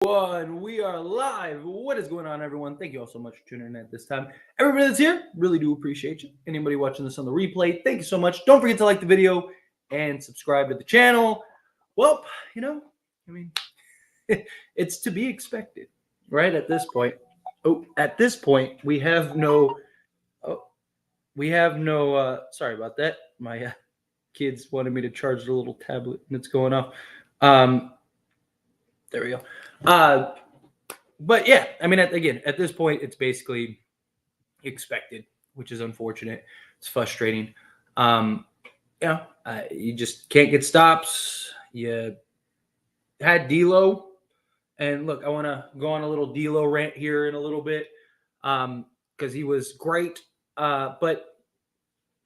One, we are live. What is going on, everyone? Thank you all so much for tuning in at this time. Everybody that's here, really do appreciate you. Anybody watching this on the replay, thank you so much. Don't forget to like the video and subscribe to the channel. Well, I mean, it's to be expected, right? At this point. We have no. Sorry about that. My kids wanted me to charge the little tablet, and it's going off. There we go. But yeah, I mean, again, at this point, it's basically expected, which is unfortunate. It's frustrating. You just can't get stops. You had D'Lo, and look, I want to go on a little D'Lo rant here in a little bit because he was great. But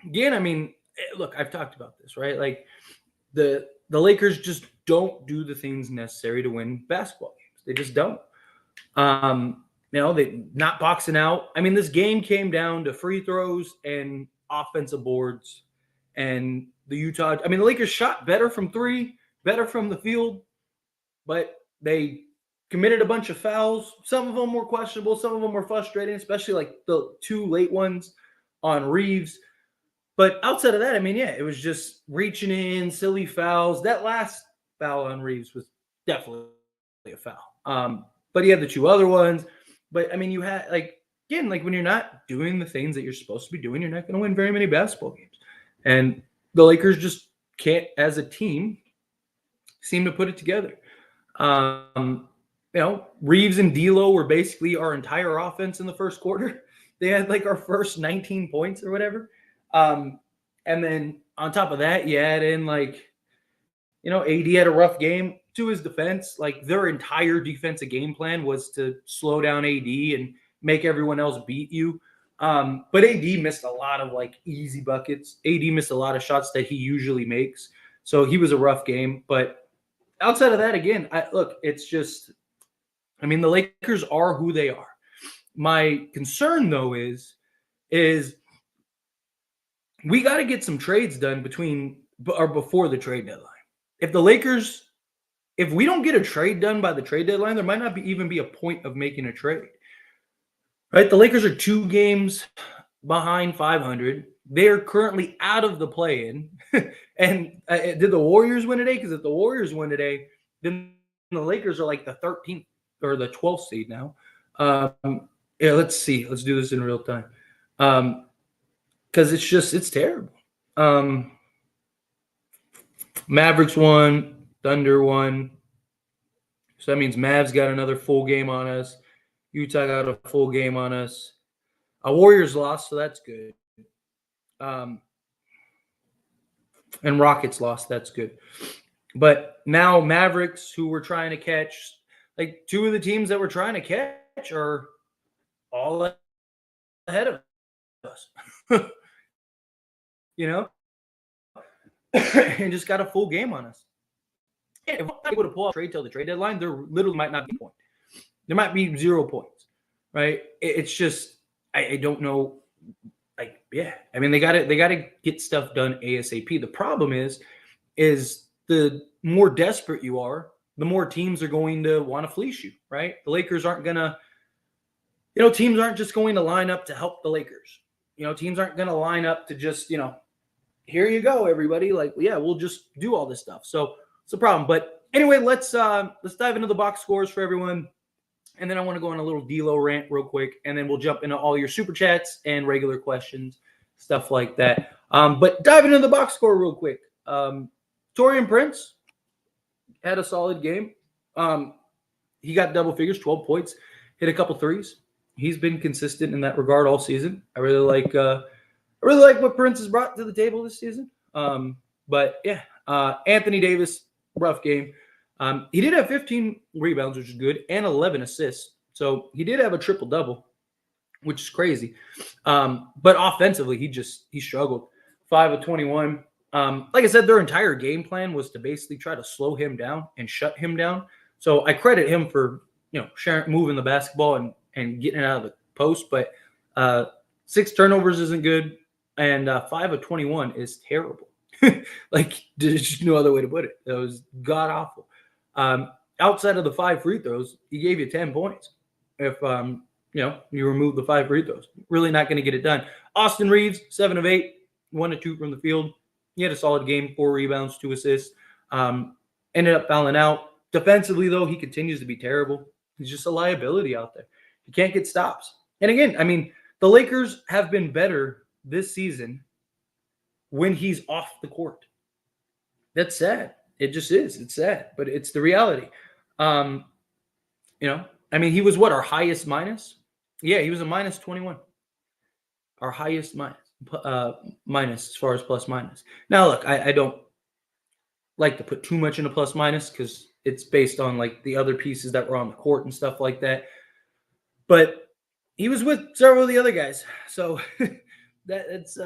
again, I mean, look, I've talked about this, right? Like the Lakers just don't do the things necessary to win basketball games. They just don't. They not boxing out. I mean, this game came down to free throws and offensive boards. And the Lakers shot better from three, better from the field, but they committed a bunch of fouls. Some of them were questionable. Some of them were frustrating, especially like the two late ones on Reeves. But outside of that, I mean, yeah, it was just reaching in, silly fouls. That last foul on Reeves was definitely a foul. But he had the two other ones. But, I mean, you had, when you're not doing the things that you're supposed to be doing, you're not going to win very many basketball games. And the Lakers just can't, as a team, seem to put it together. Reeves and D'Lo were basically our entire offense in the first quarter. They had, our first 19 points or whatever. And then on top of that, you add in, AD had a rough game. To his defense, their entire defensive game plan was to slow down AD and make everyone else beat you. But AD missed a lot of easy buckets. AD missed a lot of shots that he usually makes. So he was a rough game. But outside of that, again, it's just, I mean, the Lakers are who they are. My concern though is we got to get some trades done before the trade deadline. If we don't get a trade done by the trade deadline, there might not even be a point of making a trade. Right? The Lakers are 2 games behind 500. They're currently out of the play-in. And did the Warriors win today? Because if the Warriors win today, then the Lakers are the 13th or the 12th seed now. Let's see. Let's do this in real time. Because it's terrible. Mavericks won. Thunder won. So that means Mavs got another full game on us. Utah got a full game on us. Warriors lost, so that's good. And Rockets lost, that's good. But now Mavericks, who we're trying to catch, 2 of the teams that we're trying to catch are all ahead of us. And just got a full game on us. If we're not able to pull off trade till the trade deadline, there literally might not be a point. There might be 0 points, right? It's just I don't know. I mean, they got to get stuff done ASAP. The problem is the more desperate you are, the more teams are going to want to fleece you, right? The Lakers aren't gonna, teams aren't just going to line up to help the Lakers. Teams aren't going to line up to just, here you go, everybody. We'll just do all this stuff. So it's a problem. But anyway, let's dive into the box scores for everyone. And then I want to go on a little D'Lo rant real quick. And then we'll jump into all your super chats and regular questions, stuff like that. But dive into the box score real quick. Taurean Prince had a solid game. He got double figures, 12 points, hit a couple threes. He's been consistent in that regard all season. I really like what Prince has brought to the table this season. But yeah, Anthony Davis, rough game. He did have 15 rebounds, which is good, and 11 assists. So he did have a triple-double, which is crazy. But offensively, he struggled. 5 of 21. Like I said, their entire game plan was to basically try to slow him down and shut him down. So I credit him for, moving the basketball and getting it out of the post. But 6 turnovers isn't good, and 5 of 21 is terrible. There's just no other way to put it. It was god-awful. outside of the 5 free throws, he gave you 10 points. If you remove the 5 free throws, really not going to get it done. Austin Reeves, 7 of 8, 1 of 2 from the field. He had a solid game, 4 rebounds, 2 assists. Ended up fouling out. Defensively, though, he continues to be terrible. He's just a liability out there. He can't get stops. And again, I mean, the Lakers have been better this season when he's off the court. That's sad. It just is. It's sad, but it's the reality. I mean, he was what, our highest minus? Yeah, he was a minus 21. Our highest minus as far as plus minus. Now, look, I don't like to put too much into plus minus because it's based on like the other pieces that were on the court and stuff like that. But he was with several of the other guys, so that's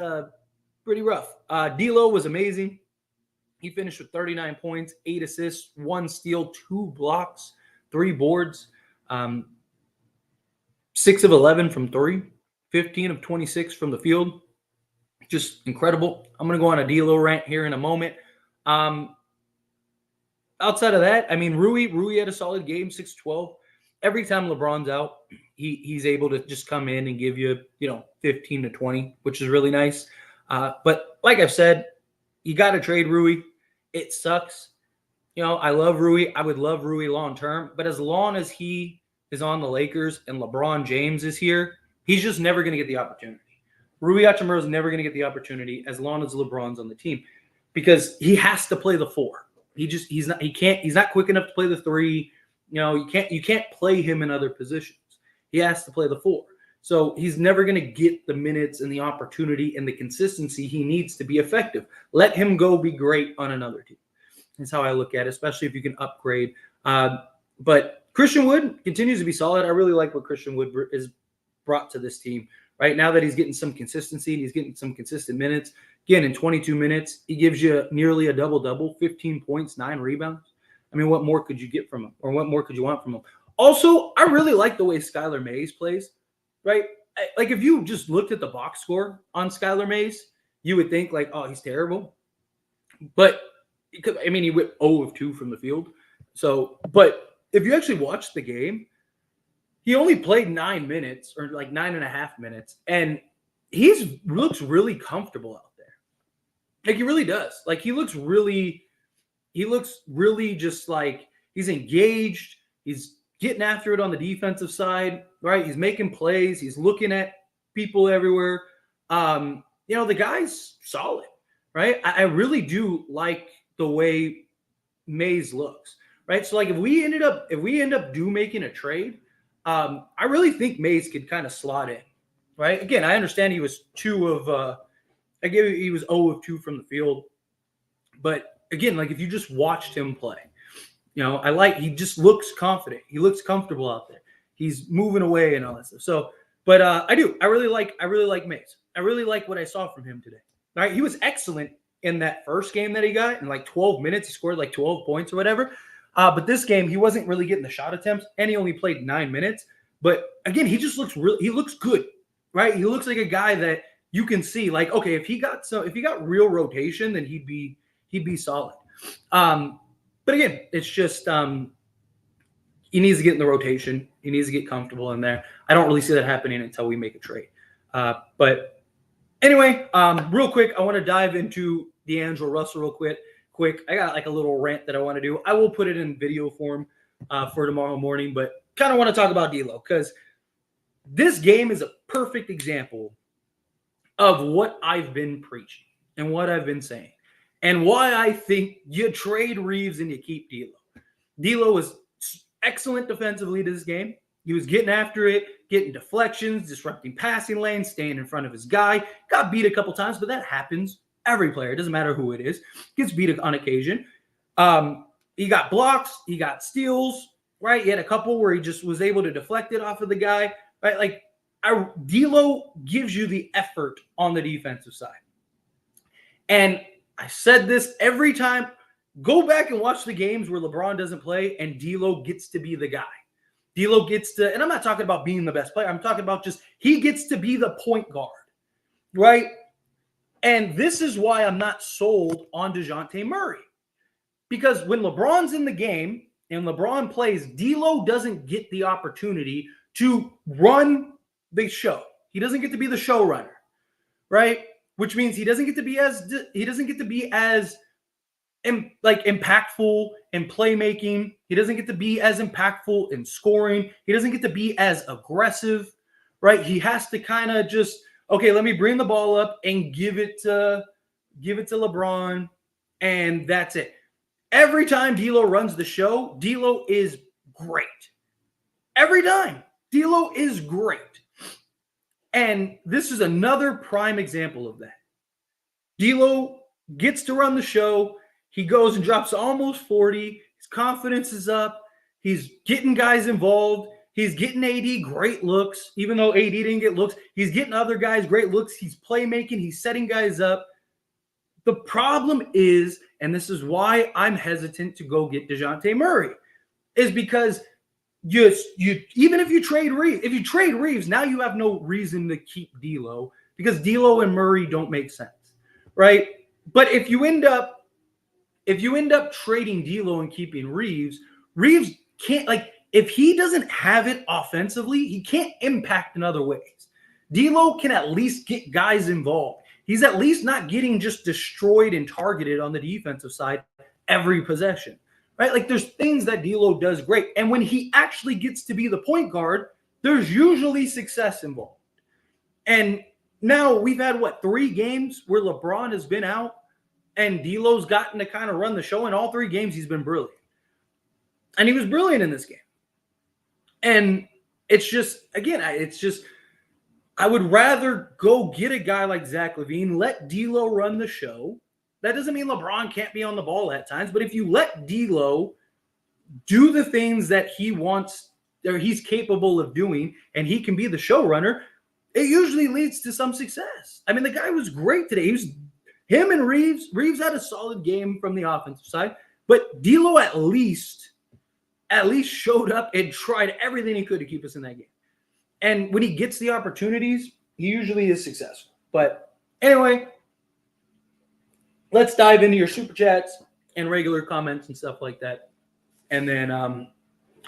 pretty rough. D'Lo was amazing. He finished with 39 points, 8 assists, 1 steal, 2 blocks, 3 boards, 6 of 11 from 3, 15 of 26 from the field. Just incredible. I'm going to go on a D'Lo rant here in a moment. Outside of that, I mean, Rui had a solid game, 6-12. Every time LeBron's out, he's able to just come in and give you, 15 to 20, which is really nice. But like I've said, you got to trade Rui. It sucks. I love Rui. I would love Rui long term. But as long as he is on the Lakers and LeBron James is here, he's just never going to get the opportunity. Rui Hachimura is never going to get the opportunity as long as LeBron's on the team because he has to play the 4. He's not quick enough to play the 3. You can't play him in other positions. He has to play the 4. So he's never going to get the minutes and the opportunity and the consistency he needs to be effective. Let him go be great on another team. That's how I look at it, especially if you can upgrade. But Christian Wood continues to be solid. I really like what Christian Wood is brought to this team. Right now that he's getting some consistency and he's getting some consistent minutes. Again, in 22 minutes, he gives you nearly a double-double, 15 points, 9 rebounds. I mean, what more could you get from him? Or what more could you want from him? Also, I really like the way Skylar Mays plays, right? Like, if you just looked at the box score on Skylar Mays, you would think, like, oh, he's terrible. But, I mean, he went 0 of 2 from the field. So, but if you actually watch the game, he only played 9 minutes or like 9.5 minutes, and he looks really comfortable out there. Like, he really does. Like, he looks really just like he's engaged. He's getting after it on the defensive side, right? He's making plays. He's looking at people everywhere. The guy's solid, right? I really do like the way Mays looks, right? So, like, if we end up making a trade, I really think Mays could kind of slot in, right? Again, I understand he was 0 of 2 from the field, but again, like, if you just watched him play, he just looks confident. He looks comfortable out there. He's moving away and all that stuff. So, but I really like Mays. I really like what I saw from him today. All right, he was excellent in that first game that he got. In like 12 minutes, he scored like 12 points or whatever. But this game, he wasn't really getting the shot attempts, and he only played 9 minutes. But again, he just looks he looks good, right? He looks like a guy that you can see, like, okay, if he got real rotation, then he'd be solid. But again, it's just he needs to get in the rotation. He needs to get comfortable in there. I don't really see that happening until we make a trade. But anyway, real quick, I want to dive into D'Angelo Russell real quick. I got like a little rant that I want to do. I will put it in video form for tomorrow morning, but kind of want to talk about D'Lo because this game is a perfect example of what I've been preaching and what I've been saying and why I think you trade Reeves and you keep D'Lo. D'Lo was excellent defensively to this game. He was getting after it, getting deflections, disrupting passing lanes, staying in front of his guy. Got beat a couple times, but that happens. Every player, it doesn't matter who it is, gets beat on occasion. He got blocks, he got steals, right? He had a couple where he just was able to deflect it off of the guy, right? Like, D'Lo gives you the effort on the defensive side. And I said this every time. Go back and watch the games where LeBron doesn't play and D'Lo gets to be the guy. D'Lo gets to, and I'm not talking about being the best player. I'm talking about just he gets to be the point guard, right? And this is why I'm not sold on DeJounte Murray. Because when LeBron's in the game, and LeBron plays, D'Lo doesn't get the opportunity to run the show. He doesn't get to be the showrunner, right? Which means he doesn't get to be as impactful in playmaking. He doesn't get to be as impactful in scoring. He doesn't get to be as aggressive, right? He has to kind of just, okay, let me bring the ball up and give it to LeBron, and that's it. Every time D'Lo runs the show, D'Lo is great. Every time, D'Lo is great. And this is another prime example of that. D'Lo gets to run the show. He goes and drops almost 40. His confidence is up. He's getting guys involved. He's getting AD great looks. Even though AD didn't get looks, he's getting other guys great looks. He's playmaking. He's setting guys up. The problem is, and this is why I'm hesitant to go get DeJounte Murray, is because you even if you trade Reeves, now you have no reason to keep D'Lo because D'Lo and Murray don't make sense, right? But if you end up trading D'Lo and keeping Reeves can't, like, if he doesn't have it offensively, he can't impact in other ways. D'Lo can at least get guys involved. He's at least not getting just destroyed and targeted on the defensive side every possession, right? Like, there's things that D'Lo does great. And when he actually gets to be the point guard, there's usually success involved. And now we've had, 3 games where LeBron has been out and D'Lo's gotten to kind of run the show. In all 3 games, he's been brilliant. And he was brilliant in this game. And it's just, again, I would rather go get a guy like Zach LaVine, let D'Lo run the show. That doesn't mean LeBron can't be on the ball at times, but if you let D'Lo do the things that he wants or he's capable of doing and he can be the showrunner, it usually leads to some success. I mean, the guy was great today. Him and Reeves had a solid game from the offensive side, but D'Lo at least showed up and tried everything he could to keep us in that game. And when he gets the opportunities, he usually is successful. But anyway, let's dive into your super chats and regular comments and stuff like that. And then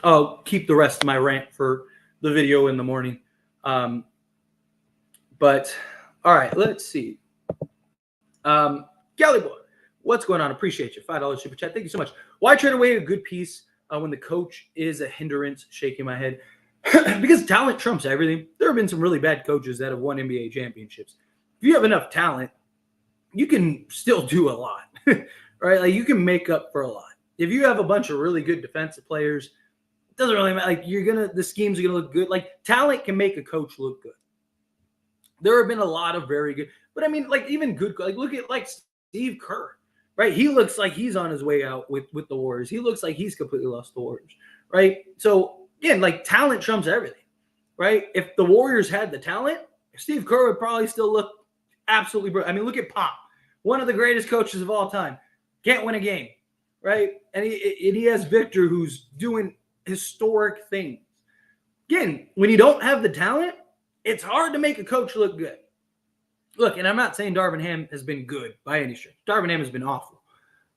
I'll keep the rest of my rant for the video in the morning. But all right, let's see. Galley Boy, what's going on? Appreciate you. $5 super chat. Thank you so much. Why trade away a good piece when the coach is a hindrance? Shaking my head. Because talent trumps everything. There have been some really bad coaches that have won NBA championships. If you have enough talent, you can still do a lot, right? Like, you can make up for a lot. If you have a bunch of really good defensive players, it doesn't really matter. Like, the schemes are going to look good. Like, talent can make a coach look good. There have been a lot of very good, but I mean, like, even good, like, look at like Steve Kerr, right? He looks like he's on his way out with the Warriors. He looks like he's completely lost the Warriors, right? So, again, like, talent trumps everything, right? If the Warriors had the talent, Steve Kerr would probably still look absolutely brilliant. I mean, look at Pop, one of the greatest coaches of all time. Can't win a game, right? And he has Victor, who's doing historic things. Again, when you don't have the talent, it's hard to make a coach look good. Look, and I'm not saying Darvin Ham has been good by any stretch. Darvin Ham has been awful.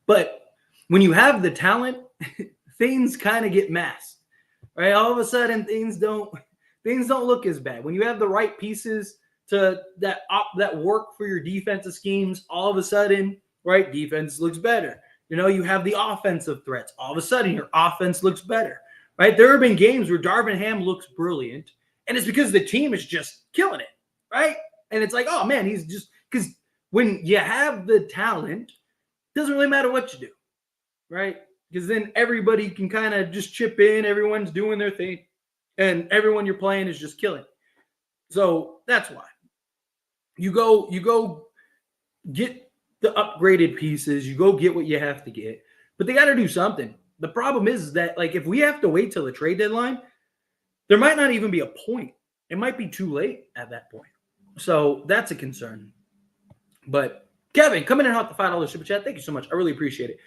But when you have the talent, things kind of get masked. Right, all of a sudden things don't look as bad. When you have the right pieces to that work for your defensive schemes, all of a sudden, right, defense looks better. You know, you have the offensive threats. All of a sudden, your offense looks better. Right? There have been games where Darvin Ham looks brilliant, and it's because the team is just killing it, right? And it's like, oh man, he's just, because when you have the talent, it doesn't really matter what you do, right? Because then everybody can kind of just chip in. Everyone's doing their thing. And everyone you're playing is just killing. So that's why. You go get the upgraded pieces. You go get what you have to get. But they got to do something. The problem is that, like, if we have to wait till the trade deadline, there might not even be a point. It might be too late at that point. So that's a concern. But Kevin, coming in hot, the $5 super chat. Thank you so much. I really appreciate it.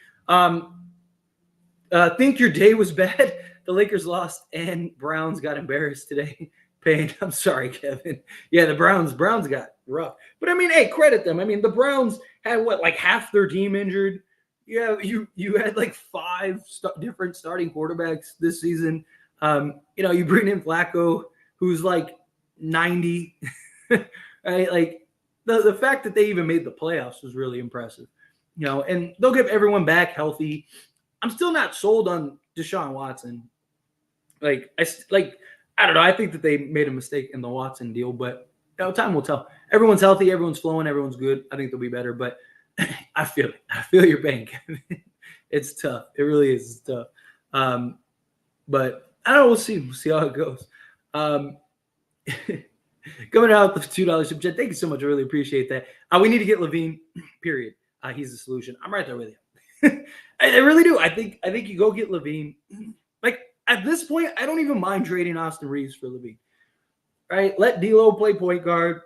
Think your day was bad. The Lakers lost and Browns got embarrassed today. Pain. I'm sorry, Kevin. Yeah, the Browns got rough. But I mean, hey, credit them. I mean, the Browns had like half their team injured. you had like five different starting quarterbacks this season. You bring in Flacco, who's like 90, right? Like the fact that they even made the playoffs was really impressive. And they'll get everyone back healthy. I'm still not sold on Deshaun Watson. I don't know. I think that they made a mistake in the Watson deal, but time will tell. Everyone's healthy, everyone's flowing, everyone's good. I think they'll be better, but I feel it. I feel your pain, Kevin. It's tough. It really is. It's tough. But I don't know. We'll see. We'll see how it goes. Coming out with the $2 super chat. Thank you so much. I really appreciate that. We need to get Levine. Period. He's the solution. I'm right there with you. I really do. I think you go get Levine. Like at this point, I don't even mind trading Austin Reeves for Levine. Right? Let D'Lo play point guard.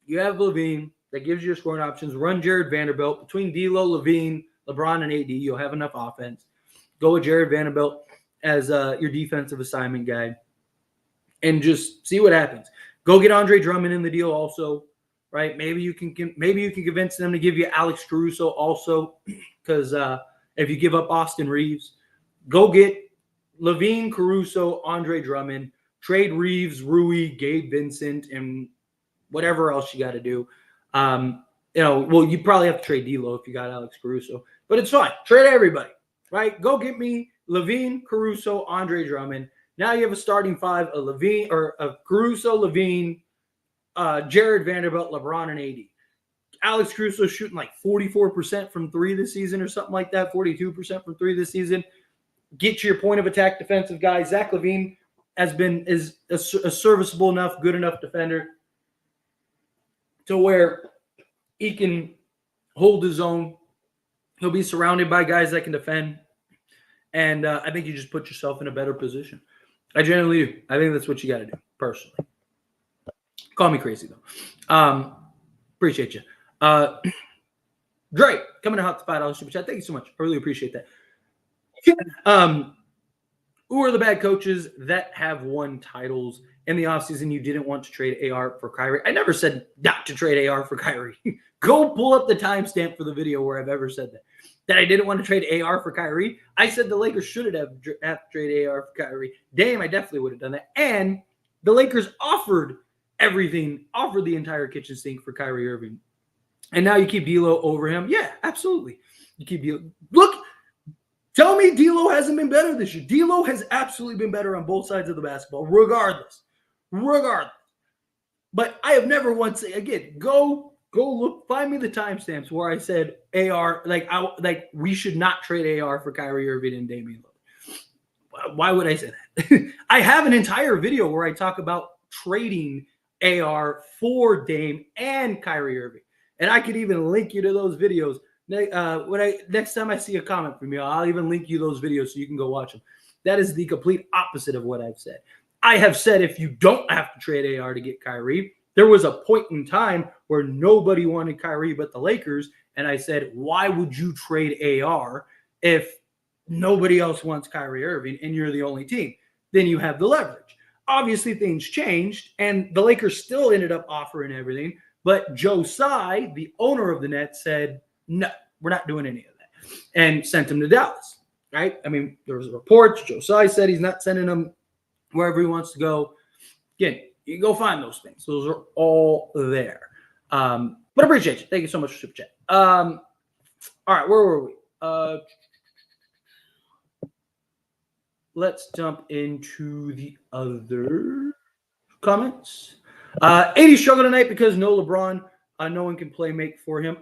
You have Levine that gives you your scoring options. Run Jared Vanderbilt between D'Lo, Levine, LeBron, and AD. You'll have enough offense. Go with Jared Vanderbilt as your defensive assignment guy, and just see what happens. Go get Andre Drummond in the deal also, right? Maybe you can convince them to give you Alex Caruso also, because if you give up Austin Reeves, go get Levine, Caruso, Andre Drummond, trade Reeves, Rui, Gabe Vincent, and whatever else you got to do. You probably have to trade D'Lo if you got Alex Caruso, but it's fine. Trade everybody, right? Go get me Levine, Caruso, Andre Drummond. Now you have a starting five: a Caruso, Levine, Jared Vanderbilt, LeBron, and AD. Alex Caruso shooting like 44% from three this season, or something like that. 42% from three this season. Get your point of attack defensive guy. Zach LaVine is a serviceable enough, good enough defender to where he can hold his own. He'll be surrounded by guys that can defend. And I think you just put yourself in a better position. I generally do. I think that's what you got to do, personally. Call me crazy, though. Appreciate you. Drake, coming to hot the $5 super chat. Thank you so much. I really appreciate that. Who are the bad coaches that have won titles in the offseason you didn't want to trade AR for Kyrie? I never said not to trade AR for Kyrie. Go pull up the timestamp for the video where I've ever said that I didn't want to trade AR for Kyrie. I said the Lakers should have to trade AR for Kyrie. Damn, I definitely would have done that. And the Lakers offered the entire kitchen sink for Kyrie Irving. And now you keep D'Lo over him? Yeah, absolutely. You keep D'Lo. Look, tell me D'Lo hasn't been better this year. D'Lo has absolutely been better on both sides of the basketball, regardless. But I have never once said, again, go look, find me the timestamps where I said AR, we should not trade AR for Kyrie Irving and Damian Lillard. Why would I say that? I have an entire video where I talk about trading AR for Dame and Kyrie Irving. And I could even link you to those videos. Next time I see a comment from you, I'll even link you those videos so you can go watch them. That is the complete opposite of what I've said. I have said if you don't have to trade AR to get Kyrie, there was a point in time where nobody wanted Kyrie but the Lakers, and I said, why would you trade AR if nobody else wants Kyrie Irving and you're the only team? Then you have the leverage. Obviously, things changed, and the Lakers still ended up offering everything, but Joe Tsai, the owner of the Nets, said, no, we're not doing any of that, and sent him to Dallas, right? I mean, there was reports. Joe Tsai said he's not sending him wherever he wants to go. Again, you can go find those things. Those are all there. But I appreciate you. Thank you so much for super chat. All right, where were we? Let's jump into the other comments. AD struggled tonight because no LeBron. No one can play make for him.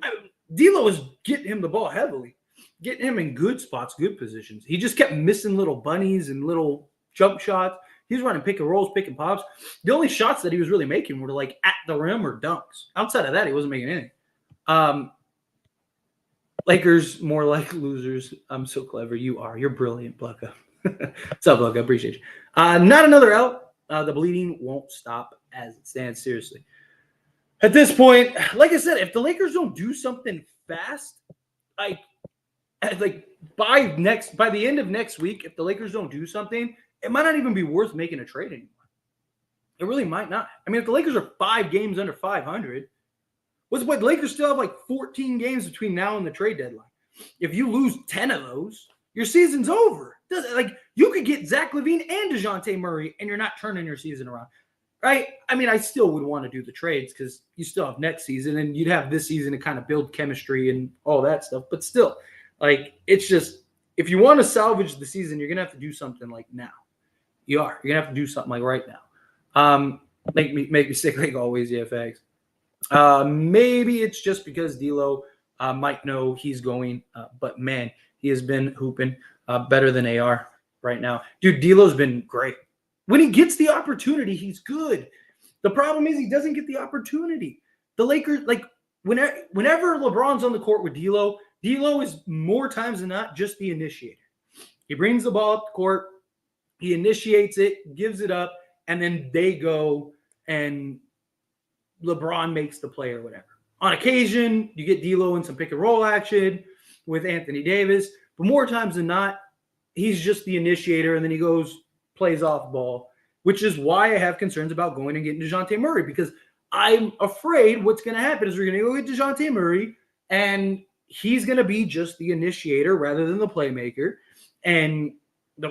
D'Lo was getting him the ball heavily, getting him in good spots, good positions. He just kept missing little bunnies and little jump shots. He was running pick and rolls, pick and pops. The only shots that he was really making were like at the rim or dunks. Outside of that, he wasn't making anything. Lakers more like losers. I'm so clever. You are. You're brilliant, Blanca. What's up, Blanca? I appreciate you. Not another out. The bleeding won't stop as it stands. Seriously. At this point, like I said, if the Lakers don't do something fast, by the end of next week, if the Lakers don't do something, it might not even be worth making a trade anymore. It really might not. I mean, if the Lakers are 5 games under 500, what's the point? The Lakers still have like 14 games between now and the trade deadline. If you lose 10 of those, your season's over. Like, you could get Zach LaVine and DeJounte Murray, and you're not turning your season around. Right? I mean, I still would want to do the trades because you still have next season, and you'd have this season to kind of build chemistry and all that stuff. But still, like, it's just, if you want to salvage the season, you're going to have to do something like now. You're going to have to do something like right now. Make me sick like always, yeah, facts. Maybe it's just because D'Lo might know he's going, but man, he has been hooping better than AR right now. Dude, D'Lo's been great. When he gets the opportunity, he's good. The problem is he doesn't get the opportunity. The Lakers, like, whenever LeBron's on the court with D'Lo is more times than not just the initiator. He brings the ball up the court, he initiates it, gives it up, and then they go and LeBron makes the play or whatever. On occasion, you get D'Lo in some pick and roll action with Anthony Davis, but more times than not, he's just the initiator, and then he goes, plays off ball, which is why I have concerns about going and getting DeJounte Murray, because I'm afraid what's going to happen is we're going to go get DeJounte Murray, and he's going to be just the initiator rather than the playmaker, and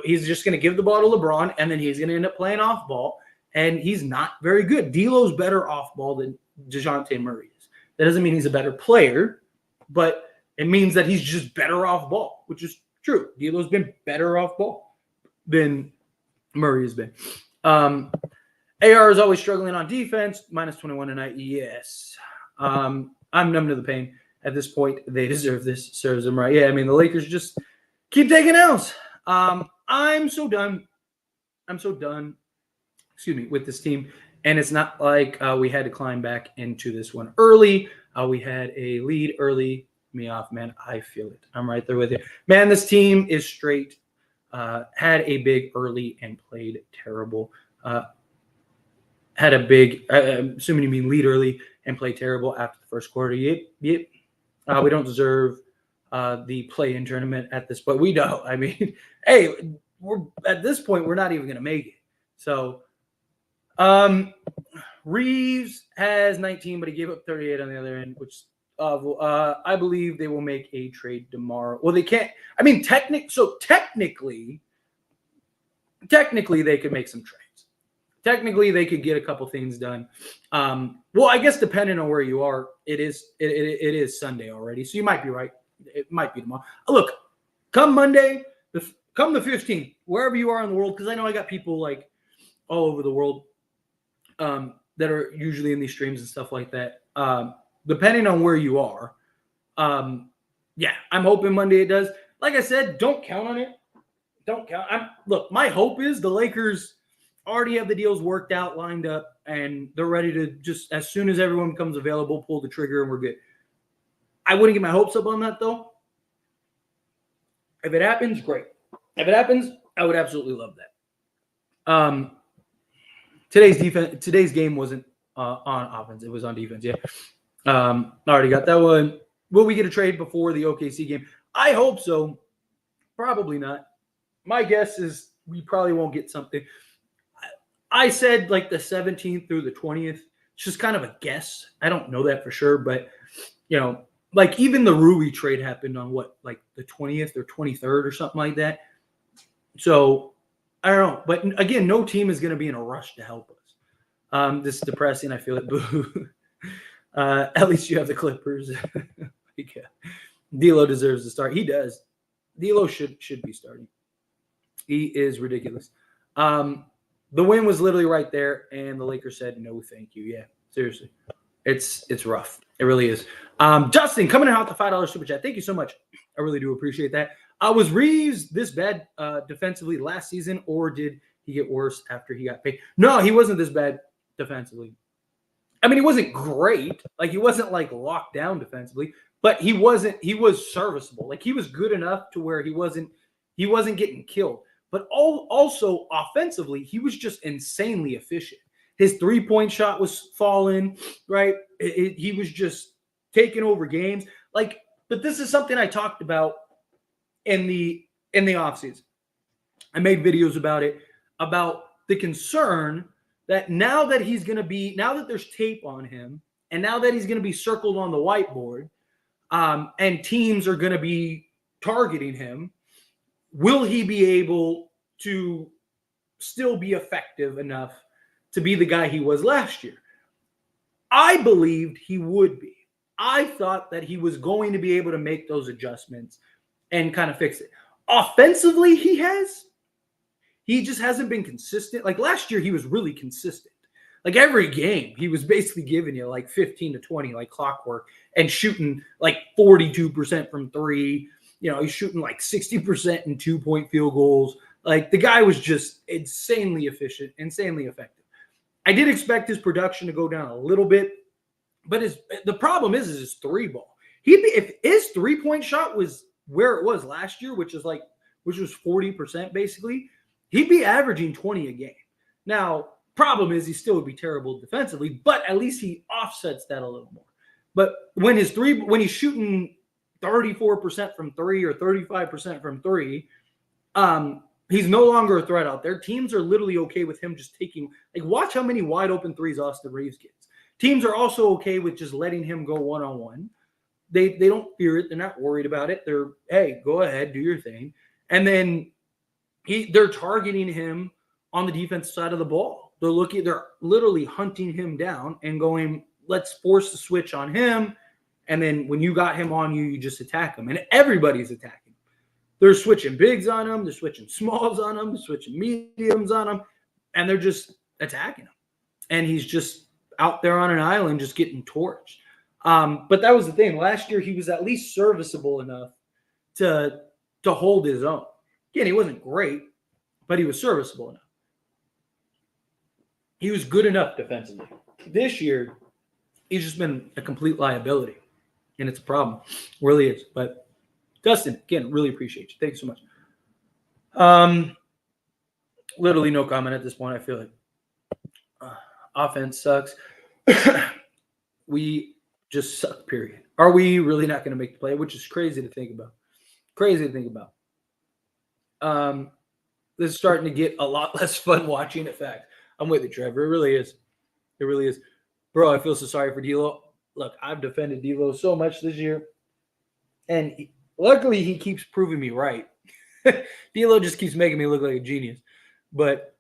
he's just going to give the ball to LeBron, and then he's going to end up playing off ball, and he's not very good. D'Lo's better off ball than DeJounte Murray is. That doesn't mean he's a better player, but it means that he's just better off ball, which is true. D'Lo's been better off ball than Murray has been. AR is always struggling on defense. -21 tonight. Yes. I'm numb to the pain at this point. They deserve this. Serves them right. Yeah, I mean, the Lakers just keep taking L's. I'm so done. Excuse me, with this team. And it's not like we had to climb back into this one early. We had a lead early. Me off, man. I feel it. I'm right there with you. Man, this team is straight. Had a big early and played terrible. Had a big, assuming you mean lead early and played terrible after the first quarter. Yep. We don't deserve the play-in tournament at this point. We don't. I mean, hey, we're at this point, we're not even going to make it. So, Reeves has 19, but he gave up 38 on the other end, which I believe they will make a trade tomorrow. Well, they can't. I mean, technically, they could make some trades. Technically, they could get a couple things done. Well, I guess depending on where you are, it is Sunday already, so you might be right. It might be tomorrow. Look, come Monday, come the 15th, wherever you are in the world, because I know I got people like all over the world that are usually in these streams and stuff like that. Depending on where you are, yeah, I'm hoping Monday it does. Like I said, don't count on it. Don't count. Look, my hope is the Lakers already have the deals worked out, lined up, and they're ready to just, as soon as everyone becomes available, pull the trigger and we're good. I wouldn't get my hopes up on that, though. If it happens, great. If it happens, I would absolutely love that. Today's game wasn't on offense. It was on defense, yeah. Already got that one. Will we get a trade before the OKC game? I hope so. Probably not. My guess is we probably won't get something. I said like the 17th through the 20th. It's just kind of a guess. I don't know that for sure, but you know, like even the Rui trade happened on what, like the 20th or 23rd or something like that. So I don't know. But again, no team is going to be in a rush to help us. This is depressing. I feel it. Boo. At least you have the Clippers. D'Lo deserves to start. He does. D'Lo should be starting. He is ridiculous. The win was literally right there, and the Lakers said, no, thank you. Yeah, seriously. It's rough. It really is. Justin, coming in out the $5 super chat. Thank you so much. I really do appreciate that. Was Reeves this bad defensively last season, or did he get worse after he got paid? No, he wasn't this bad defensively. I mean, he wasn't great. Like, he wasn't, like, locked down defensively, but he was serviceable. Like, he was good enough to where he wasn't getting killed. But also offensively, he was just insanely efficient. His three-point shot was falling, right? He was just taking over games. Like, but this is something I talked about in the offseason. I made videos about it, about the concern that now that there's tape on him, and now that he's going to be circled on the whiteboard, and teams are going to be targeting him, will he be able to still be effective enough to be the guy he was last year? I believed he would be. I thought that he was going to be able to make those adjustments and kind of fix it. Offensively, he just hasn't been consistent. Like last year, he was really consistent. Like every game, he was basically giving you like 15 to 20, like clockwork, and shooting like 42% from three. You know, he's shooting like 60% in 2-point field goals. Like the guy was just insanely efficient, insanely effective. I did expect his production to go down a little bit, but the problem is his three ball. If his 3-point shot was where it was last year, which was 40% basically, he'd be averaging 20 a game. Now, problem is he still would be terrible defensively, but at least he offsets that a little more. But when he's shooting 34% from three or 35% from three, he's no longer a threat out there. Teams are literally okay with him just taking, like, watch how many wide open threes Austin Reeves gets. Teams are also okay with just letting him go one-on-one. They don't fear it. They're not worried about it. They're, hey, go ahead, do your thing. And then they're targeting him on the defensive side of the ball. They're literally hunting him down and going, let's force the switch on him. And then when you got him on you, you just attack him. And everybody's attacking. They're switching bigs on him. They're switching smalls on him. They're switching mediums on him. And they're just attacking him. And he's just out there on an island just getting torched. But that was the thing. Last year, he was at least serviceable enough to hold his own. Again, he wasn't great, but he was serviceable enough. He was good enough defensively. This year, he's just been a complete liability. And it's a problem. It really is. But Dustin, again, really appreciate you. Thank you so much. Literally no comment at this point. I feel like offense sucks. We just suck, period. Are we really not going to make the play? Which is crazy to think about. This is starting to get a lot less fun watching. In fact, I'm with you, Trevor. It really is. It really is. Bro, I feel so sorry for D'Lo. Look, I've defended D'Lo so much this year. And luckily, he keeps proving me right. D'Lo just keeps making me look like a genius. But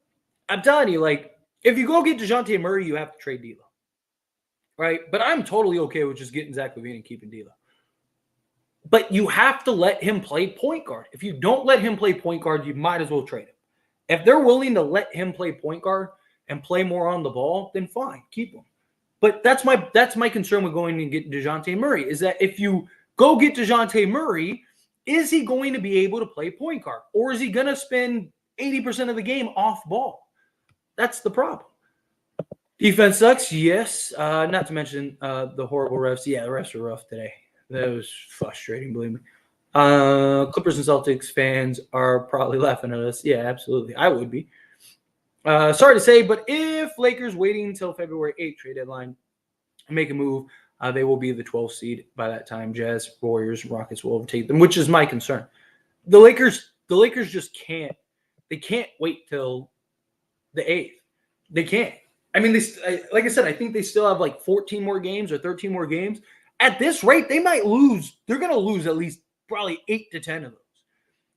I'm telling you, like, if you go get DeJounte Murray, you have to trade D'Lo. Right? But I'm totally okay with just getting Zach LaVine and keeping D'Lo. But you have to let him play point guard. If you don't let him play point guard, you might as well trade him. If they're willing to let him play point guard and play more on the ball, then fine, keep him. But that's my concern with going and getting DeJounte Murray, is that if you go get DeJounte Murray, is he going to be able to play point guard? Or is he going to spend 80% of the game off ball? That's the problem. Defense sucks, yes. Not to mention the horrible refs. Yeah, the refs were rough today. That was frustrating, believe me. Clippers and Celtics fans are probably laughing at us. Yeah, absolutely. I would be. Sorry to say, but if Lakers waiting until February 8th trade deadline and make a move, they will be the 12th seed by that time. Jazz, Warriors, Rockets will overtake them, which is my concern. The Lakers just can't. They can't wait till the 8th. They can't. I mean, like I said, I think they still have like 14 more games or 13 more games. At this rate, they might lose. They're going to lose at least probably 8 to 10 of those.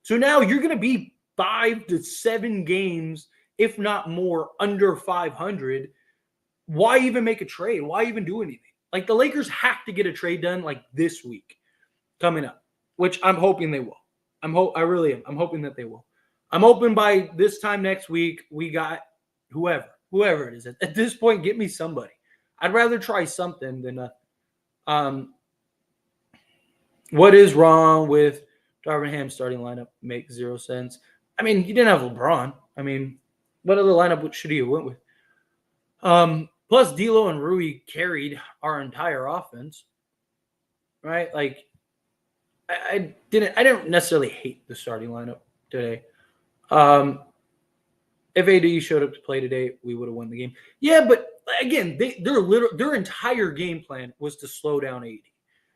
So now you're going to be 5 to 7 games, if not more, under 500. Why even make a trade? Why even do anything? Like, the Lakers have to get a trade done like this week coming up, which I'm hoping they will. I really am. I'm hoping that they will. I'm hoping by this time next week, we got whoever it is. At this point, get me somebody. I'd rather try something than nothing. What is wrong with Darvin Ham's starting lineup? Makes zero sense. I mean, he didn't have LeBron. I mean, what other lineup should he have went with? Plus, D'Lo and Rui carried our entire offense, right? Like, I didn't necessarily hate the starting lineup today. If AD showed up to play today, we would have won the game. Yeah, but again, their entire game plan was to slow down AD.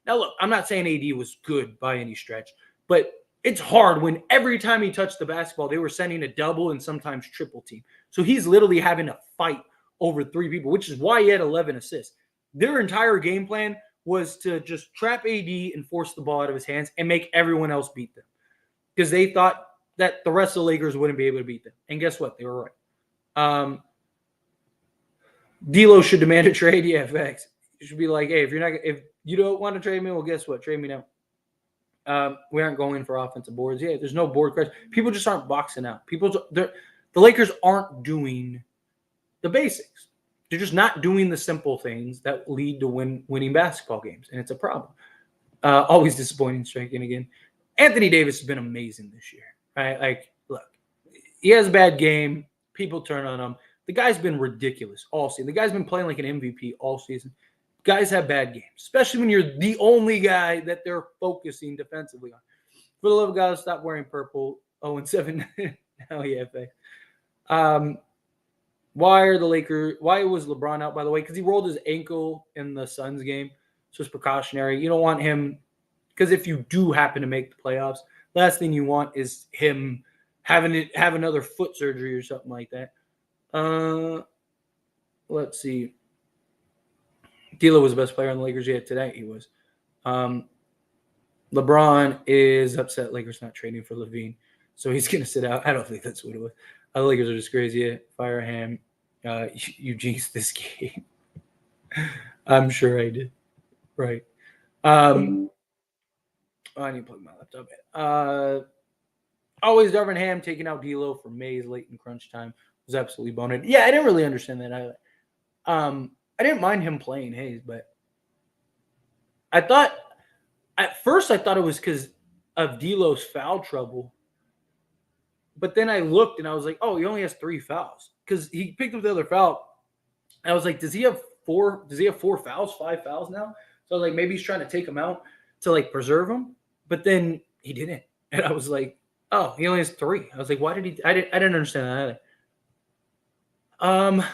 Now, look, I'm not saying AD was good by any stretch, but it's hard when every time he touched the basketball, they were sending a double and sometimes triple team. So he's literally having to fight over 3 people, which is why he had 11 assists. Their entire game plan was to just trap AD and force the ball out of his hands and make everyone else beat them because they thought that the rest of the Lakers wouldn't be able to beat them. And guess what? They were right. D'Lo should demand a trade. Yeah, facts. You should be like, hey, if you don't want to trade me, well, guess what? Trade me now. We aren't going for offensive boards. Yeah, there's no board crash. People just aren't boxing out. The Lakers aren't doing the basics. They're just not doing the simple things that lead to winning basketball games, and it's a problem. Always disappointing striking again. Anthony Davis has been amazing this year. Right? Like, look, he has a bad game. People turn on him. The guy's been ridiculous all season. The guy's been playing like an MVP all season. Guys have bad games, especially when you're the only guy that they're focusing defensively on. For the love of God, stop wearing purple. 0-7. Hell yeah, thanks. Why was LeBron out, by the way? Because he rolled his ankle in the Suns game. So it's precautionary. You don't want him, because if you do happen to make the playoffs, last thing you want is him have another foot surgery or something like that. Let's see. D'Lo was the best player on the Lakers yet today. He was. LeBron is upset Lakers not trading for LaVine, so he's going to sit out. I don't think that's what it was. The Lakers are just crazy. Fire him. You jinxed this game. I'm sure I did. Right. I need to plug my laptop in. Always Darvin Ham taking out D'Lo for Mays late in crunch time was absolutely bonehead. Yeah, I didn't really understand that either. I didn't mind him playing Hayes, but at first I thought it was because of D'Lo's foul trouble. But then I looked and I was like, oh, he only has 3 fouls because he picked up the other foul. And I was like, does he have 4 fouls, 5 fouls now? So I was like, maybe he's trying to take him out to like preserve him. But then he didn't. And I was like, oh, he only has 3. I was like, why did he? I didn't understand that either.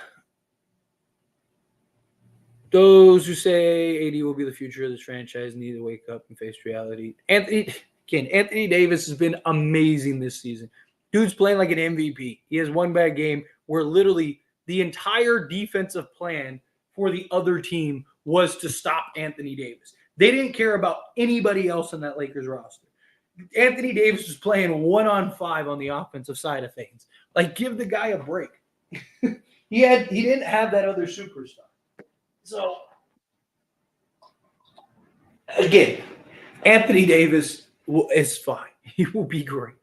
Those who say AD will be the future of this franchise need to wake up and face reality. Anthony Davis has been amazing this season. Dude's playing like an MVP. He has one bad game where literally the entire defensive plan for the other team was to stop Anthony Davis. They didn't care about anybody else on that Lakers roster. Anthony Davis was playing 1-on-5 on the offensive side of things. Like, give the guy a break. He didn't have that other superstar. So, again, Anthony Davis is fine. He will be great.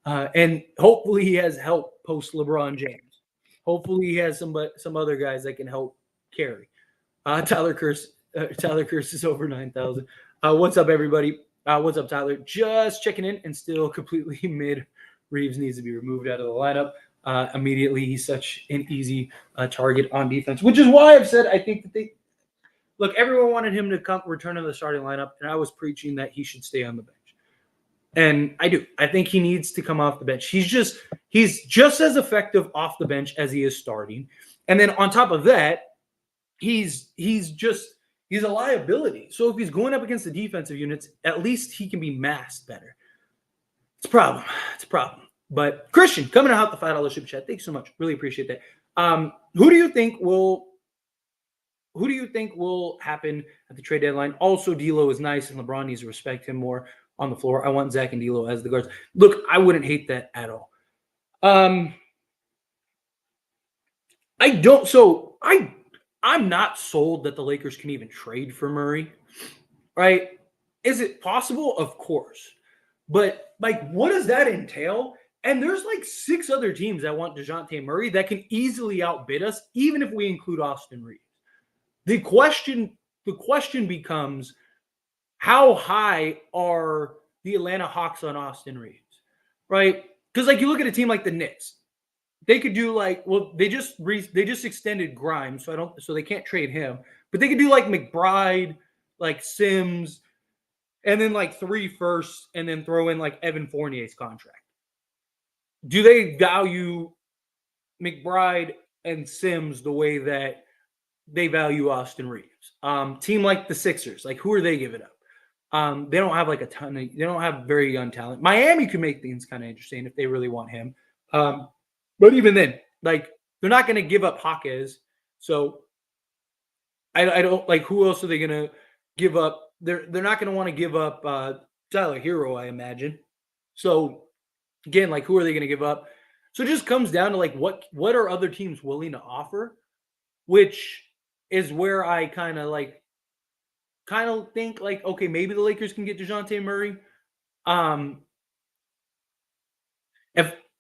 And hopefully he has help post LeBron James. Hopefully he has some other guys that can help carry. Tyler Curse is over 9,000. What's up, everybody? What's up, Tyler? Just checking in and still completely mid. Reeves needs to be removed out of the lineup. Immediately, he's such an easy target on defense, which is why I've said I think that everyone wanted him to return to the starting lineup, and I was preaching that he should stay on the bench. And I do. I think he needs to come off the bench. He's just as effective off the bench as he is starting. And then on top of that, he's a liability. So if he's going up against the defensive units, at least he can be masked better. It's a problem. But Christian, coming out the $5 super chat. Thanks so much. Really appreciate that. Who do you think will happen at the trade deadline? Also, D'Lo is nice, and LeBron needs to respect him more on the floor. I want Zach and D'Lo as the guards. Look, I wouldn't hate that at all. I'm not sold that the Lakers can even trade for Murray, right? Is it possible? Of course. But, like, what does that entail? And there's, like, 6 other teams that want DeJounte Murray that can easily outbid us, even if we include Austin Reeves. The question becomes, how high are the Atlanta Hawks on Austin Reeves, right? Because, like, you look at a team like the Knicks. They could do they just extended Grimes, so they can't trade him. But they could do like McBride, like Sims, and then like 3 firsts, and then throw in like Evan Fournier's contract. Do they value McBride and Sims the way that they value Austin Reeves? Team like the Sixers, like who are they giving up? They don't have like they don't have very young talent. Miami could make things kind of interesting if they really want him. But even then, like, they're not going to give up Jaquez. So I don't like, who else are they going to give up. They're not going to want to give up Tyler Hero, I imagine. So again, like who are they going to give up? So it just comes down to like what are other teams willing to offer, which is where I kind of think like, okay, maybe the Lakers can get DeJounte Murray.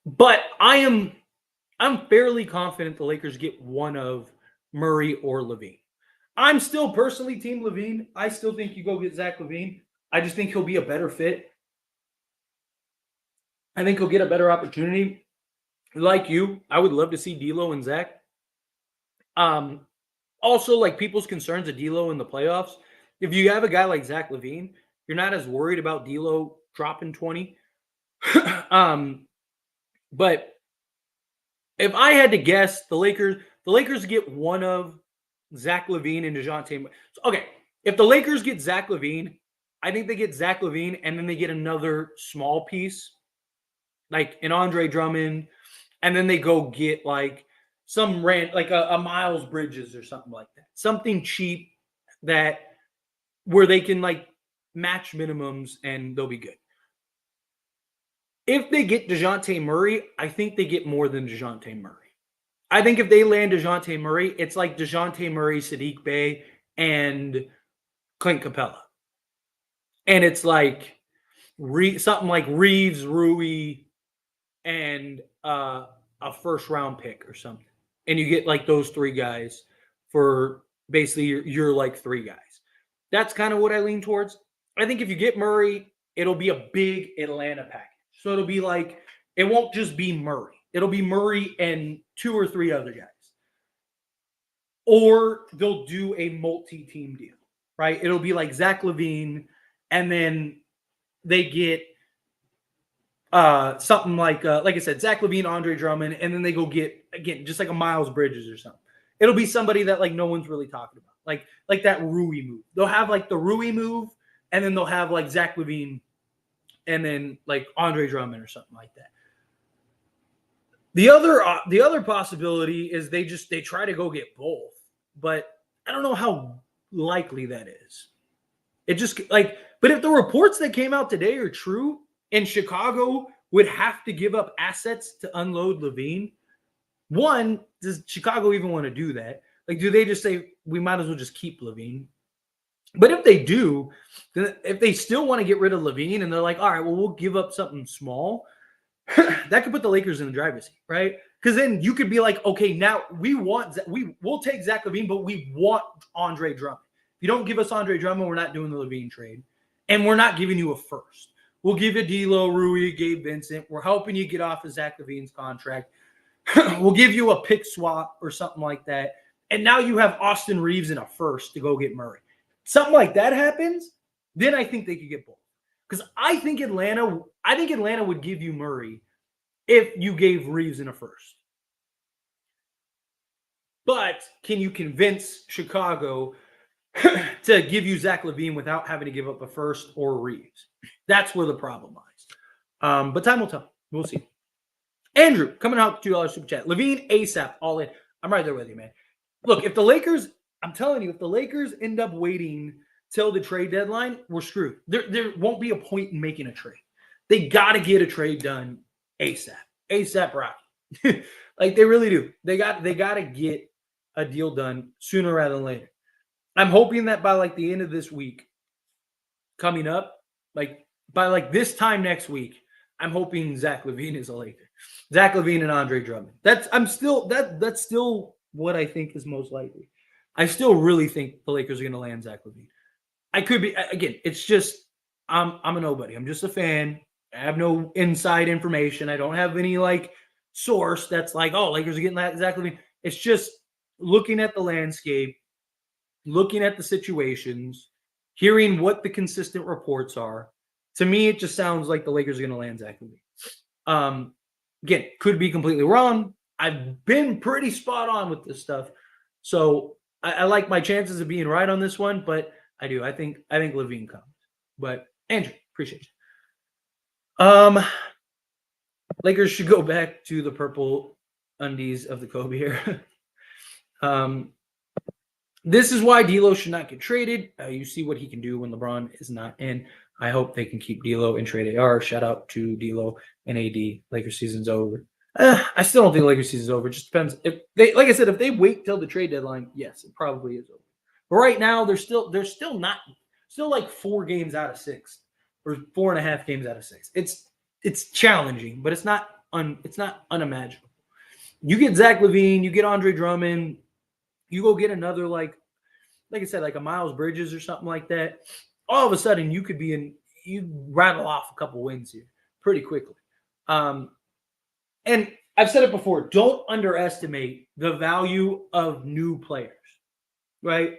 But I'm fairly confident the Lakers get one of Murray or LaVine. I'm still personally Team LaVine. I still think you go get Zach LaVine. I just think he'll be a better fit. I think he'll get a better opportunity. Like you, I would love to see D'Lo and Zach. Also, like people's concerns of D'Lo in the playoffs. If you have a guy like Zach LaVine, you're not as worried about D'Lo dropping 20. But if I had to guess, the Lakers get one of Zach LaVine and DeJounte. Okay, if the Lakers get Zach LaVine, I think they get Zach LaVine and then they get another small piece, like an Andre Drummond, and then they go get like some like a Miles Bridges or something like that, something cheap that where they can like match minimums and they'll be good. If they get DeJounte Murray, I think they get more than DeJounte Murray. I think if they land DeJounte Murray, it's like DeJounte Murray, Saddiq Bey, and Clint Capella. And it's like something like Reeves, Rui, and a first-round pick or something. And you get like those three guys for basically your like three guys. That's kind of what I lean towards. I think if you get Murray, it'll be a big Atlanta package. So it'll be like, it won't just be Murray. It'll be Murray and two or three other guys. Or they'll do a multi-team deal, right? It'll be like Zach LaVine, and then they get something like I said, Zach LaVine, Andre Drummond, and then they go get, again, just like a Miles Bridges or something. It'll be somebody that like no one's really talking about. Like that Rui move. They'll have like the Rui move, and then they'll have like Zach LaVine and then like Andre Drummond or something like that. The other possibility is they try to go get both, but I don't know how likely that is. It just like, but if the reports that came out today are true, and Chicago would have to give up assets to unload LaVine, one, does Chicago even want to do that? Like, do they just say we might as well just keep LaVine? But if they do, then if they still want to get rid of LaVine and they're like, all right, well, we'll give up something small, that could put the Lakers in the driver's seat, right? Because then you could be like, okay, now we'll take Zach LaVine, but we want Andre Drummond. If you don't give us Andre Drummond, we're not doing the LaVine trade. And we're not giving you a first. We'll give you D'Lo, Rui, Gabe Vincent. We're helping you get off of Zach LaVine's contract. We'll give you a pick swap or something like that. And now you have Austin Reeves in a first to go get Murray. Something like that happens, then I think they could get both. Because I think Atlanta would give you Murray if you gave Reeves in a first. But can you convince Chicago to give you Zach LaVine without having to give up a first or Reeves? That's where the problem lies. But time will tell. We'll see. Andrew, coming out $2 super chat. LaVine ASAP, all in. I'm right there with you, man. Look, if the Lakers, I'm telling you, if the Lakers end up waiting till the trade deadline, we're screwed. There won't be a point in making a trade. They got to get a trade done ASAP. ASAP Rocky. Like they really do. They got to get a deal done sooner rather than later. I'm hoping that by like the end of this week coming up, like by like this time next week, I'm hoping Zach LaVine is a Laker. Zach LaVine and Andre Drummond. That's still what I think is most likely. I still really think the Lakers are going to land Zach LaVine. I could be, again, it's just, I'm a nobody. I'm just a fan. I have no inside information. I don't have any like source that's like, oh, Lakers are getting that Zach LaVine. It's just looking at the landscape, looking at the situations, hearing what the consistent reports are. To me, it just sounds like the Lakers are going to land Zach LaVine. Again, could be completely wrong. I've been pretty spot on with this stuff. So I like my chances of being right on this one, but I do. I think LaVine comes. But Andrew, appreciate you. Lakers should go back to the purple undies of the Kobe era. This is why D'Lo should not get traded. You see what he can do when LeBron is not in. I hope they can keep D'Lo and trade AR. Shout out to D'Lo and AD. Lakers season's over. I still don't think Lakers season's over. It just depends. If they, like I said, if they wait till the trade deadline, yes, it probably is over. But right now, they're still like 4 games out of 6, or 4.5 games out of 6. It's challenging, but it's not unimaginable. You get Zach LaVine, you get Andre Drummond, you go get another like I said, like a Miles Bridges or something like that. All of a sudden, you rattle off a couple wins here pretty quickly. And I've said it before, don't underestimate the value of new players, right?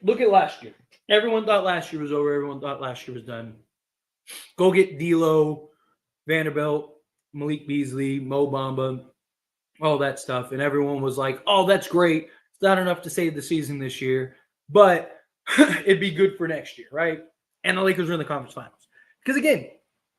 Look at last year. Everyone thought last year was over. Everyone thought last year was done. Go get D'Lo, Vanderbilt, Malik Beasley, Mo Bamba, all that stuff. And everyone was like, oh, that's great. It's not enough to save the season this year, but it'd be good for next year, right? And the Lakers are in the conference finals. Because again,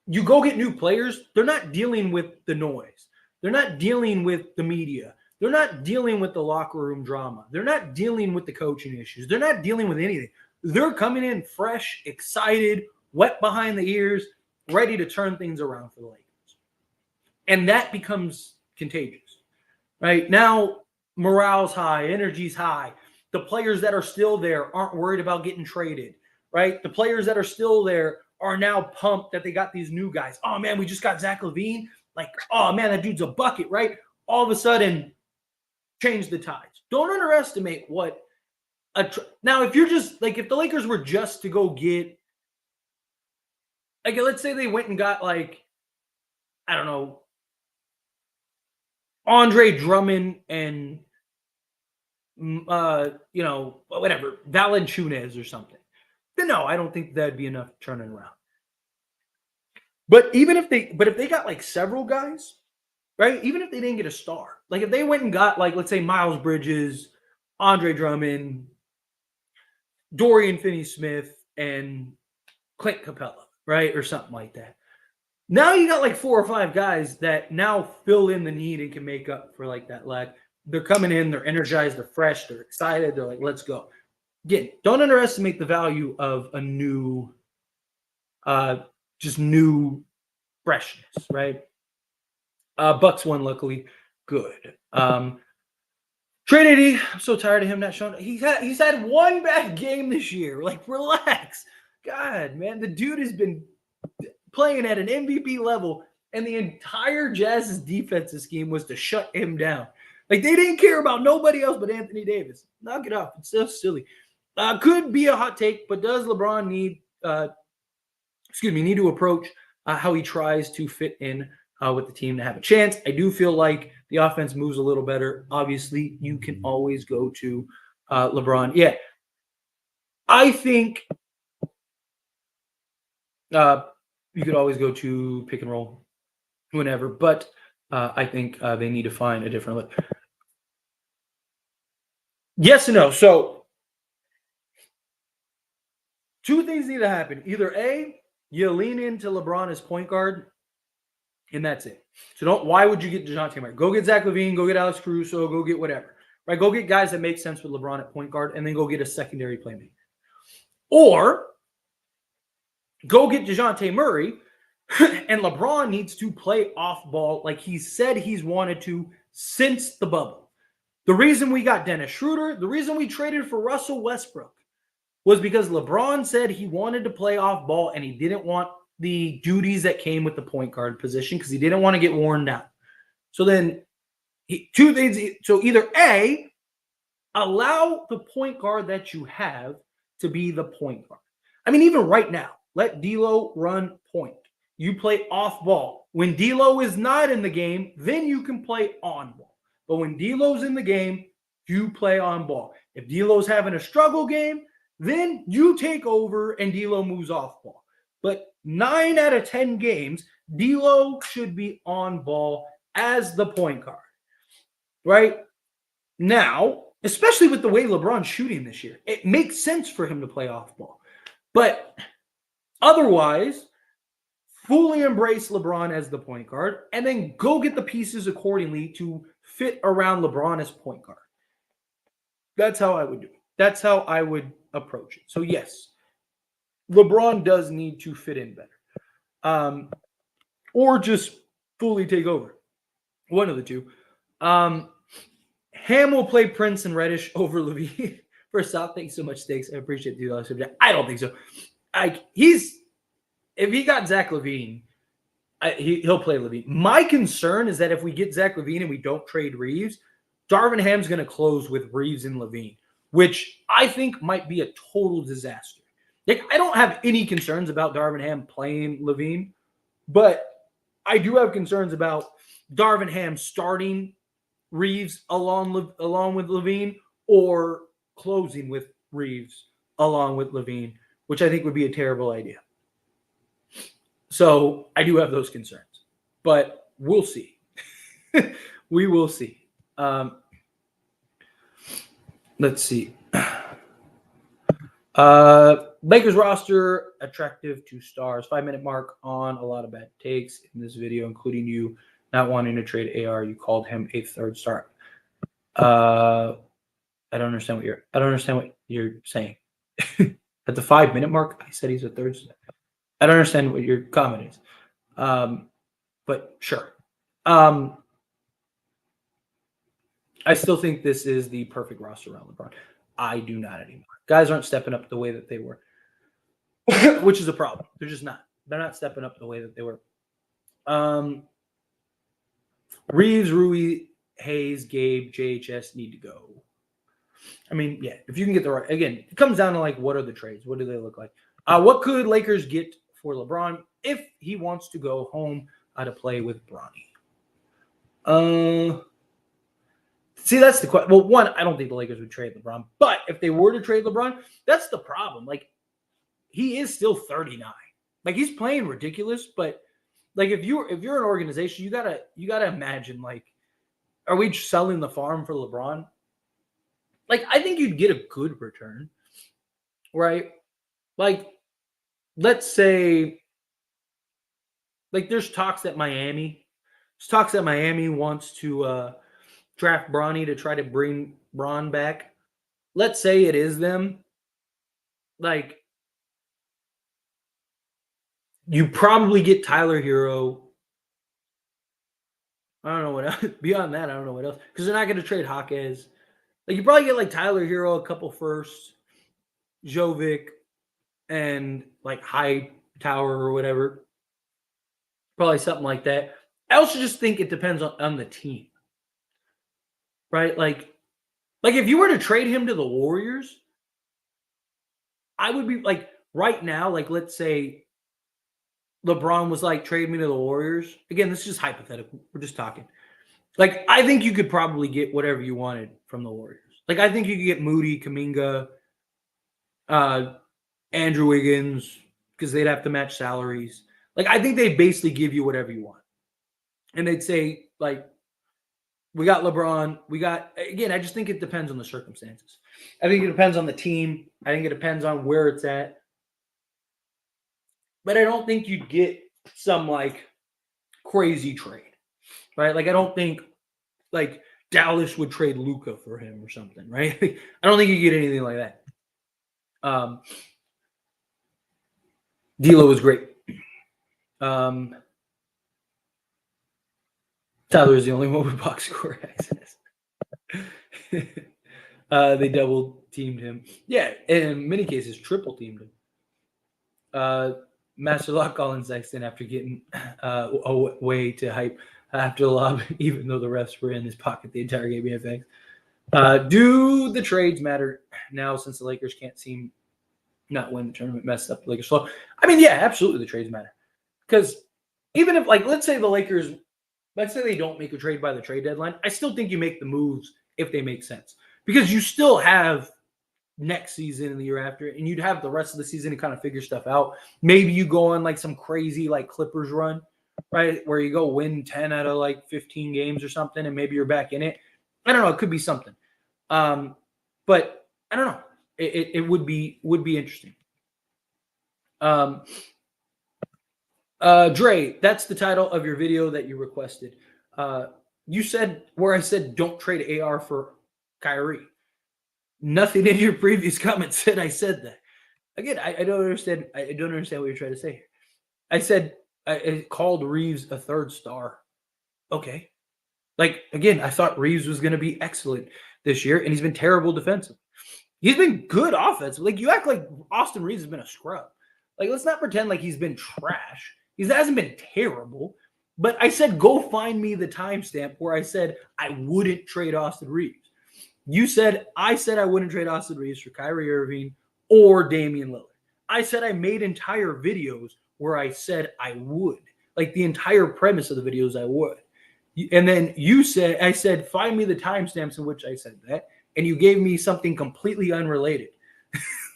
you go get new players, they're not dealing with the noise. They're not dealing with the media. They're not dealing with the locker room drama. They're not dealing with the coaching issues. They're not dealing with anything. They're coming in fresh, excited, wet behind the ears, ready to turn things around for the Lakers. And that becomes contagious, right? Now, morale's high, energy's high. The players that are still there aren't worried about getting traded, right? The players that are still there are now pumped that they got these new guys. Oh, man, we just got Zach LaVine. Like, oh, man, that dude's a bucket, right? All of a sudden, change the tides. Don't underestimate what now, if you're just, like, if the Lakers were just to go get, like, let's say they went and got, like, I don't know, Andre Drummond and, whatever, Valanciunas or something. Then no, I don't think that'd be enough turning around. But if they got like several guys, right? Even if they didn't get a star, like if they went and got like, let's say Miles Bridges, Andre Drummond, Dorian Finney-Smith, and Clint Capella, right? Or something like that. Now you got like 4 or 5 guys that now fill in the need and can make up for like that lack. They're coming in, they're energized, they're fresh, they're excited, they're like, let's go. Again, don't underestimate the value of a new, just new freshness, right? Bucks won, luckily. Good. Trinity, I'm so tired of him not showing. He's had one bad game this year. Like, relax. God, man, the dude has been playing at an MVP level, and the entire Jazz's defensive scheme was to shut him down. Like, they didn't care about nobody else but Anthony Davis. Knock it off. It's so silly. Could be a hot take, but does LeBron need to approach how he tries to fit in with the team to have a chance? I do feel like the offense moves a little better. Obviously, you can always go to LeBron. Yeah. I think you could always go to pick and roll whenever, but I think they need to find a different look. Yes and no. So, 2 things need to happen. Either A, you lean into LeBron as point guard, and that's it. So why would you get DeJounte Murray? Go get Zach LaVine, go get Alex Caruso, go get whatever. Right? Go get guys that make sense with LeBron at point guard, and then go get a secondary playmaker. Or go get DeJounte Murray, and LeBron needs to play off ball like he said he's wanted to since the bubble. The reason we got Dennis Schroeder, the reason we traded for Russell Westbrook, was because LeBron said he wanted to play off ball and he didn't want the duties that came with the point guard position because he didn't want to get worn down. So then 2 things. So either A, allow the point guard that you have to be the point guard. I mean, even right now, let D'Lo run point. You play off ball. When D'Lo is not in the game, then you can play on ball. But when D'Lo's in the game, you play on ball. If D'Lo's having a struggle game, then you take over and D'Lo moves off ball. But 9 out of 10 games, D'Lo should be on ball as the point guard, right? Now, especially with the way LeBron's shooting this year, it makes sense for him to play off ball. But otherwise, fully embrace LeBron as the point guard and then go get the pieces accordingly to fit around LeBron as point guard. That's how I would do it. That's how I would approach it. So yes, LeBron does need to fit in better, or just fully take over. One of the two. Ham will play Prince and Reddish over LaVine. First off, thanks so much, Stakes. I appreciate the $2 subject. I don't think so. If he got Zach LaVine, he'll play LaVine. My concern is that if we get Zach LaVine and we don't trade Reeves, Darvin Ham's going to close with Reeves and LaVine, which I think might be a total disaster. Like, I don't have any concerns about Darvin Ham playing LaVine, but I do have concerns about Darvin Ham starting Reeves along with LaVine, or closing with Reeves along with LaVine, which I think would be a terrible idea. So I do have those concerns, but we'll see. We will see. Let's see. Lakers roster, attractive 2 stars. 5-minute mark on a lot of bad takes in this video, including you not wanting to trade AR. You called him a 3rd star. I don't understand what you're saying. At the 5-minute mark, I said he's a 3rd star. I don't understand what your comment is. But sure. I still think this is the perfect roster around LeBron. I do not anymore. Guys aren't stepping up the way that they were, which is a problem. They're just not. They're not stepping up the way that they were. Reeves, Rui, Hayes, Gabe, JHS need to go. I mean, yeah, if you can get the right, again, it comes down to like, what are the trades? What do they look like? What could Lakers get for LeBron if he wants to go home to play with Bronny? See, that's the question. Well, one, I don't think the Lakers would trade LeBron, but if they were to trade LeBron, that's the problem. Like, he is still 39. Like, he's playing ridiculous, but like, if you're an organization, you gotta imagine, like, are we selling the farm for LeBron? Like, I think you'd get a good return, right? Like, let's say, like, there's talks that Miami wants to draft Bronny to try to bring Bron back. Let's say it is them. Like, you probably get Tyler Hero. I don't know what else. Beyond that, I don't know what else. Because they're not going to trade Jaquez. Like, you probably get like Tyler Hero, a couple firsts, Jovic, and like Hightower or whatever. Probably something like that. I also just think it depends on the team. Right? Like if you were to trade him to the Warriors, I would be like, right now, like, let's say LeBron was like, trade me to the Warriors. Again, this is just hypothetical. We're just talking. Like, I think you could probably get whatever you wanted from the Warriors. Like, I think you could get Moody, Kuminga, Andrew Wiggins, because they'd have to match salaries. Like, I think they basically give you whatever you want. And they'd say, like, we got LeBron. Again, I just think it depends on the circumstances. I think it depends on the team. I think it depends on where it's at. But I don't think you'd get some, like, crazy trade. Right? Like, I don't think, like, Dallas would trade Luka for him or something, right? I don't think you get anything like that. D'Lo was great. Tyler is the only one with box score access. They double teamed him. Yeah, in many cases, triple teamed him. Master Lock calling Sexton after getting way to hype after the lob, even though the refs were in his pocket the entire game. FX. Do the trades matter now since the Lakers can't seem not win the tournament, messed up the Lakers flow? I mean, yeah, absolutely the trades matter. Because even if, like, let's say they don't make a trade by the trade deadline, I still think you make the moves if they make sense. Because you still have next season and the year after, and you'd have the rest of the season to kind of figure stuff out. Maybe you go on like some crazy like Clippers run, right? Where you go win 10 out of like 15 games or something, and maybe you're back in it. I don't know. It could be something. But I don't know. It would be interesting. Dre, that's the title of your video that you requested. You said where I said don't trade AR for Kyrie. Nothing in your previous comment said I said that. Again, I don't understand. I don't understand what you're trying to say here. I said I called Reeves a third star. Okay. Like, again, I thought Reeves was going to be excellent this year, and he's been terrible defensively. He's been good offensively. Like, you act like Austin Reeves has been a scrub. Like, let's not pretend like he's been trash. He hasn't been terrible. But I said, go find me the timestamp where I said I wouldn't trade Austin Reeves. I said I wouldn't trade Austin Reeves for Kyrie Irving or Damian Lillard. I said I made entire videos where I said I would. Like, the entire premise of the videos, I would. And then I said, find me the timestamps in which I said that. And you gave me something completely unrelated.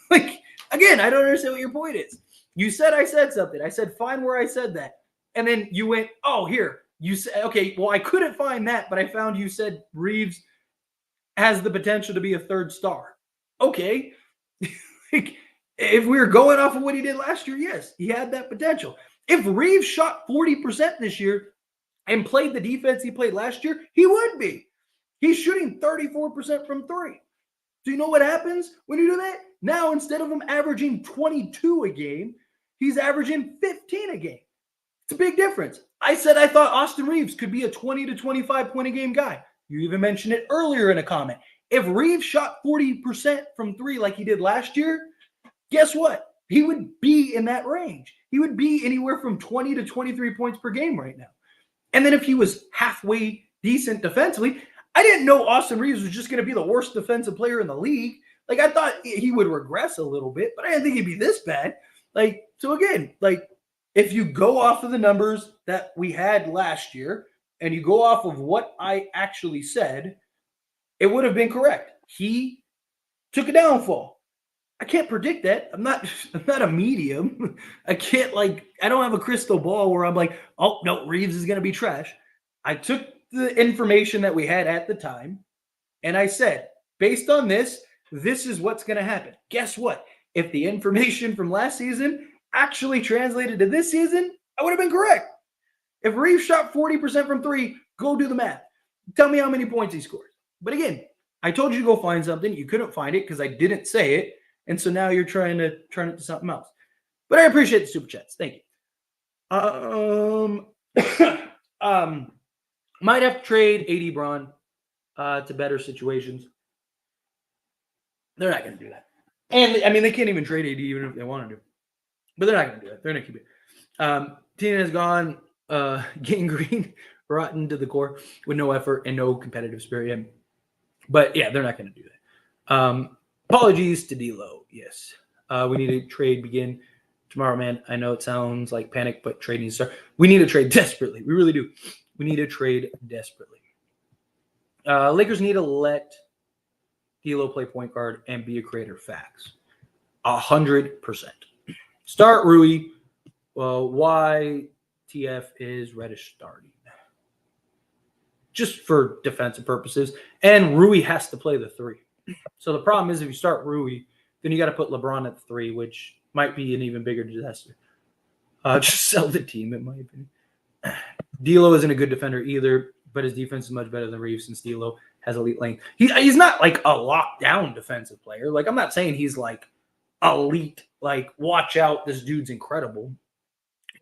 Like, again, I don't understand what your point is. You said I said something. I said, find where I said that. And then you went, oh, here. You said, okay, well, I couldn't find that, but I found you said Reeves has the potential to be a third star. Okay. Like, if we were going off of what he did last year, yes, he had that potential. If Reeves shot 40% this year and played the defense he played last year, he would be. He's shooting 34% from three. Do you know what happens when you do that? Now, instead of him averaging 22 a game, he's averaging 15 a game. It's a big difference. I said I thought Austin Reeves could be a 20 to 25 point a game guy. You even mentioned it earlier in a comment. If Reeves shot 40% from three like he did last year, guess what? He would be in that range. He would be anywhere from 20 to 23 points per game right now. And then if he was halfway decent defensively, I didn't know Austin Reeves was just going to be the worst defensive player in the league. Like, I thought he would regress a little bit, but I didn't think he'd be this bad. Like, so again, like, if you go off of the numbers that we had last year and you go off of what I actually said, it would have been correct. He took a downfall. I can't predict that. I'm not a medium. I don't have a crystal ball where I'm like, oh, no, Reeves is going to be trash. I took the information that we had at the time, and I said, based on this is what's going to happen. Guess what? If the information from last season actually translated to this season, I would have been correct. If Reeves shot 40% from three, go do the math. Tell me how many points he scored. But again, I told you to go find something. You couldn't find it because I didn't say it. And so now you're trying to turn it to something else. But I appreciate the super chats. Thank you. Might have to trade AD Bron to better situations. They're not going to do that. And I mean, they can't even trade AD even if they want to do. But they're not going to do it. They're going to keep it. Tina has gone gangrene, rotten to the core with no effort and no competitive spirit. But yeah, they're not going to do that. Apologies to D'Lo. Yes. We need a trade begin tomorrow, man. I know it sounds like panic, but trade needs to start. We need a trade desperately. We really do. We need a trade desperately. Lakers need to let D'Lo play point guard and be a creator. Facts. 100%. Start Rui. Well, why TF is Reddish starting? Just for defensive purposes. And Rui has to play the three. So the problem is if you start Rui, then you got to put LeBron at the three, which might be an even bigger disaster. Just sell the team, in my opinion. D'Lo isn't a good defender either, but his defense is much better than Reeves since D'Lo has elite length. He's not like a lockdown defensive player. Like, I'm not saying he's like elite, like, watch out, this dude's incredible.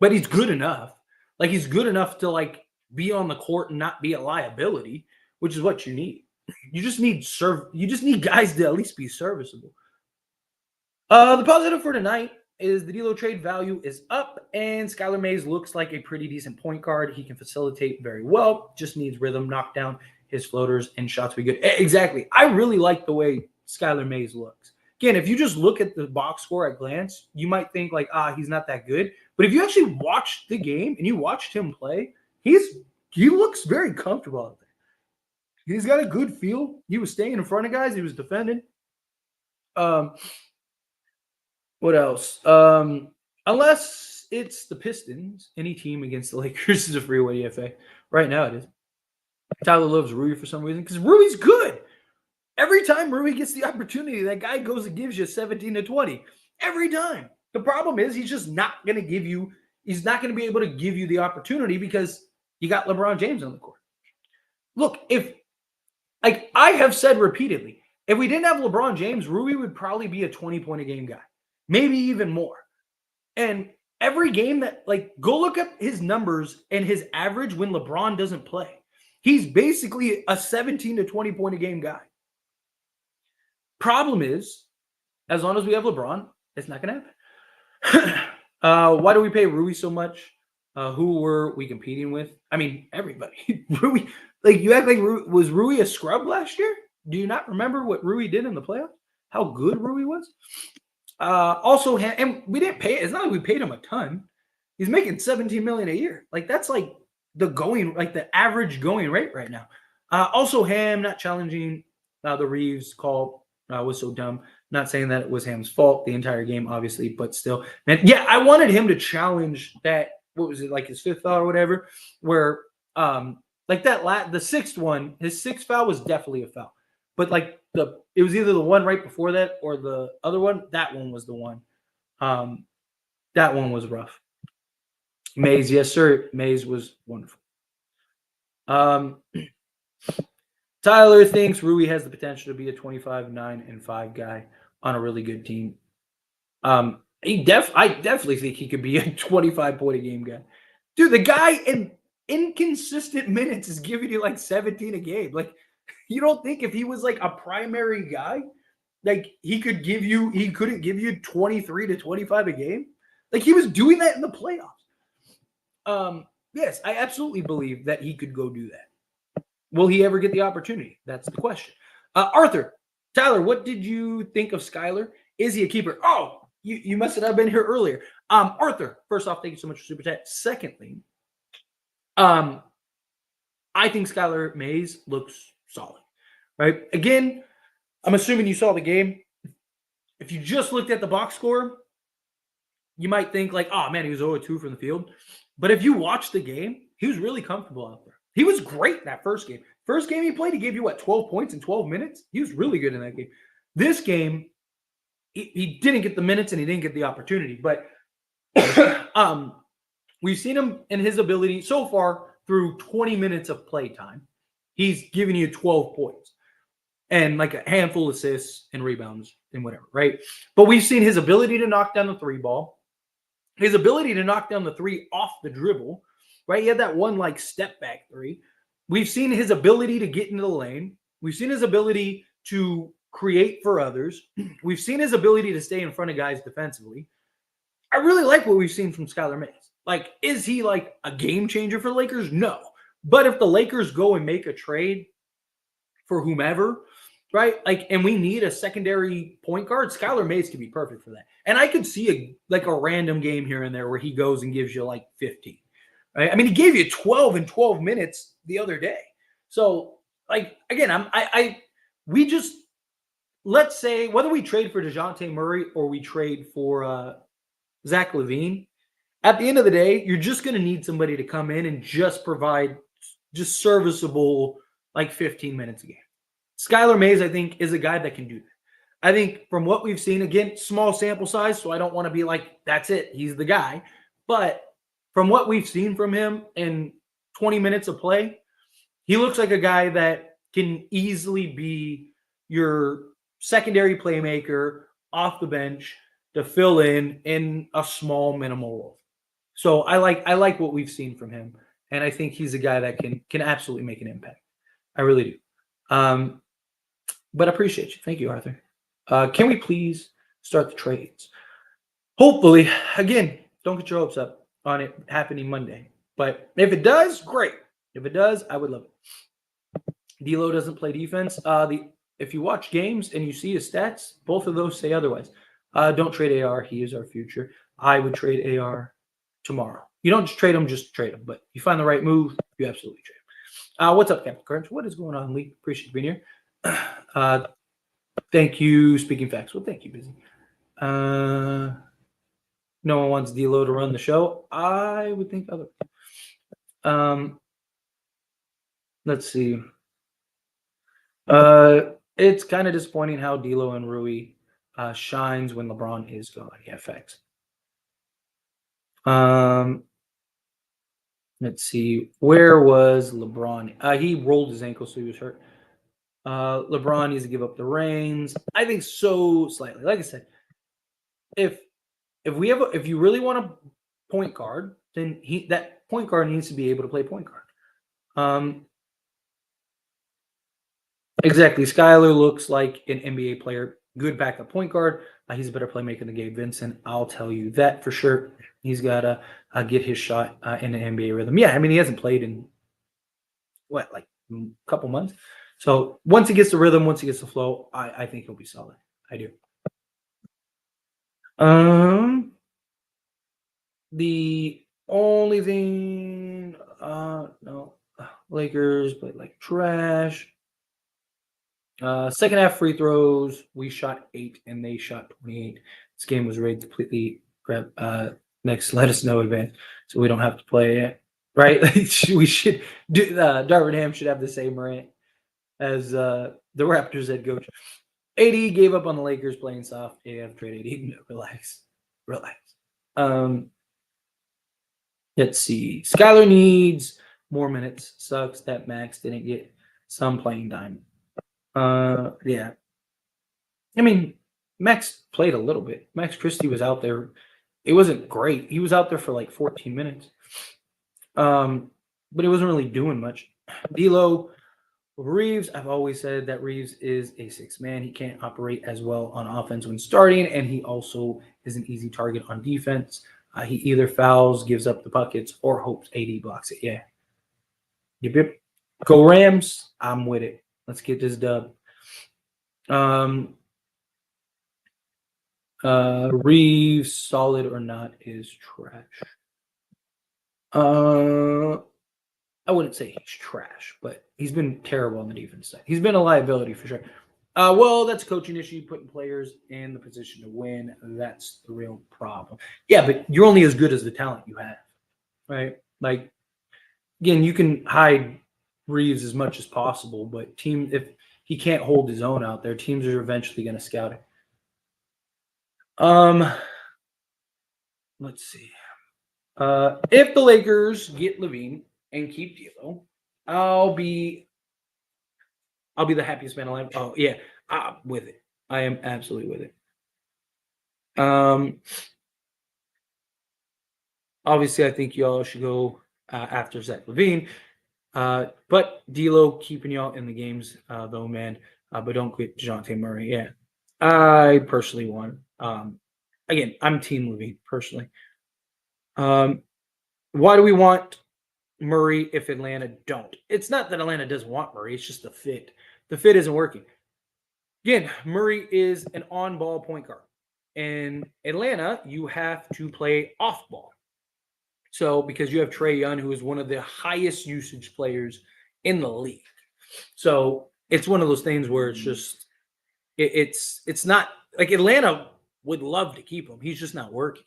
But he's good enough. Like, he's good enough to, like, be on the court and not be a liability, which is what you need. You just need guys to at least be serviceable. The positive for tonight is the D'Lo trade value is up, and Skylar Mays looks like a pretty decent point guard. He can facilitate very well. Just needs rhythm, knock down his floaters, and shots will be good. Exactly. I really like the way Skylar Mays looks. Again, if you just look at the box score at glance, you might think like, he's not that good. But if you actually watched the game and you watched him play, he looks very comfortable out there. He's got a good feel. He was staying in front of guys. He was defending. What else? Unless it's the Pistons, any team against the Lakers is a freeway EFA. Right now it is. Tyler loves Rui for some reason because Rui's good. Every time Rui gets the opportunity, that guy goes and gives you 17 to 20. Every time. The problem is he's just not going to give you – he's not going to be able to give you the opportunity because you got LeBron James on the court. Look, like I have said repeatedly, If we didn't have LeBron James, Rui would probably be a 20-point a game guy, maybe even more. And every game that, like, go look up his numbers and his average when LeBron doesn't play. He's basically a 17 to 20 point a game guy. Problem is, as long as we have LeBron, it's not going to happen. Why do we pay Rui so much? Who were we competing with? I mean, everybody. Rui, like, you act like was Rui a scrub last year? Do you not remember what Rui did in the playoffs? How good Rui was? Also, and we didn't pay. It's not like we paid him a ton. He's making 17 million a year. Like, that's like the average going rate right now. Also, Ham not challenging the Reeves call was so dumb. Not saying that it was Ham's fault the entire game, obviously, but still, man. Yeah, I wanted him to challenge that. What was it, like his fifth foul or whatever? Where like the sixth one, his sixth foul was definitely a foul. But like it was either the one right before that or the other one. That one was the one. That one was rough. Mays, yes, sir. Mays was wonderful. Tyler thinks Rui has the potential to be a 25-9-5 guy on a really good team. I definitely think he could be a 25-point a game guy. Dude, the guy in inconsistent minutes is giving you like 17 a game. Like, you don't think if he was like a primary guy, like he couldn't give you 23 to 25 a game? Like, he was doing that in the playoffs. Yes, I absolutely believe that he could go do that. Will he ever get the opportunity? That's the question. Arthur, Tyler, what did you think of Skylar? Is he a keeper? Oh, you must have been here earlier. Arthur, first off, thank you so much for Super Chat. Secondly, I think Skylar Mays looks solid, right? Again, I'm assuming you saw the game. If you just looked at the box score, you might think like, oh man, he was 0-2 from the field. But if you watch the game, he was really comfortable out there. He was great that first game. First game he played, he gave you 12 points in 12 minutes? He was really good in that game. This game, he didn't get the minutes and he didn't get the opportunity. But we've seen him in his ability so far through 20 minutes of play time. He's giving you 12 points and like a handful of assists and rebounds and whatever, right? But we've seen his ability to knock down the three ball, his ability to knock down the three off the dribble, right? He had that one like step back three. We've seen his ability to get into the lane. We've seen his ability to create for others. We've seen his ability to stay in front of guys defensively. I really like what we've seen from Skylar Mays. Like, is he like a game changer for the Lakers? No. But if the Lakers go and make a trade for whomever, right? Like, and we need a secondary point guard, Skylar Mays could be perfect for that. And I could see a random game here and there where he goes and gives you like 15. Right? I mean, he gave you 12 in 12 minutes the other day. So, like, again, we just, let's say whether we trade for DeJounte Murray or we trade for Zach LaVine, at the end of the day, you're just going to need somebody to come in and just provide just serviceable like 15 minutes a game. Skylar Mays, I think, is a guy that can do that. I think from what we've seen, again, small sample size, so I don't want to be like, that's it, he's the guy. But from what we've seen from him in 20 minutes of play, he looks like a guy that can easily be your secondary playmaker off the bench to fill in a small minimal role. So I like what we've seen from him, and I think he's a guy that can absolutely make an impact. I really do. But I appreciate you. Thank you, Arthur. Can we please start the trades? Hopefully, again, don't get your hopes up on it happening Monday. But if it does, great. If it does, I would love it. D'Lo doesn't play defense. If you watch games and you see his stats, both of those say otherwise. Don't trade AR. He is our future. I would trade AR tomorrow. You don't just trade him, just trade him. But you find the right move, you absolutely trade him. What's up, Captain Crunch? What is going on, Lee? Appreciate you being here. Thank you, Speaking Facts. Well, thank you, Busy. No one wants D'Lo to run the show. I would think otherwise. Let's see. It's kind of disappointing how D'Lo and Rui shines when LeBron is gone. Yeah, facts. Let's see. Where was LeBron? He rolled his ankle, so he was hurt. LeBron needs to give up the reins. I think so slightly. Like I said, if if you really want a point guard, then that point guard needs to be able to play point guard. Exactly. Skyler looks like an NBA player, good backup point guard. He's a better playmaker than Gabe Vincent. I'll tell you that for sure. He's got to get his shot in an NBA rhythm. Yeah, I mean, he hasn't played in like a couple months. So once he gets the rhythm, once he gets the flow, I think he'll be solid. I do. The only thing, no, Lakers played like trash. Second half free throws, we shot 8 and they shot 28. This game was rigged completely. Next, let us know advance so we don't have to play it. Right? We should do. Darvin Ham should have the same rant as the Raptors head coach. AD gave up on the Lakers playing soft. Yeah, I've traded AD. Relax. Let's see. Skyler needs more minutes. Sucks that Max didn't get some playing time. Yeah. I mean, Max played a little bit. Max Christie was out there. It wasn't great. He was out there for like 14 minutes. But he wasn't really doing much. D'Lo, Reeves, I've always said that Reeves is a 6 man. He can't operate as well on offense when starting, and he also is an easy target on defense. He either fouls, gives up the buckets, or hopes AD blocks it. Yeah. Yep. Go Rams. I'm with it. Let's get this dub. Reeves, solid or not, is trash. I wouldn't say he's trash, but he's been terrible on the defense side. He's been a liability for sure. Well, that's a coaching issue, putting players in the position to win. That's the real problem. Yeah, but you're only as good as the talent you have, right? Like, again, you can hide Reeves as much as possible, but if he can't hold his own out there, teams are eventually going to scout it. Let's see. If the Lakers get LaVine and keep D'Lo, I'll be the happiest man alive. Oh yeah, I'm with it. I am absolutely with it. Obviously, I think y'all should go after Zach LaVine. But D'Lo keeping y'all in the games, though, man. But don't quit DeJounte Murray. Yeah, I personally want. Again, I'm Team LaVine personally. Why do we want Murray if Atlanta don't? It's not that Atlanta doesn't want Murray. It's just the fit. The fit isn't working. Again, Murray is an on-ball point guard. In Atlanta, you have to play off-ball. So because you have Trae Young, who is one of the highest usage players in the league. So it's one of those things where it's just it's not like Atlanta would love to keep him. He's just not working.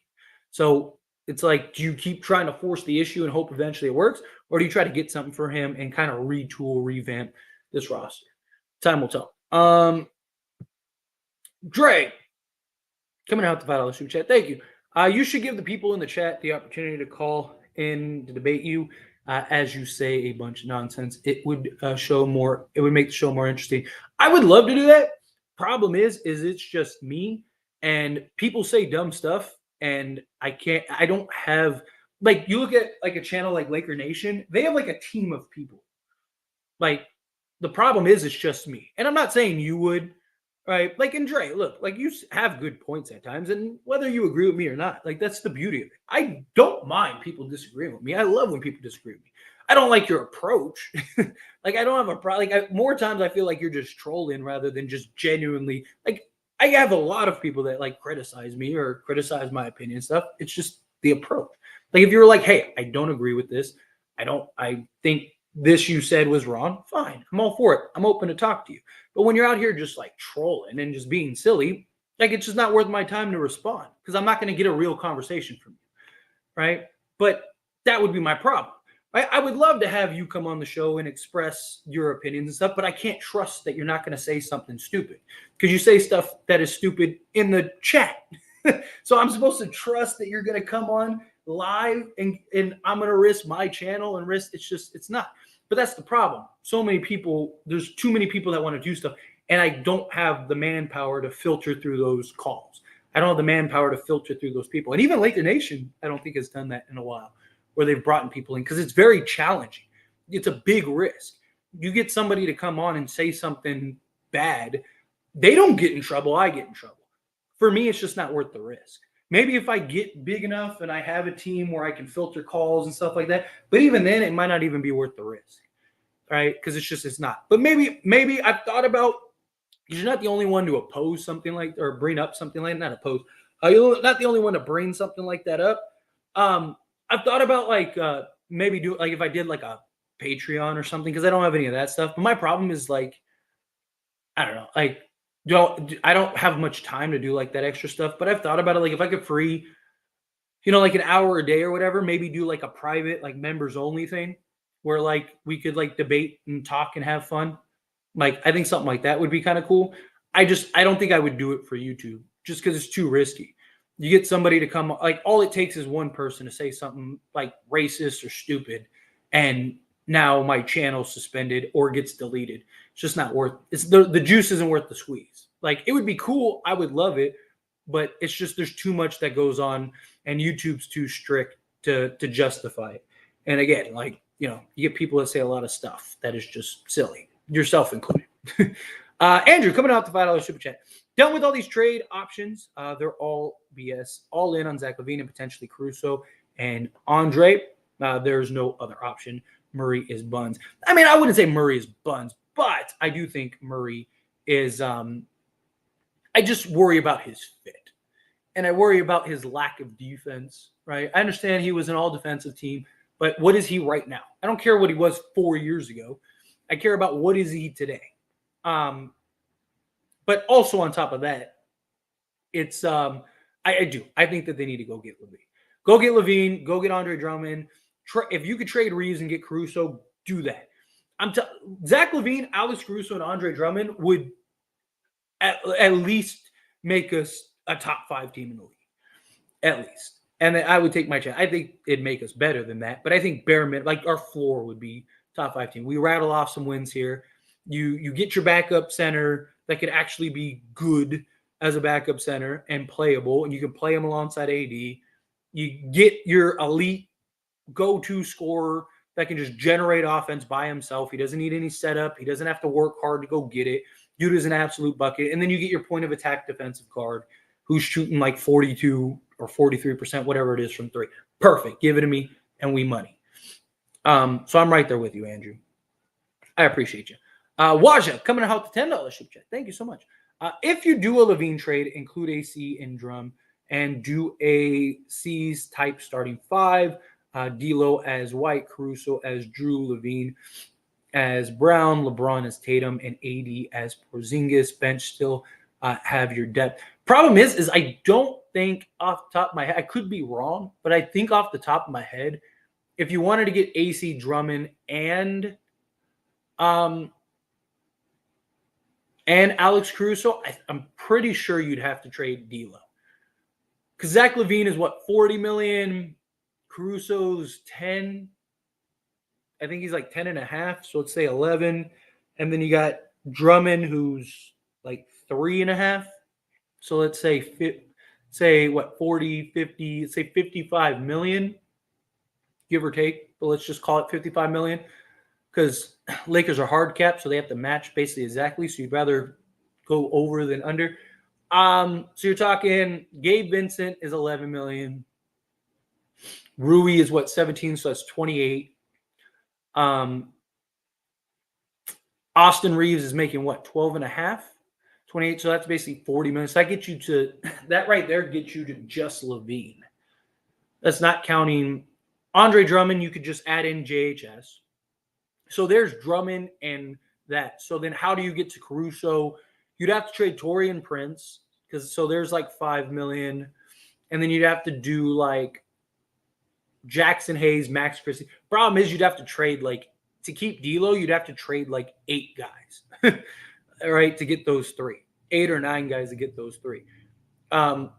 So it's like, do you keep trying to force the issue and hope eventually it works? Or do you try to get something for him and kind of retool, revamp this roster? Time will tell. Dre, coming out the $5 super chat. Thank you. You should give the people in the chat the opportunity to call in to debate you as you say a bunch of nonsense. It would show more. It would make the show more interesting. I would love to do that. Problem is it's just me and people say dumb stuff and I don't have, like, you look at like a channel like Laker Nation, they have like a team of people. Like, the problem is it's just me. And I'm not saying you would, right? Like, and Dre, look, like, you have good points at times, and whether you agree with me or not, like, that's the beauty of it. I don't mind people disagreeing with me. I love when people disagree with me. I don't like your approach. Like, I don't have a problem. Like, more times I feel like you're just trolling rather than just genuinely, like, I have a lot of people that like criticize me or criticize my opinion and stuff. It's just the approach. Like, if you're like, hey, I don't agree with this. I think this you said was wrong. Fine. I'm all for it. I'm open to talk to you. But when you're out here just like trolling and just being silly, like, it's just not worth my time to respond because I'm not going to get a real conversation from you. Right. But that would be my problem. I would love to have you come on the show and express your opinions and stuff, but I can't trust that you're not going to say something stupid because you say stuff that is stupid in the chat. So I'm supposed to trust that you're going to come on live and I'm going to risk my channel and risk. It's not. But that's the problem. So many people, there's too many people that want to do stuff, and I don't have the manpower to filter through those calls. I don't have the manpower to filter through those people. And even Laker Nation, I don't think has done that in a while, where they've brought in people in, because it's very challenging. It's a big risk. You get somebody to come on and say something bad, they don't get in trouble, I get in trouble. For me, it's just not worth the risk. Maybe if I get big enough and I have a team where I can filter calls and stuff like that, but even then, it might not even be worth the risk, right? Because it's not. But maybe I've thought about, you're not the only one to oppose something like, or bring up something like, not oppose, you're not the only one to bring something like that up. I've thought about like maybe do, like if I did like a Patreon or something, because I don't have any of that stuff. But my problem is like, I don't know, like I don't have much time to do like that extra stuff. But I've thought about it, like if I could free, like an hour a day or whatever, maybe do like a private, like members only thing where like we could like debate and talk and have fun. Like I think something like that would be kind of cool. I don't think I would do it for YouTube just because it's too risky. You get somebody to come, like all it takes is one person to say something like racist or stupid, and now my channel's suspended or gets deleted. It's just not worth. It's the juice isn't worth the squeeze. Like it would be cool, I would love it, but it's just there's too much that goes on, and YouTube's too strict to justify it. And again, like you get people that say a lot of stuff that is just silly, yourself included. Andrew coming out the $5 super chat. Done with all these trade options. They're all BS. All in on Zach LaVine and potentially Caruso and Andre. There's no other option. Murray is buns. I mean, I wouldn't say Murray is buns, but I do think Murray is. I just worry about his fit, and I worry about his lack of defense. Right? I understand he was an all-defensive team, but what is he right now? I don't care what he was 4 years ago. I care about what is he today. But also on top of that, it's I do. I think that they need to go get LaVine. Go get LaVine. Go get Andre Drummond. If you could trade Reeves and get Caruso, do that. Zach LaVine, Alex Caruso, and Andre Drummond would at least make us a top 5 team in the league. At least. And then I would take my chance. I think it'd make us better than that. But I think bare minimum, like our floor would be top 5 team. We rattle off some wins here. You get your backup center that could actually be good as a backup center and playable, and you can play him alongside AD. You get your elite go-to scorer that can just generate offense by himself. He doesn't need any setup. He doesn't have to work hard to go get it. Dude is an absolute bucket. And then you get your point of attack defensive guard who's shooting like 42 or 43%, whatever it is, from 3. Perfect. Give it to me, and we money. So I'm right there with you, Andrew. I appreciate you. Waja coming out the $10 super chat. Thank you so much. If you do a LaVine trade, include AC and Drum, and do a C's type starting 5, D'Lo as White, Caruso as Drew, LaVine as Brown, LeBron as Tatum, and AD as Porzingis. Bench still have your depth. Problem is I don't think off the top of my head, I could be wrong, but I think off the top of my head, if you wanted to get AC, Drummond, and Alex Caruso, I'm pretty sure you'd have to trade D'Lo. Because Zach LaVine is what, $40 million? Caruso's 10. I think he's like 10.5. So let's say 11. And then you got Drummond, who's like 3.5. So let's say what, 40, 50, say 55 million, give or take. But let's just call it 55 million. Because Lakers are hard capped, so they have to match basically exactly. So you'd rather go over than under. So you're talking Gabe Vincent is 11 million. Rui is what, 17, so that's 28. Austin Reeves is making what, 12.5? 28, so that's basically 40 million. So that gets you to, that right there gets you to just LaVine. That's not counting Andre Drummond. You could just add in JHS. So there's Drummond and that. So then how do you get to Caruso? You'd have to trade Taurean Prince, because so there's like 5 million. And then you'd have to do like Jackson Hayes, Max Christie. Problem is you'd have to trade like, to keep D'Lo, you'd have to trade like 8 guys, all right, to get those 3. 8 or 9 guys to get those 3.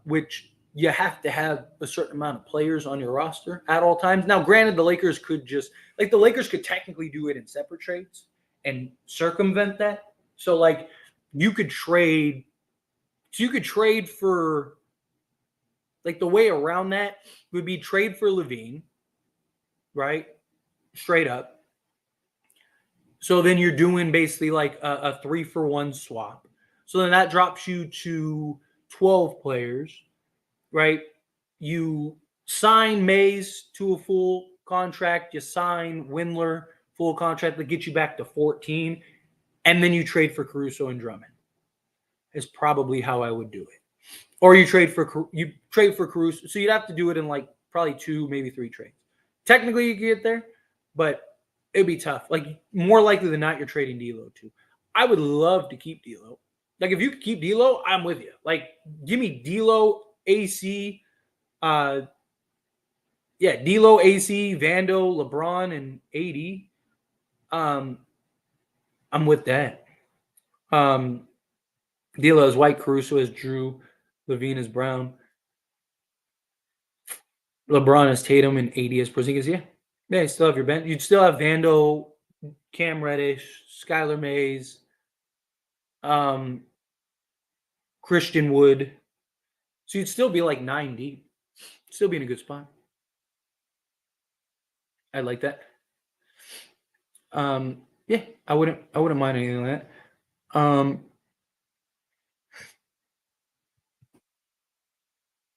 Which you have to have a certain amount of players on your roster at all times. Now, granted, the Lakers could just like the Lakers could technically do it in separate trades and circumvent that. So like you could trade for like the way around that would be trade for LaVine, right? Straight up. So then you're doing basically like a 3-for-1 swap. So then that drops you to 12 players, right? You sign Mays to a full contract. You sign Windler full contract that gets you back to 14. And then you trade for Caruso and Drummond. Is probably how I would do it. Or you trade for Caruso. So you'd have to do it in like probably 2, maybe 3 trades. Technically, you could get there, but it'd be tough. Like more likely than not, you're trading D'Lo too. I would love to keep D'Lo. Like if you could keep D'Lo, I'm with you. Like give me D'Lo, AC, D'Lo, AC, Vando, LeBron, and AD. I'm with that. D'Lo is White, Caruso is Drew, LaVine is Brown, LeBron is Tatum, and AD is Porzingis. Yeah, you still have your bench. You'd still have Vando, Cam Reddish, Skylar Mays, Christian Wood. So you'd still be like 9 deep. Still be in a good spot. I like that. Yeah, I wouldn't mind anything like that.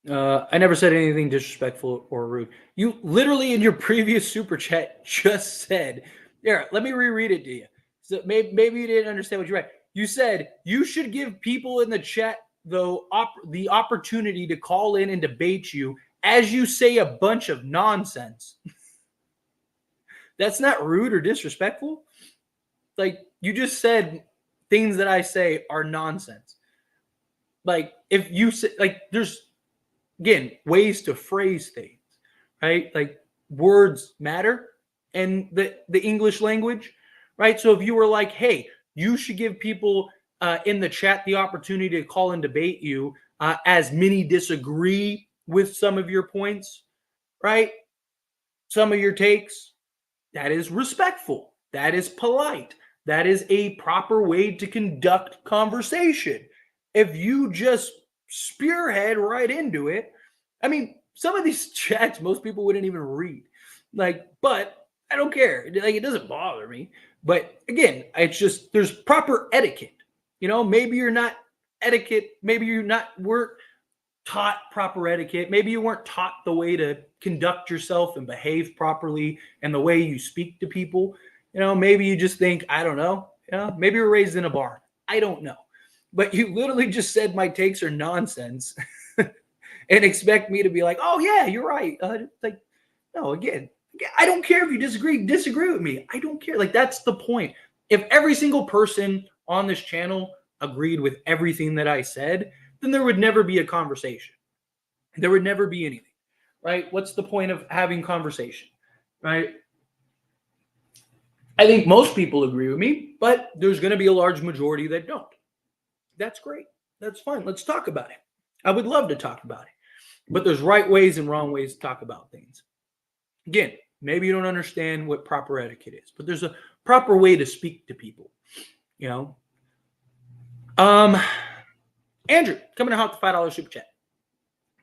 I never said anything disrespectful or rude. You literally in your previous super chat just said, "Here, let me reread it to you." So maybe you didn't understand what you read. You said you should give people in the chat though the opportunity to call in and debate you as you say a bunch of nonsense. That's not rude or disrespectful. Like you just said things that I say are nonsense. Like if you say like there's again ways to phrase things, right? Like words matter in the English language, right? So if you were like, hey, you should give people in the chat the opportunity to call and debate you as many disagree with some of your points, right? Some of your takes, that is respectful. That is polite. That is a proper way to conduct conversation. If you just spearhead right into it, I mean, some of these chats most people wouldn't even read. Like, but I don't care. Like, it doesn't bother me. But again, it's just there's proper etiquette. You know, maybe you're not etiquette. Maybe you're not weren't taught proper etiquette. Maybe you weren't taught the way to conduct yourself and behave properly and the way you speak to people. You know, maybe you just think, I don't know. You know, maybe you're raised in a barn. I don't know. But you literally just said my takes are nonsense and expect me to be like, oh, yeah, you're right. Like, no, again, I don't care if you disagree with me. I don't care. Like, that's the point. If every single person on this channel agreed with everything that I said, then there would never be a conversation. There would never be anything, right? What's the point of having conversation, right? I think most people agree with me, but there's going to be a large majority that don't. That's great. That's fine. Let's talk about it. I would love to talk about it. But there's right ways and wrong ways to talk about things. Again, maybe you don't understand what proper etiquette is, but there's a proper way to speak to people, you know? Andrew, coming to hop the $5 super chat.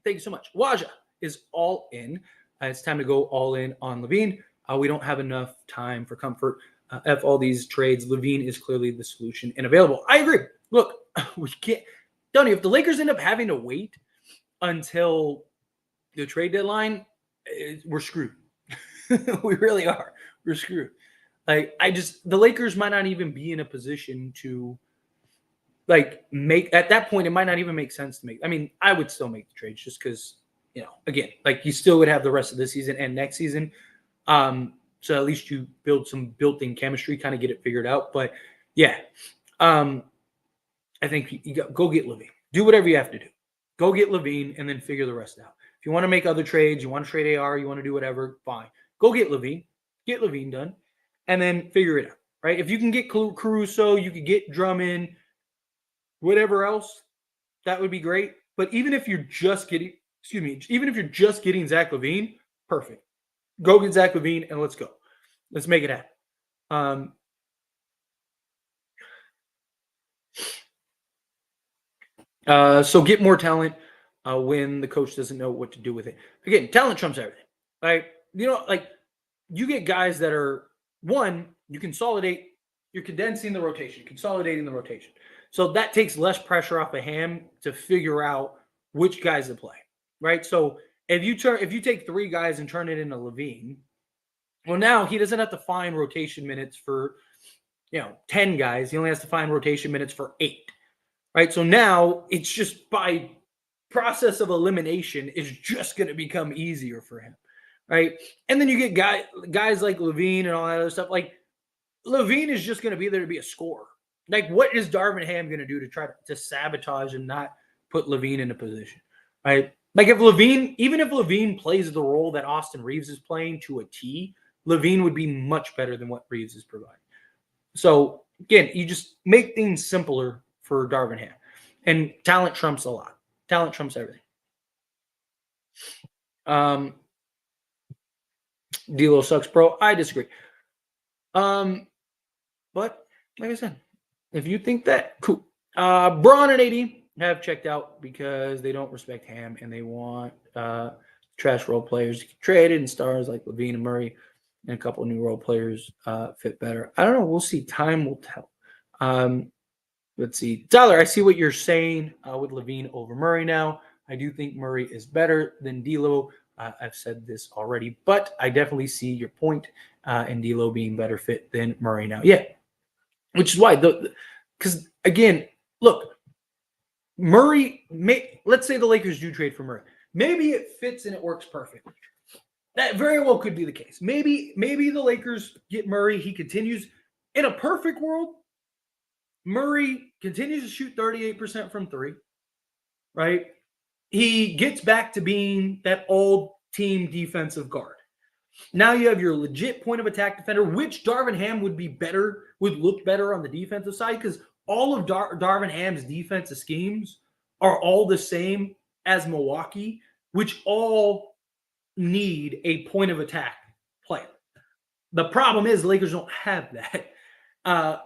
Thank you so much. Waja is all in. It's time to go all in on LaVine. We don't have enough time for comfort. F all these trades. LaVine is clearly the solution and available. I agree. Look, we can't. Donnie, if the Lakers end up having to wait until the trade deadline, we're screwed. We really are. We're screwed. Like, the Lakers might not even be in a position to make at that point. It might not even make sense to make. I mean, I would still make the trades just because, you know, again, like you still would have the rest of the season and next season. So at least you build some built-in chemistry, kind of get it figured out. But yeah, I think you go get LaVine. Do whatever you have to do. Go get LaVine and then figure the rest out. If you want to make other trades, you want to trade AR, you want to do whatever, fine. Go get LaVine. Get LaVine done, and then figure it out. Right? If you can get Caruso, you could get Drummond, whatever else, that would be great. But even if you're just getting excuse me, even if you're just getting Zach LaVine, perfect. Go get Zach LaVine and let's go. Let's make it happen. So get more talent when the coach doesn't know what to do with it. Again, talent trumps everything. Like, you get guys that are, one, you consolidate, you're condensing the rotation, consolidating the rotation. So that takes less pressure off of Ham to figure out which guys to play, right? So if you take 3 guys and turn it into LaVine, well, now he doesn't have to find rotation minutes for 10 guys. He only has to find rotation minutes for 8. Right. So now it's just by process of elimination is just going to become easier for him. Right. And then you get guys like LaVine and all that other stuff. Like LaVine is just going to be there to be a scorer. Like, what is Darvin Ham going to do to try to sabotage and not put LaVine in a position? Right. Like even if LaVine plays the role that Austin Reaves is playing to a T, LaVine would be much better than what Reaves is providing. So again, you just make things simpler for Darvin Ham. And talent trumps a lot. Talent trumps everything. D'Lo sucks, bro. I disagree. But like I said, if you think that, cool. Braun and AD have checked out because they don't respect Ham and they want trash role players to get traded, and stars like LaVine and Murray and a couple of new role players fit better. I don't know. We'll see. Time will tell. Let's see. Tyler, I see what you're saying with LaVine over Murray now. I do think Murray is better than D'Lo. I've said this already, but I definitely see your point in D'Lo being better fit than Murray now. Yeah, which is why. Because, again, look, Murray, let's say the Lakers do trade for Murray. Maybe it fits and it works perfectly. That very well could be the case. Maybe the Lakers get Murray. He continues. In a perfect world, Murray continues to shoot 38% from 3, right? He gets back to being that all-team defensive guard. Now you have your legit point of attack defender, which Darvin Ham would look better on the defensive side, because all of Darvin Ham's defensive schemes are all the same as Milwaukee, which all need a point of attack player. The problem is the Lakers don't have that.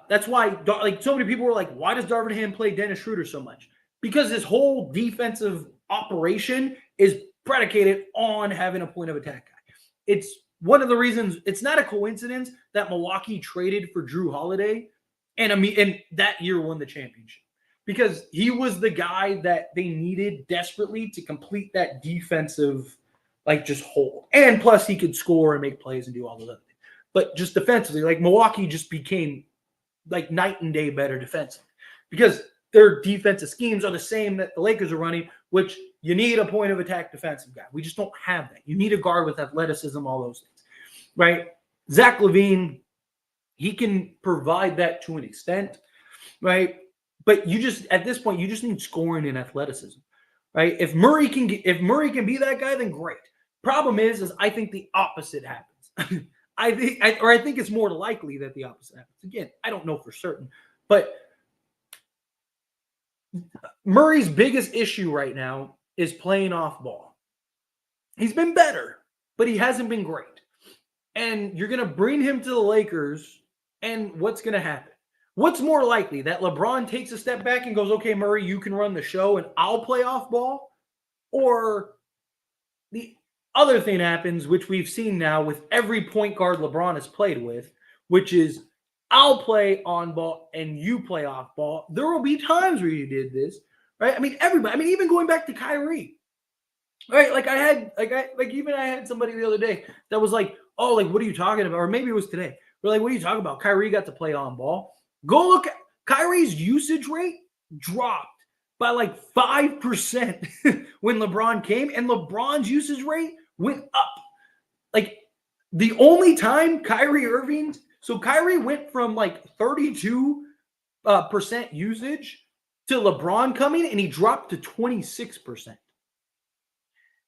That's why, so many people were like, why does Darvin Ham play Dennis Schroeder so much? Because his whole defensive operation is predicated on having a point of attack guy. It's one of the reasons. It's not a coincidence that Milwaukee traded for Jrue Holiday and that year won the championship, because he was the guy that they needed desperately to complete that defensive, just hole. And plus he could score and make plays and do all those other things. But just defensively, Milwaukee just became night and day better defensively, because their defensive schemes are the same that the Lakers are running, which you need a point of attack defensive guy. We just don't have that. You need a guard with athleticism, all those things, right? Zach LaVine, he can provide that to an extent, right? But at this point, you just need scoring and athleticism, right? If Murray can be that guy, then great. Problem is I think the opposite happens. I think it's more likely that the opposite happens. Again, I don't know for certain, but Murray's biggest issue right now is playing off ball. He's been better, but he hasn't been great. And you're going to bring him to the Lakers, and what's going to happen? What's more likely, that LeBron takes a step back and goes, okay, Murray, you can run the show and I'll play off ball? Or the other thing happens, which we've seen now with every point guard LeBron has played with, which is I'll play on ball and you play off ball. There will be times where you did this, right? Everybody. Even going back to Kyrie, right? I had somebody the other day that was like, oh, what are you talking about? Or maybe it was today. We're like, what are you talking about? Kyrie got to play on ball. Go look at Kyrie's usage rate dropped by 5% when LeBron came, and LeBron's usage rate went up. The only time Kyrie went from 32% usage to LeBron coming, and he dropped to 26%.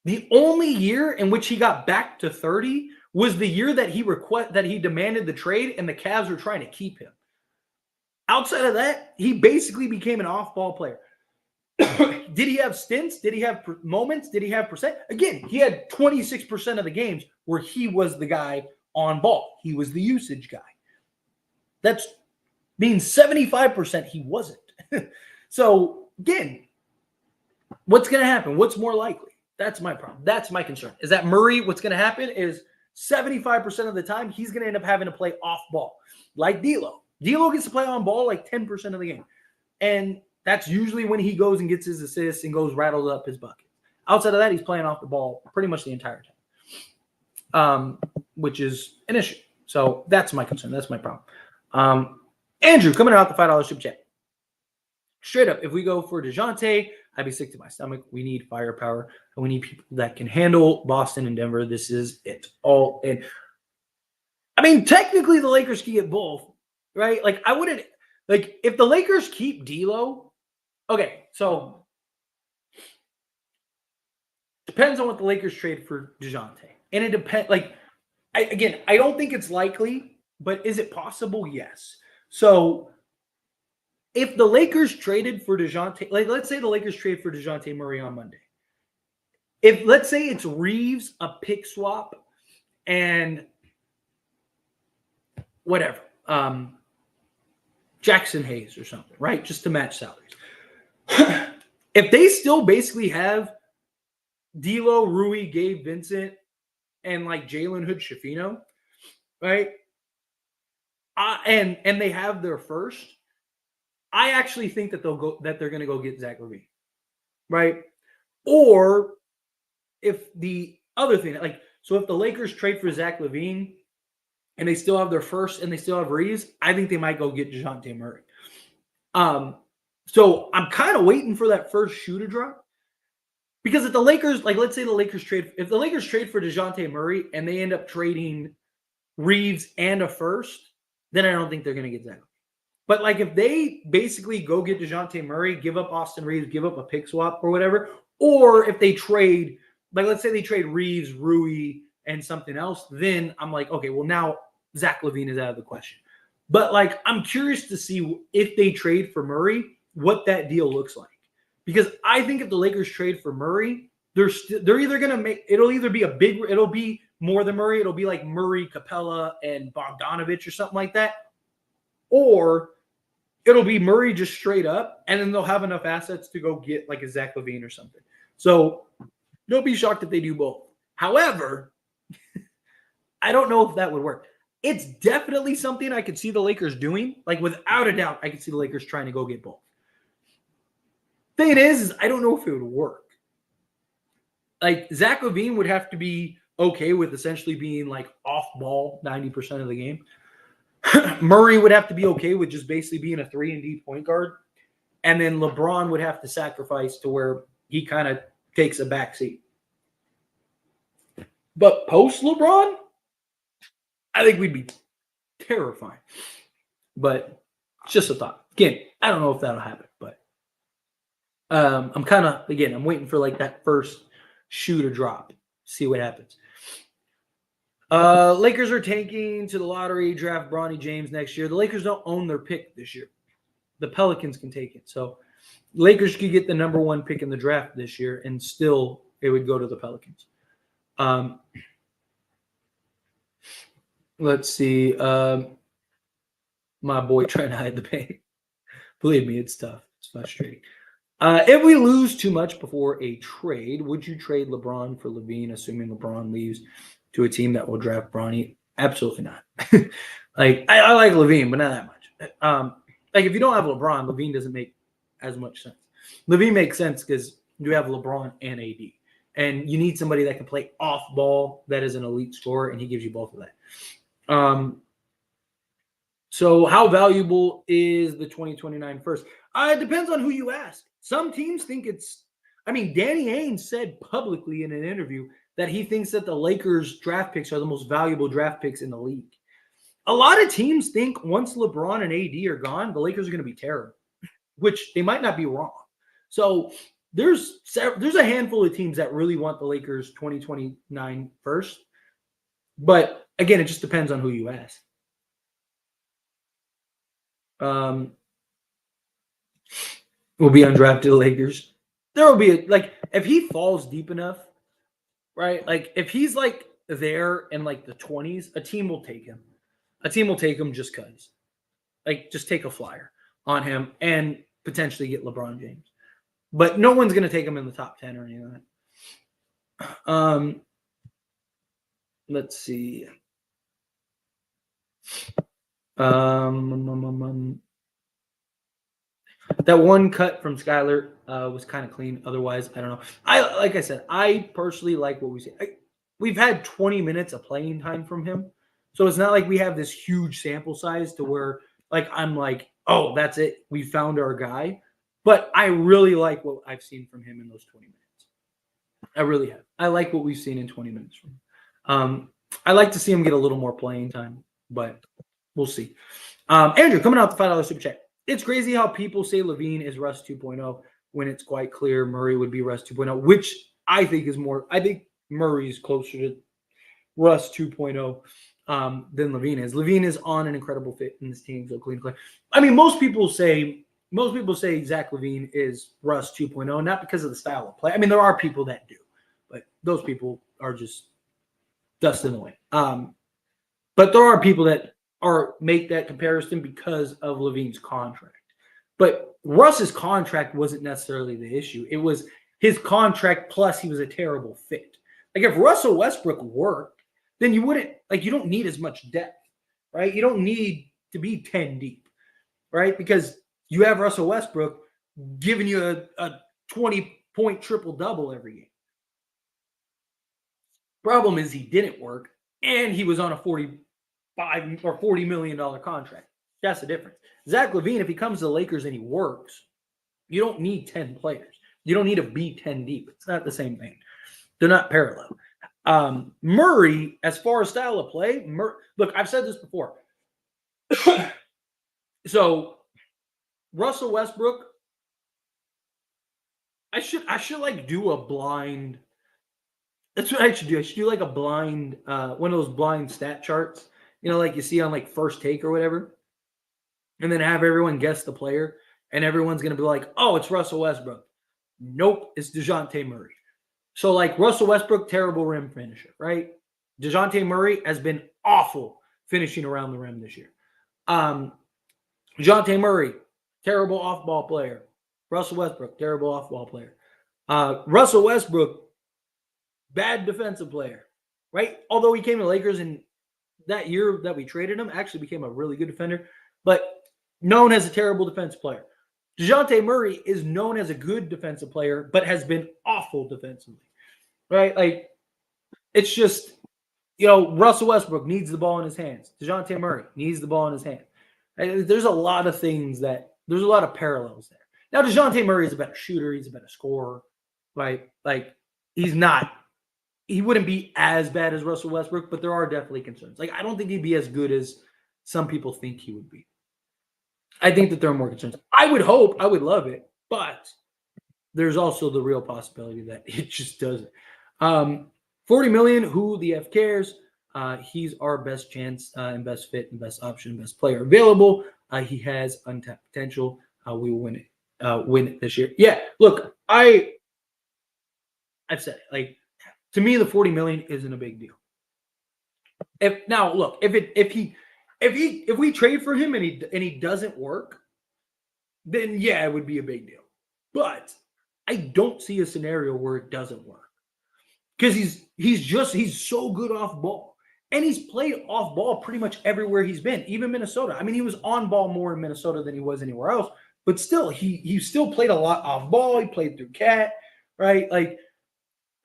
The only year in which he got back to 30 was the year that he demanded the trade, and the Cavs were trying to keep him. Outside of that, he basically became an off-ball player. Did he have stints? Did he have moments? Did he have percent? Again, he had 26% of the games where he was the guy on ball. He was the usage guy. That's means 75% he wasn't. So again, what's going to happen? What's more likely? That's my problem. That's my concern. Is that Murray, what's going to happen is 75% of the time he's going to end up having to play off ball. Like D'Lo. D'Lo gets to play on ball like 10% of the game. And that's usually when he goes and gets his assists and goes rattles up his bucket. Outside of that, he's playing off the ball pretty much the entire time, which is an issue. So that's my concern. That's my problem. Andrew, coming out the $5 super chat. Straight up, if we go for DeJounte, I'd be sick to my stomach. We need firepower, and we need people that can handle Boston and Denver. This is it all in. I mean, technically, the Lakers can get both, right? Like, I wouldn't – like, if the Lakers keep D'Lo – okay, so depends on what the Lakers trade for DeJounte. And it depends – like, I don't think it's likely, but is it possible? Yes. So – if the Lakers traded for DeJounte, like let's say the Lakers trade for DeJounte Murray on Monday. If let's say it's Reeves, a pick swap, and whatever, Jackson Hayes or something, right? Just to match salaries. If they still basically have D'Lo, Rui, Gabe Vincent, and like Jalen Hood-Schifino, right? And they have their first. I actually think that they're going to go get Zach LaVine, right? Or if the other thing, like, so if the Lakers trade for Zach LaVine and they still have their first and they still have Reeves, I think they might go get DeJounte Murray. So I'm kind of waiting for that first shoe to drop because if the Lakers, like, let's say if the Lakers trade for DeJounte Murray and they end up trading Reeves and a first, then I don't think they're going to get Zach. But, like, if they basically go get DeJounte Murray, give up Austin Reeves, give up a pick swap or whatever, or if they trade, like, let's say they trade Reeves, Rui, and something else, then I'm like, okay, well, now Zach LaVine is out of the question. But, like, I'm curious to see if they trade for Murray, what that deal looks like. Because I think if the Lakers trade for Murray, they're either going to make – it'll either be it'll be more than Murray. It'll be like Murray, Capella, and Bogdanovich or something like that. Or – it'll be Murray just straight up, and then they'll have enough assets to go get like a Zach LaVine or something. So don't be shocked if they do both. However, I don't know if that would work. It's definitely something I could see the Lakers doing. Like, without a doubt, I could see the Lakers trying to go get both. Thing is I don't know if it would work. Like, Zach LaVine would have to be okay with essentially being like off ball 90% of the game. Murray would have to be okay with just basically being a 3-and-D point guard. And then LeBron would have to sacrifice to where he kind of takes a backseat. But post LeBron, I think we'd be terrifying. But it's just a thought. Again, I don't know if that'll happen. But I'm kind of, again, I'm waiting for like that first shoe to drop. See what happens. Lakers are tanking to the lottery, draft Bronny James next year. The Lakers don't own their pick this year. The Pelicans can take it. So Lakers could get the number 1 pick in the draft this year, and still it would go to the Pelicans. Let's see. My boy trying to hide the pain. Believe me, it's tough. It's frustrating. If we lose too much before a trade, would you trade LeBron for LaVine, assuming LeBron leaves to a team that will draft Bronny? Absolutely not. Like, I like LaVine, but not that much. Like, if you don't have LeBron, LaVine doesn't make as much sense. LaVine makes sense because you have LeBron and AD. And you need somebody that can play off ball that is an elite scorer, and he gives you both of that. So how valuable is the 2029 first? It depends on who you ask. Some teams think it's – I mean, Danny Ainge said publicly in an interview that he thinks that the Lakers draft picks are the most valuable draft picks in the league. A lot of teams think once LeBron and AD are gone, the Lakers are going to be terrible, which they might not be wrong. So there's a handful of teams that really want the Lakers 2029 first. But again, it just depends on who you ask. will be undrafted Lakers. There will be like if he falls deep enough, right? Like if he's like there in like the 20s, a team will take him. A team will take him just because. Like just take a flyer on him and potentially get LeBron James. But no one's gonna take him in the top 10 or anything like that. Let's see. That one cut from Skyler was kind of clean. Otherwise, I don't know. Like I said, I personally like what we see. We've had 20 minutes of playing time from him, so it's not like we have this huge sample size to where like I'm like, oh, that's it. We found our guy. But I really like what I've seen from him in those 20 minutes. I really have. I like what we've seen in 20 minutes from him. I like to see him get a little more playing time, but we'll see. Andrew, coming out the $5 super chat. It's crazy how people say LaVine is Russ 2.0 when it's quite clear Murray would be Russ 2.0, which I think is more. I think Murray's closer to Russ 2.0 than LaVine is. LaVine is on an incredible fit in this team. So clean. I mean, most people say Zach LaVine is Russ 2.0, not because of the style of play. I mean, there are people that do, but those people are just dust in the wind. But there are people that make that comparison because of LaVine's contract. But Russ's contract wasn't necessarily the issue. It was his contract plus he was a terrible fit. Like if Russell Westbrook worked, then you wouldn't you don't need as much depth, right? You don't need to be 10 deep, right? Because you have Russell Westbrook giving you a 20-point triple-double every game. Problem is he didn't work, and he was on a $45 or $40 million contract. That's the difference. Zach LaVine, if he comes to the Lakers and he works, you don't need 10 players. You don't need to be 10 deep. It's not the same thing. They're not parallel. Murray, as far as style of play, look, I've said this before. So Russell Westbrook, I should like do a blind. That's what I should do. I should do like a blind, one of those blind stat charts, like you see on like First Take or whatever, and then have everyone guess the player, and everyone's gonna be like, "Oh, it's Russell Westbrook." Nope, it's DeJounte Murray. So like Russell Westbrook, terrible rim finisher, right? DeJounte Murray has been awful finishing around the rim this year. DeJounte Murray, terrible off-ball player. Russell Westbrook, terrible off-ball player. Russell Westbrook, bad defensive player, right? Although he came to the Lakers and that year that we traded him, actually became a really good defender, but known as a terrible defensive player. DeJounte Murray is known as a good defensive player, but has been awful defensively, right? Like, it's just, Russell Westbrook needs the ball in his hands. DeJounte Murray needs the ball in his hand. There's a lot of things there's a lot of parallels there. Now, DeJounte Murray is a better shooter. He's a better scorer. Like he's not. He wouldn't be as bad as Russell Westbrook, but there are definitely concerns. Like, I don't think he'd be as good as some people think he would be. I think that there are more concerns. I would love it, but there's also the real possibility that it just doesn't. $40 million, who the F cares? He's our best chance and best fit and best option, best player available. He has untapped potential. We will win it this year. Yeah, look, I've said it. Like, to me, the $40 million isn't a big deal. If we trade for him and he doesn't work, then yeah, it would be a big deal. But I don't see a scenario where it doesn't work. Because he's so good off ball. And he's played off ball pretty much everywhere he's been, even Minnesota. I mean, he was on ball more in Minnesota than he was anywhere else. But still, he still played a lot off ball. He played through Cat, right? Like,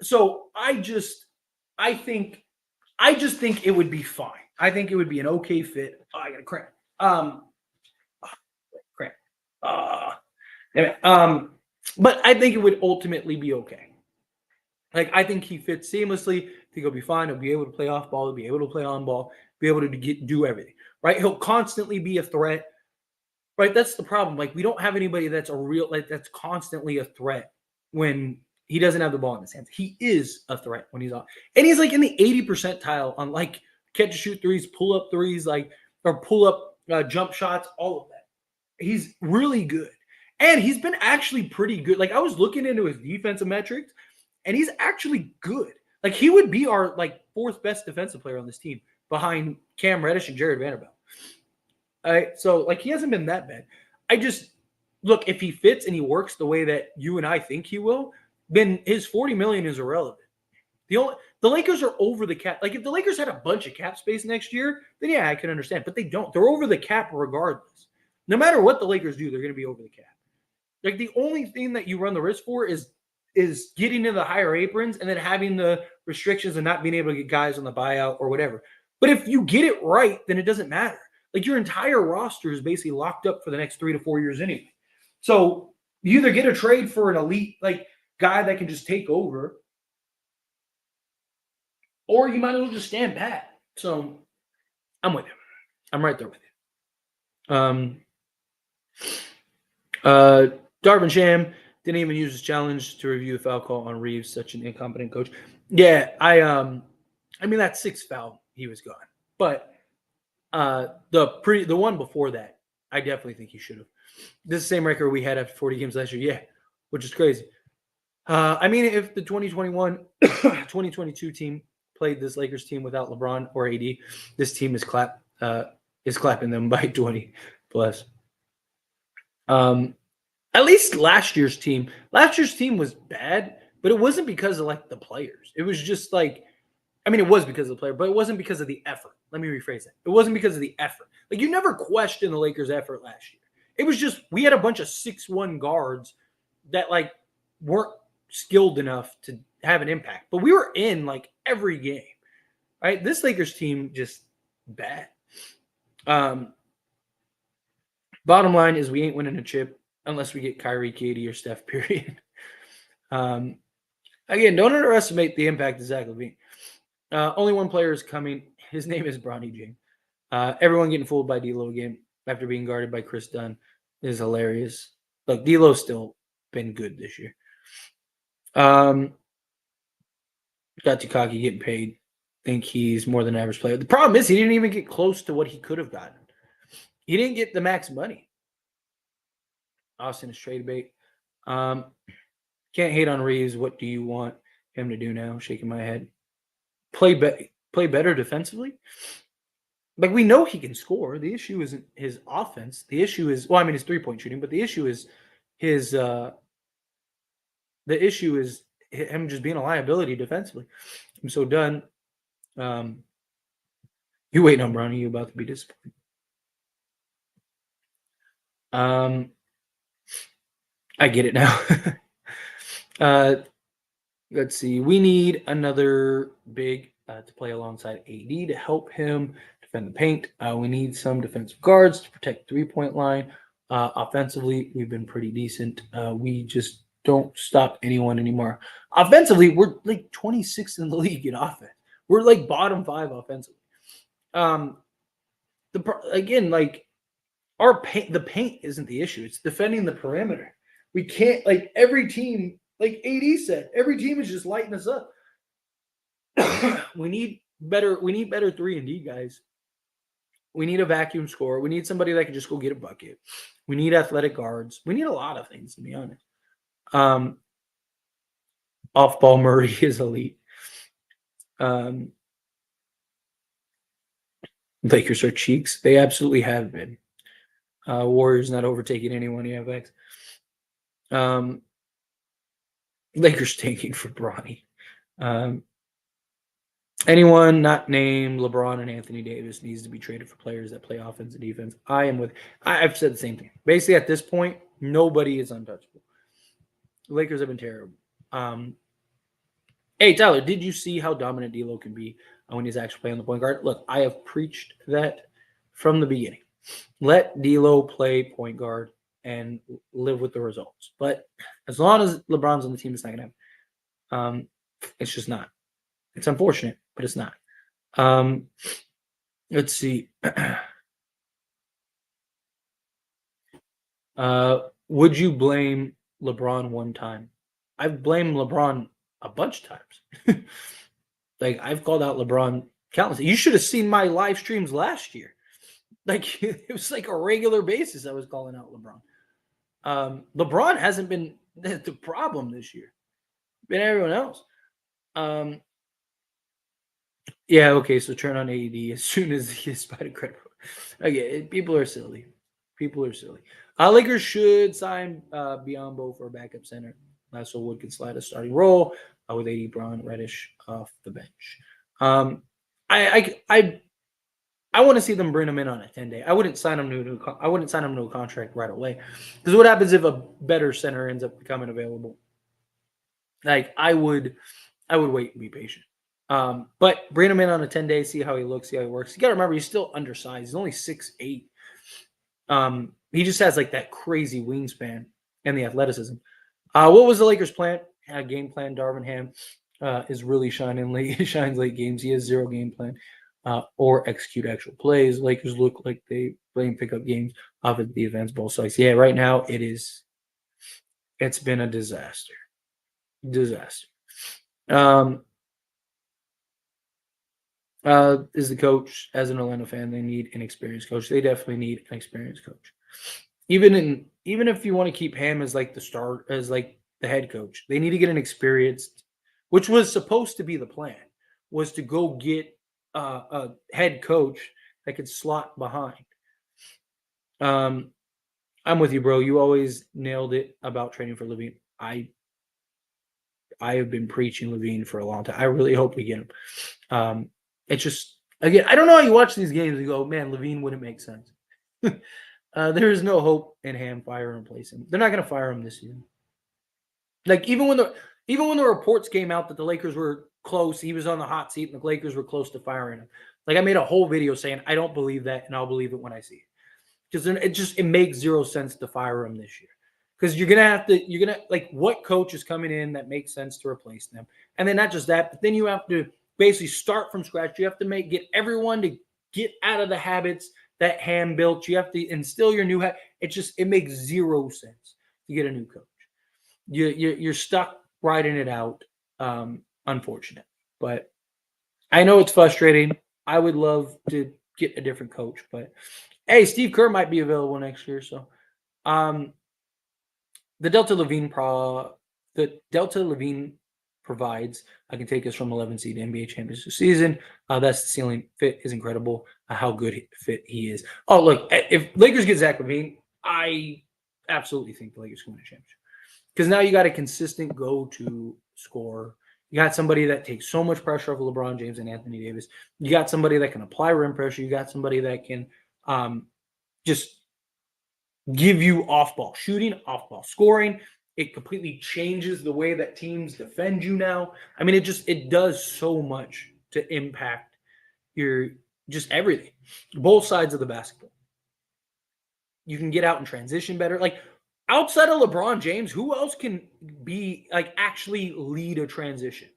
so I just think it would be fine. I think it would be an okay fit. Oh, I got a cramp. But I think it would ultimately be okay. Like, I think he fits seamlessly. I think he'll be fine. He'll be able to play off ball. He'll be able to play on ball. Be able to do everything, right? He'll constantly be a threat, right? That's the problem. Like, we don't have anybody that's that's constantly a threat when he doesn't have the ball in his hands. He is a threat when he's on. And he's like in the 80 percentile on like catch and shoot threes, pull up threes, or pull up jump shots, all of that. He's really good. And he's been actually pretty good. Like I was looking into his defensive metrics, and he's actually good. Like he would be our like fourth best defensive player on this team behind Cam Reddish and Jared Vanderbilt. All right, so like he hasn't been that bad. I just look if he fits and he works the way that you and I think he will, then his 40 million is irrelevant. The Lakers are over the cap. Like if the Lakers had a bunch of cap space next year, then yeah, I can understand. But they don't. They're over the cap regardless. No matter what the Lakers do, they're going to be over the cap. Like the only thing that you run the risk for is getting to the higher aprons and then having the restrictions and not being able to get guys on the buyout or whatever. But if you get it right, then it doesn't matter. Like your entire roster is basically locked up for the next 3 to 4 years anyway. So you either get a trade for an elite like guy that can just take over, or you might as well just stand pat. So I'm with you. I'm right there with you. Darvin Sham didn't even use his challenge to review the foul call on Reeves, such an incompetent coach. Yeah, I mean that sixth foul, he was gone. But the one before that, I definitely think he should have. This is the same record we had after 40 games last year. Yeah, which is crazy. I mean, if the 2021-2022 team played this Lakers team without LeBron or AD, this team is clapping them by 20 plus. At least last year's team was bad, but it wasn't because of like the players. It was just like, I mean, it was because of the player, but it wasn't because of the effort. Let me rephrase that. It wasn't because of the effort. Like you never questioned the Lakers' effort last year. It was just we had a bunch of 6'1" guards that like weren't skilled enough to have an impact. But we were in like every game. Right? This Lakers team just bad. Bottom line is we ain't winning a chip unless we get Kyrie, KD, or Steph, period. Again, don't underestimate the impact of Zach LaVine. Only one player is coming. His name is Bronny James. Everyone getting fooled by D'Lo again after being guarded by Chris Dunn is hilarious. Look, D'Lo's still been good this year. Got Tukaki getting paid. Think he's more than average player. The problem is he didn't even get close to what he could have gotten. He didn't get the max money. Austin is trade bait. Can't hate on Reeves. What do you want him to do now? Shaking my head. Play better defensively. Like we know he can score. The issue isn't his offense. The issue is his 3-point shooting, but the issue is him just being a liability defensively. I'm so done. You waiting on Bronny, you about to be disappointed. I get it now. Let's see. We need another big to play alongside AD to help him defend the paint. We need some defensive guards to protect the 3-point line. Offensively, we've been pretty decent. We just don't stop anyone anymore. Offensively, we're like 26th in the league in offense. We're like bottom 5 offensively. The paint isn't the issue. It's defending the perimeter. We can't, like every team, like AD said, every team is just lighting us up. We need better 3-and-D guys. We need a vacuum scorer. We need somebody that can just go get a bucket. We need athletic guards. We need a lot of things, to be honest. Off-ball Murray is elite. Lakers are cheeks. They absolutely have been. Warriors not overtaking anyone. You have X. Lakers tanking for Bronny. Anyone not named LeBron and Anthony Davis needs to be traded for players that play offense and defense. I've said the same thing. Basically, at this point, nobody is untouchable. The Lakers have been terrible. Hey, Tyler, did you see how dominant D'Lo can be when he's actually playing the point guard? Look, I have preached that from the beginning. Let D'Lo play point guard and live with the results. But as long as LeBron's on the team, it's not going to happen. It's just not. It's unfortunate, but it's not. Let's see. Would you blame LeBron one time? I've blamed LeBron a bunch of times. Like I've called out LeBron countless. You should have seen my live streams last year. Like it was like a regular basis I was calling out LeBron. LeBron hasn't been the problem this year. Been everyone else. Yeah, okay, so turn on AED as soon as he gets by the credit. Okay, people are silly. People are silly. Lakers should sign Biombo for a backup center. So Wood can slide a starting role with AD, Braun, Reddish off the bench. I want to see them bring him in on a 10-day. I wouldn't sign him to a contract right away. Because what happens if a better center ends up becoming available? Like I would wait and be patient. But bring him in on a 10-day, see how he looks, see how he works. You got to remember he's still undersized. He's only 6'8". He just has like that crazy wingspan and the athleticism. What was the Lakers' plan? Game plan. Darvin Ham is really shining late. Shines late games. He has zero game plan or execute actual plays. Lakers look like they playing pickup games off of defense, both sides. Yeah, right now it's been a disaster. Is the coach. As an Orlando fan, they need an experienced coach. They definitely need an experienced coach. Even if you want to keep Ham as like the head coach, they need to get an experienced, which was supposed to be the plan, was to go get a head coach that could slot behind. I'm with you, bro. You always nailed it about trading for LaVine. I have been preaching LaVine for a long time. I really hope we get him. It's just, again, I don't know how you watch these games and go, man, LaVine wouldn't make sense. There is no hope in Ham fire and replace him. They're not going to fire him this season. Like even when the reports came out that the Lakers were close, he was on the hot seat, and the Lakers were close to firing him. Like I made a whole video saying I don't believe that, and I'll believe it when I see it. Because it makes zero sense to fire him this year. Because you're gonna like what coach is coming in that makes sense to replace them, and then not just that, but then you have to basically start from scratch. You have to get everyone to get out of the habits that Ham built. You have to instill your new habit. It makes zero sense to get a new coach. You're stuck riding it out. Unfortunate, but I know it's frustrating. I would love to get a different coach, but hey, Steve Kerr might be available next year, so the Delta Levine provides can take us from 11 seed NBA championship season. That's the ceiling. Fit is incredible. How good fit he is. Oh, look, if Lakers get Zach LaVine, I absolutely think the Lakers can win a championship because now you got a consistent go-to scorer. You got somebody that takes so much pressure off of LeBron James and Anthony Davis. You got somebody that can apply rim pressure. You got somebody that can just give you off-ball shooting, off-ball scoring. It completely changes the way that teams defend you now. I mean, it does so much to impact your just everything, both sides of the basketball. You can get out and transition better. Like outside of LeBron James, who else can be like actually lead a transition?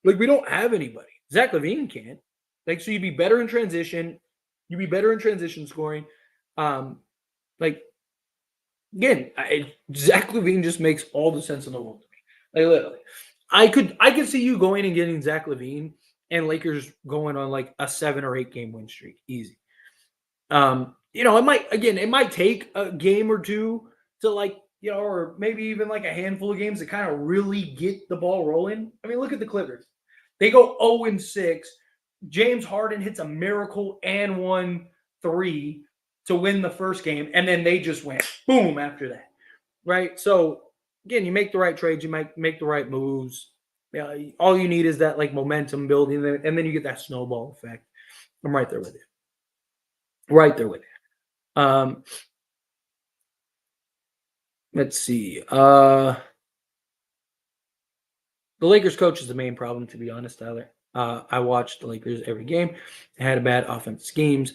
Like we don't have anybody. Zach LaVine can't. Like so, you'd be better in transition. You'd be better in transition scoring. Like again, Zach LaVine just makes all the sense in the world to me. Like literally, I could see you going and getting Zach LaVine and Lakers going on like a 7 or 8 game win streak, easy. It might take a game or two to or maybe even like a handful of games to kind of really get the ball rolling. I mean, look at the Clippers. They go 0-6. James Harden hits a miracle and 1-3 to win the first game, and then they just went boom after that, right? So again, you make the right trades, you might make the right moves. All you need is that like momentum building, and then you get that snowball effect. I'm right there with you. Right there with you. Let's see. The Lakers coach is the main problem, to be honest, Tyler. I watched the Lakers every game. They had bad offensive schemes.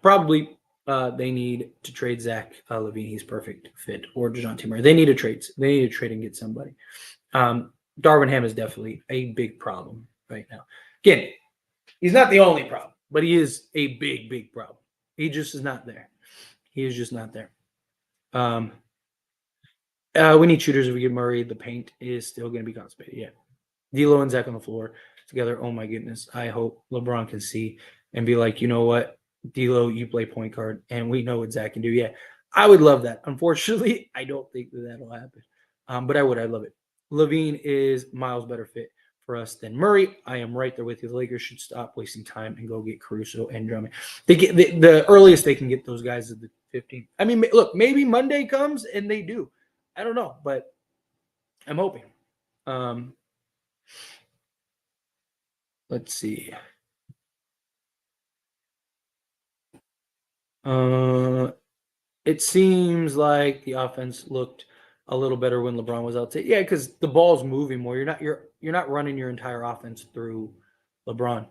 Probably they need to trade Zach LaVine. He's perfect fit. Or DeJounte Murray. They need to trade. They need to trade and get somebody. Darvin Ham is definitely a big problem right now. Again, he's not the only problem, but he is a big, big problem. He just is not there. He is just not there. We need shooters. If we get Murray, the paint is still going to be constipated. Yeah. D'Lo and Zach on the floor together. Oh, my goodness. I hope LeBron can see and be like, you know what? D'Lo, you play point guard, and we know what Zach can do. Yeah. I would love that. Unfortunately, I don't think that that'll happen. But I would. I love it. LaVine is miles better fit for us than Murray. I am right there with you. The Lakers should stop wasting time and go get Caruso and Drummond. They get the earliest they can get those guys is the 15th. I mean, look, maybe Monday comes and they do. I don't know, but I'm hoping. Let's see. It seems like the offense looked a little better when LeBron was out. Yeah, because the ball's moving more. You're not running your entire offense through LeBron.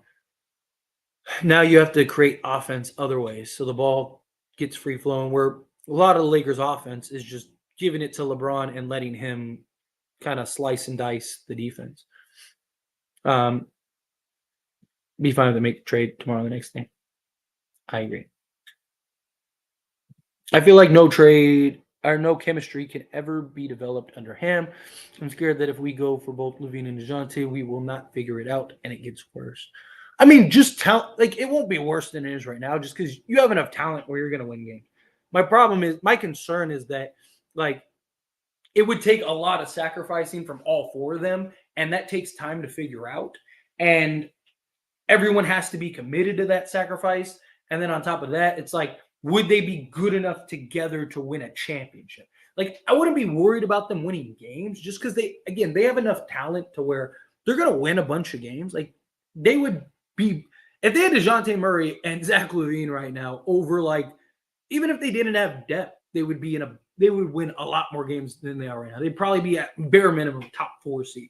Now you have to create offense other ways. So the ball gets free flowing. Where a lot of the Lakers offense is just giving it to LeBron and letting him kind of slice and dice the defense. Be fine if they make the trade tomorrow, the next day. I agree. I feel like no trade or no chemistry can ever be developed under Ham. I'm scared that if we go for both LaVine and DeJounte, we will not figure it out and it gets worse. I mean, just talent, like it won't be worse than it is right now, just because you have enough talent where you're going to win games. My concern is that, like, it would take a lot of sacrificing from all four of them, and that takes time to figure out. And everyone has to be committed to that sacrifice. And then on top of that, it's like, would they be good enough together to win a championship? Like, I wouldn't be worried about them winning games just because they have enough talent to where they're going to win a bunch of games. Like, they would be, if they had DeJounte Murray and Zach LaVine right now over, like, even if they didn't have depth, they would win a lot more games than they are right now. They'd probably be at bare minimum top 4 seed.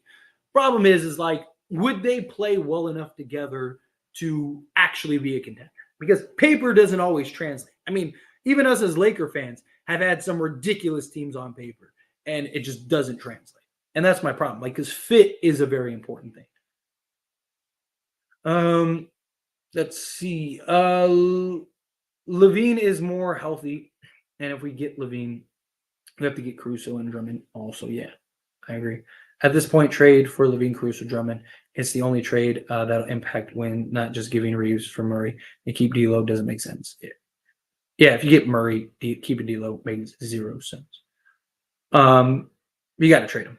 Problem is like, would they play well enough together to actually be a contender? Because paper doesn't always translate. I mean, even us as Laker fans have had some ridiculous teams on paper, and it just doesn't translate. And that's my problem. Like, because fit is a very important thing. Let's see. LaVine is more healthy, and if we get LaVine, we have to get Caruso and Drummond also. Yeah, I agree. At this point, trade for LaVine, Caruso, Drummond. It's the only trade that'll impact win, not just giving Reeves for Murray. And keep D'Lo doesn't make sense. Yeah, if you get Murray, keeping D'Lo makes 0 sense. You got to trade him.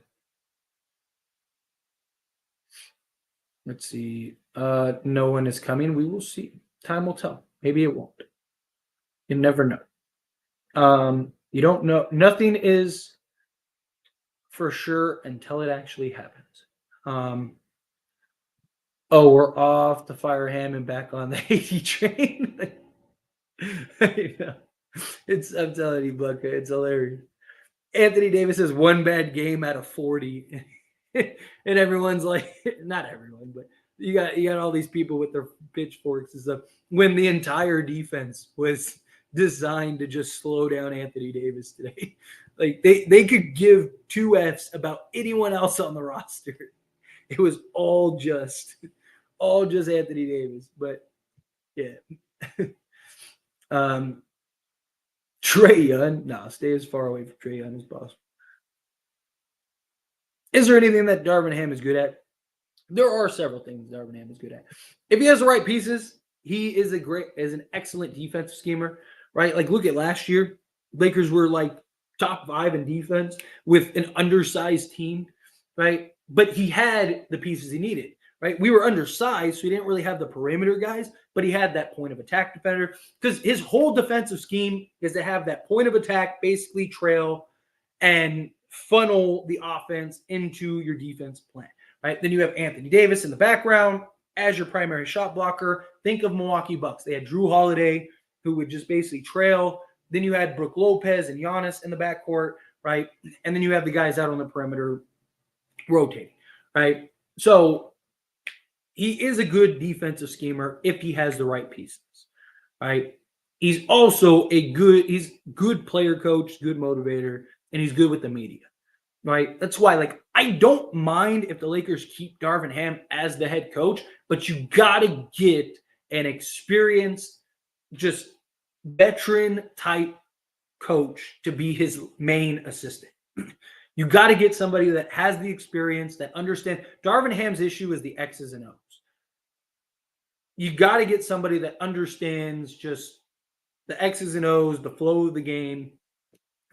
Let's see. No one is coming. We will see. Time will tell. Maybe it won't. You never know. You don't know. Nothing is for sure until it actually happens. We're off the fire Ham and back on the Haiti train. I'm telling you, Bucka, it's hilarious. Anthony Davis has one bad game out of 40, and everyone's like, not everyone, but you got all these people with their pitchforks and stuff. When the entire defense was designed to just slow down Anthony Davis today, like they could give 2 Fs about anyone else on the roster. It was all just Anthony Davis, but yeah. Trae Young, no, stay as far away from Trae Young as possible. Is there anything that Darvin Ham is good at? There are several things Darvin Ham is good at. If he has the right pieces, he is an excellent defensive schemer, right? Like, look at last year. Lakers were like top 5 in defense with an undersized team, right? But he had the pieces he needed, right? We were undersized, so he didn't really have the perimeter guys, but he had that point of attack defender because his whole defensive scheme is to have that point of attack, basically trail and funnel the offense into your defense plan, right? Then you have Anthony Davis in the background as your primary shot blocker. Think of Milwaukee Bucks. They had Drew Holiday, who would just basically trail. Then you had Brook Lopez and Giannis in the backcourt, right? And then you have the guys out on the perimeter rotating, right? So he is a good defensive schemer if he has the right pieces, right? He's also he's good player coach, good motivator, and he's good with the media, right? That's why, like, I don't mind if the Lakers keep Darvin Ham as the head coach, but you got to get an experienced, just veteran type coach to be his main assistant. You got to get somebody that has the experience, that understands. Darvin Ham's issue is the X's and O's. You got to get somebody that understands just the X's and O's, the flow of the game,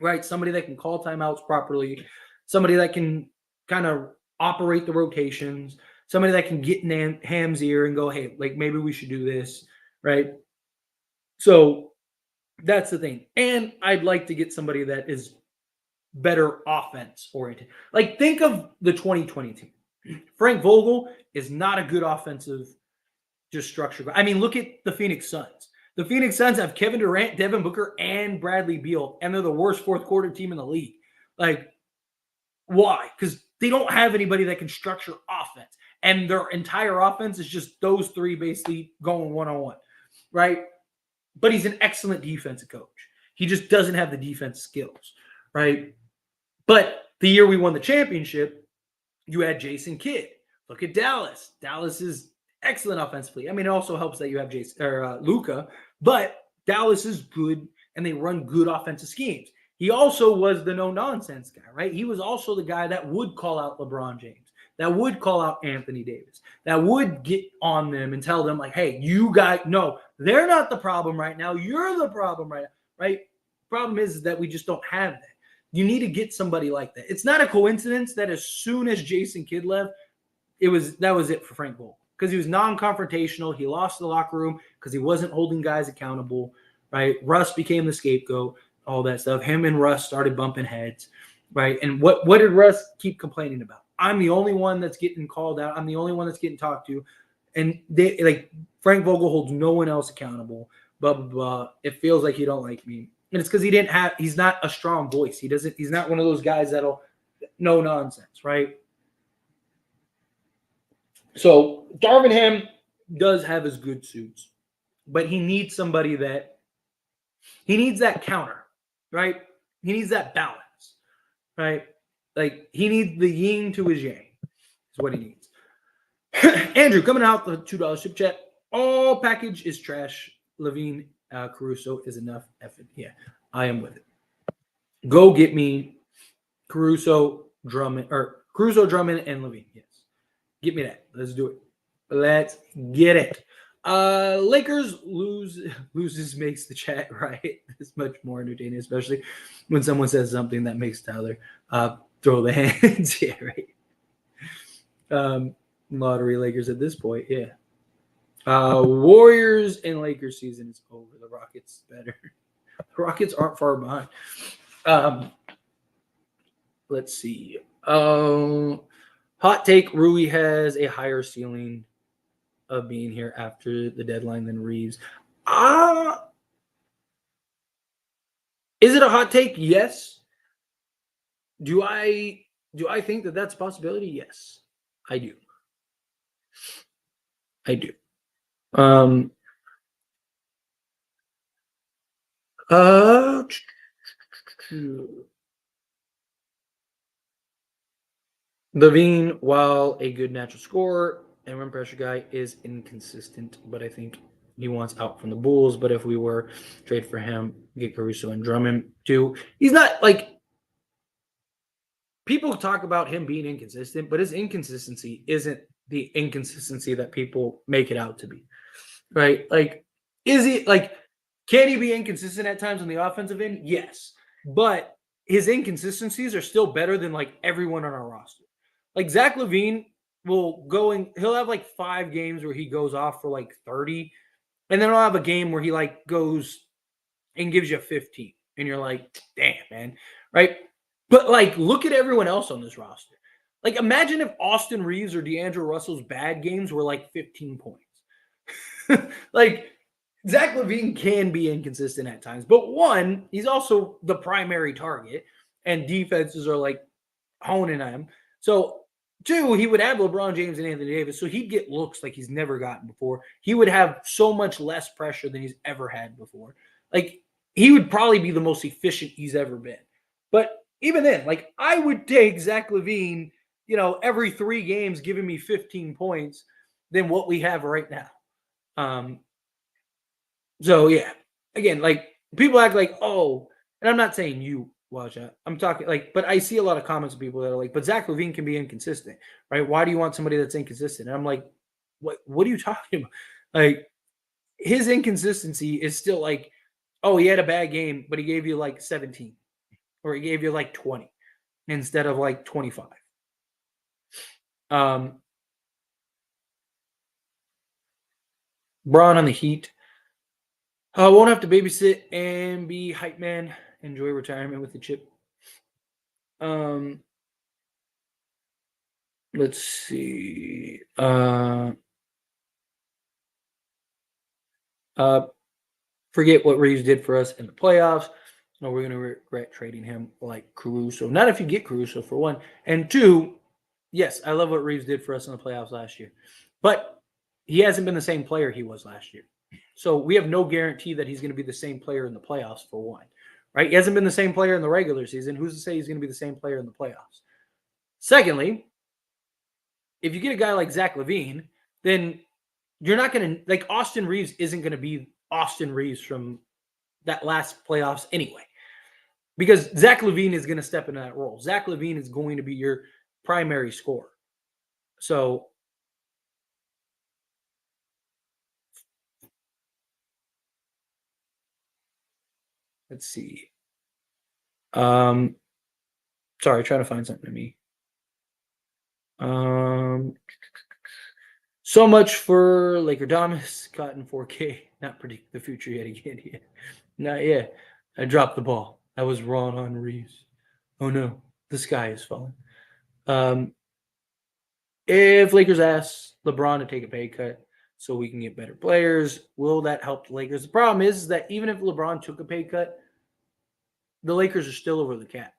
right? Somebody that can call timeouts properly, somebody that can kind of operate the rotations, somebody that can get in Ham's ear and go, hey, like maybe we should do this, right? So that's the thing. And I'd like to get somebody that is better offense oriented. Like think of the 2020 team. Frank Vogel is not a good offensive just structure. I mean, look at the Phoenix Suns. The Phoenix Suns have Kevin Durant, Devin Booker, and Bradley Beal, and they're the worst fourth quarter team in the league. Like, why? Because they don't have anybody that can structure offense. And their entire offense is just those three basically going one-on-one, right? But he's an excellent defensive coach. He just doesn't have the defense skills, right? But the year we won the championship, you had Jason Kidd. Look at Dallas. Dallas is excellent offensively. I mean, it also helps that you have Luka, but Dallas is good and they run good offensive schemes. He also was the no-nonsense guy, right? He was also the guy that would call out LeBron James, that would call out Anthony Davis, that would get on them and tell them, like, hey, you guys, no, they're not the problem right now. You're the problem right now, right? Problem is that we just don't have that. You need to get somebody like that. It's not a coincidence that as soon as Jason Kidd left, that was it for Frank Vogel because he was non-confrontational. He lost the locker room because he wasn't holding guys accountable, right? Russ became the scapegoat, all that stuff. Him and Russ started bumping heads, right? And what did Russ keep complaining about? I'm the only one that's getting called out. I'm the only one that's getting talked to. And they like Frank Vogel holds no one else accountable, blah, blah, blah. It feels like you don't like me. And it's because he's not a strong voice. He's not one of those guys that'll no nonsense, right? So Darvin Ham does have his good suits, but he needs somebody he needs that counter, right? He needs that balance, right? Like he needs the yin to his yang is what he needs. Andrew, coming out the $2 ship chat. All package is trash. LaVine Caruso is enough. Yeah, I am with it. Go get me Caruso, Drummond, and LaVine. Yes. Get me that. Let's do it. Let's get it. Lakers loses makes the chat right. It's much more entertaining, especially when someone says something that makes Tyler throw the hands. Yeah, right. Lottery Lakers at this point, yeah. Warriors and Lakers season is over. The Rockets better. The Rockets aren't far behind. Let's see. Hot take, Rui has a higher ceiling of being here after the deadline than Reeves. Is it a hot take? Yes. Do I think that that's a possibility? Yes, I do. I do. LaVine, while a good natural scorer and rim pressure guy, is inconsistent, but I think he wants out from the Bulls. But if we were trade for him, get Caruso and Drummond too, he's not like people talk about him being inconsistent, but his inconsistency isn't the inconsistency that people make it out to be, right? Like, is he like, can he be inconsistent at times on the offensive end? Yes, but his inconsistencies are still better than like everyone on our roster. Like Zach LaVine will go and he'll have like 5 games where he goes off for like 30, and then he'll have a game where he like goes and gives you 15, and you're like, damn, man, right? But like, look at everyone else on this roster. Like, imagine if Austin Reeves or D'Angelo Russell's bad games were like 15 points. Like, Zach LaVine can be inconsistent at times, but one, he's also the primary target, and defenses are like honing on him. So, 2, he would have LeBron James and Anthony Davis, so he'd get looks like he's never gotten before. He would have so much less pressure than he's ever had before. Like, he would probably be the most efficient he's ever been. But even then, like, I would take Zach LaVine, every 3 games giving me 15 points than what we have right now. So, yeah. Again, like, people act like, oh, and I'm not saying you, Waja. I'm talking like, but I see a lot of comments of people that are like, but Zach LaVine can be inconsistent, right? Why do you want somebody that's inconsistent? And I'm like, what are you talking about? Like, his inconsistency is still like, oh, he had a bad game, but he gave you like 17. or he gave you like 20 instead of like 25. Braun on the Heat. Won't have to babysit and be hype man. Enjoy retirement with the chip. Let's see. Forget what Reeves did for us in the playoffs. No, we're going to regret trading him like Caruso. Not if you get Caruso, for one. And two, yes, I love what Reeves did for us in the playoffs last year. But he hasn't been the same player he was last year. So we have no guarantee that he's going to be the same player in the playoffs, for one. Right? He hasn't been the same player in the regular season. Who's to say he's going to be the same player in the playoffs? Secondly, if you get a guy like Zach LaVine, then you're not going to, like, Austin Reeves isn't going to be Austin Reeves from that last playoffs anyway, because Zach LaVine is going to step into that role. Zach LaVine is going to be your primary scorer. So let's see. Sorry, trying to find something to me. So much for Laker Damas, caught in 4K. Not predict the future yet again. Yeah. Not yet. I dropped the ball. I was wrong on Reeves. Oh no, the sky is falling. If Lakers ask LeBron to take a pay cut so we can get better players, will that help the Lakers? The problem is that even if LeBron took a pay cut, the Lakers are still over the cap.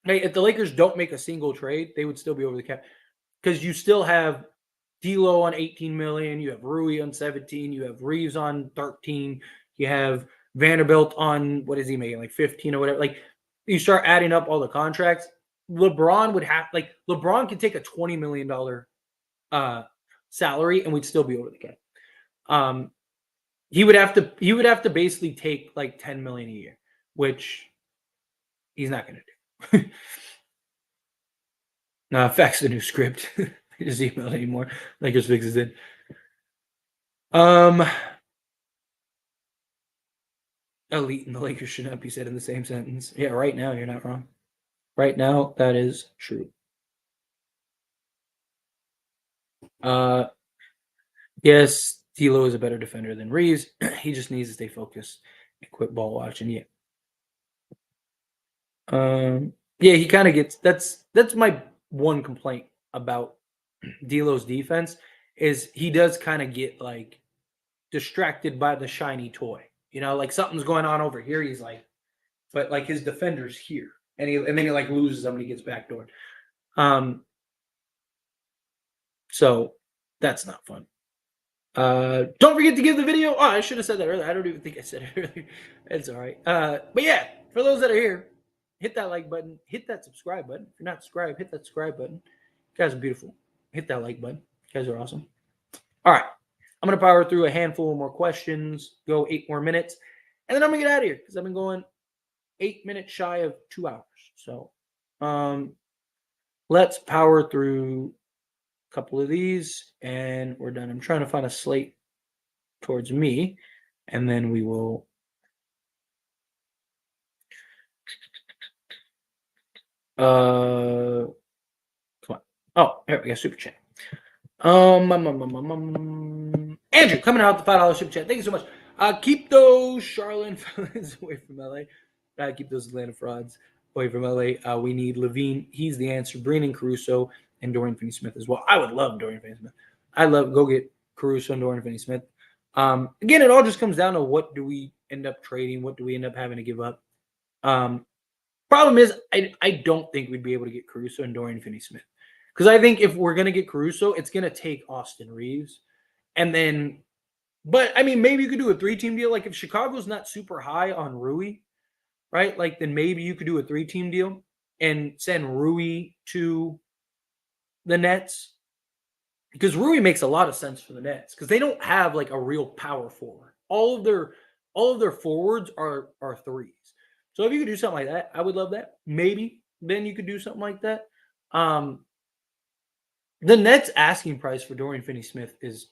Hey, if the Lakers don't make a single trade, they would still be over the cap, because you still have D'Lo on 18 million, you have Rui on 17, you have Reeves on 13, you have Vanderbilt on, what is he making, like 15 or whatever. Like, you start adding up all the contracts, LeBron would have, like, LeBron could take a $20 million salary and we'd still be over the cap. He would have to basically take like 10 million a year, which he's not going to do. Fax the new script. Just email anymore. Lakers fixes it. Elite and the Lakers should not be said in the same sentence. Yeah, right now you're not wrong. Right now, that is true. Yes, D'Lo is a better defender than Reeves. He just needs to stay focused and quit ball watching. Yeah. Yeah, he kind of gets, that's my one complaint about D'Lo's defense, is he does kind of get like distracted by the shiny toy. You know, like something's going on over here. He's like, but like his defender's here, and then he like loses them when he gets backdoored. So that's not fun. Don't forget to give the video. Oh, I should have said that earlier. I don't even think I said it earlier. It's all right. But yeah, for those that are here, hit that like button, hit that subscribe button. If you're not subscribed, hit that subscribe button. You guys are beautiful. Hit that like button. You guys are awesome. All right. I'm going to power through a handful more questions, go 8 more minutes, and then I'm going to get out of here because I've been going 8 minutes shy of 2 hours. So let's power through a couple of these and we're done. I'm trying to find a slate towards me, and then we will. Come on. Oh, here we go. Super chat. Andrew coming out the $5 super chat. Thank you so much. Keep those Charlotte fellas away from LA. Keep those Atlanta frauds away from LA. We need LaVine. He's the answer. Brandon Caruso and Dorian Finney-Smith as well. I would love Dorian Finney-Smith. Go get Caruso and Dorian Finney-Smith. Again, it all just comes down to what do we end up trading? What do we end up having to give up? Problem is, I don't think we'd be able to get Caruso and Dorian Finney-Smith. Because I think if we're going to get Caruso, it's going to take Austin Reeves. And then, but I mean, maybe you could do a 3-team deal. Like if Chicago's not super high on Rui, right? Like then maybe you could do a 3-team deal and send Rui to the Nets. Because Rui makes a lot of sense for the Nets because they don't have like a real power forward. All of their forwards are threes. So if you could do something like that, I would love that. Maybe then you could do something like that. The Nets asking price for Dorian Finney-Smith is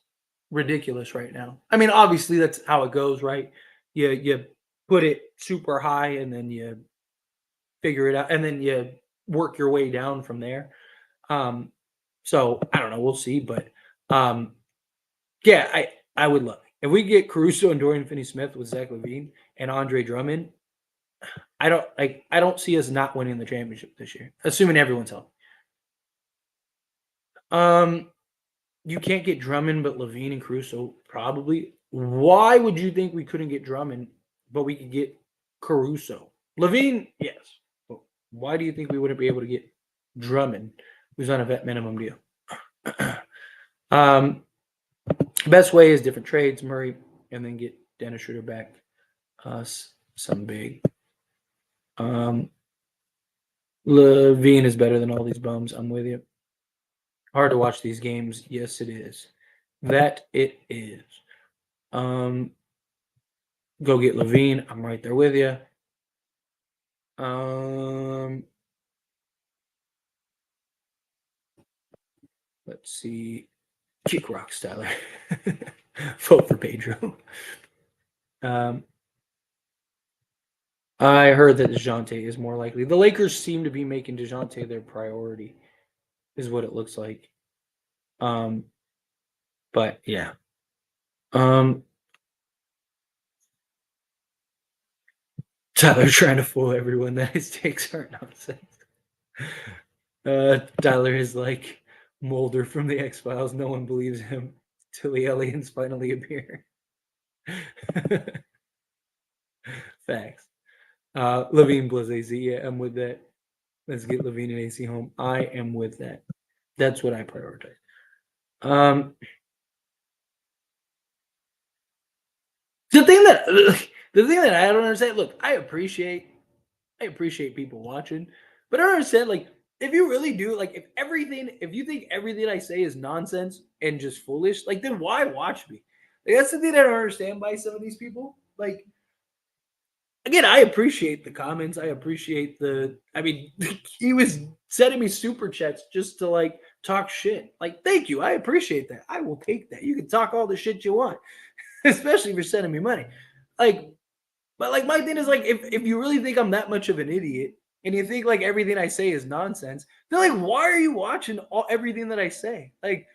ridiculous right now. I mean, obviously that's how it goes, right? You put it super high and then you figure it out, and then you work your way down from there. So I don't know, we'll see, but yeah, I would love it. If we get Caruso and Dorian Finney-Smith with Zach LaVine and Andre Drummond, I don't see us not winning the championship this year, assuming everyone's healthy. You can't get Drummond, but LaVine and Caruso probably. Why would you think we couldn't get Drummond, but we could get Caruso? LaVine, yes. But why do you think we wouldn't be able to get Drummond, who's on a vet minimum deal? Best way is different trades, Murray, and then get Dennis Schroeder back. Some big. LaVine is better than all these bums. I'm with you. Hard to watch these games. Yes, it is. That it is. Go get LaVine. I'm right there with you. Let's see. Kick rocks, Tyler. Vote for Pedro. I heard that DeJounte is more likely. The Lakers seem to be making DeJounte their priority, is what it looks like. But yeah. Tyler trying to fool everyone that his takes are nonsense. Tyler is like Mulder from the X-Files. No one believes him till the aliens finally appear. Facts. LaVine plus AC. Yeah, I'm with that. Let's get LaVine and AC home. I am with that. That's what I prioritize. The thing that I don't understand. Look, I appreciate people watching, but I don't understand. Like, if you really do, like, if you think everything I say is nonsense and just foolish, like, then why watch me? Like, that's the thing I don't understand by some of these people. Like, again, I appreciate the comments. I appreciate he was sending me super chats just to like talk shit. Like, thank you. I appreciate that. I will take that. You can talk all the shit you want, especially if you're sending me money. Like, but like my thing is like, if you really think I'm that much of an idiot and you think like everything I say is nonsense, then like, why are you watching everything that I say? Like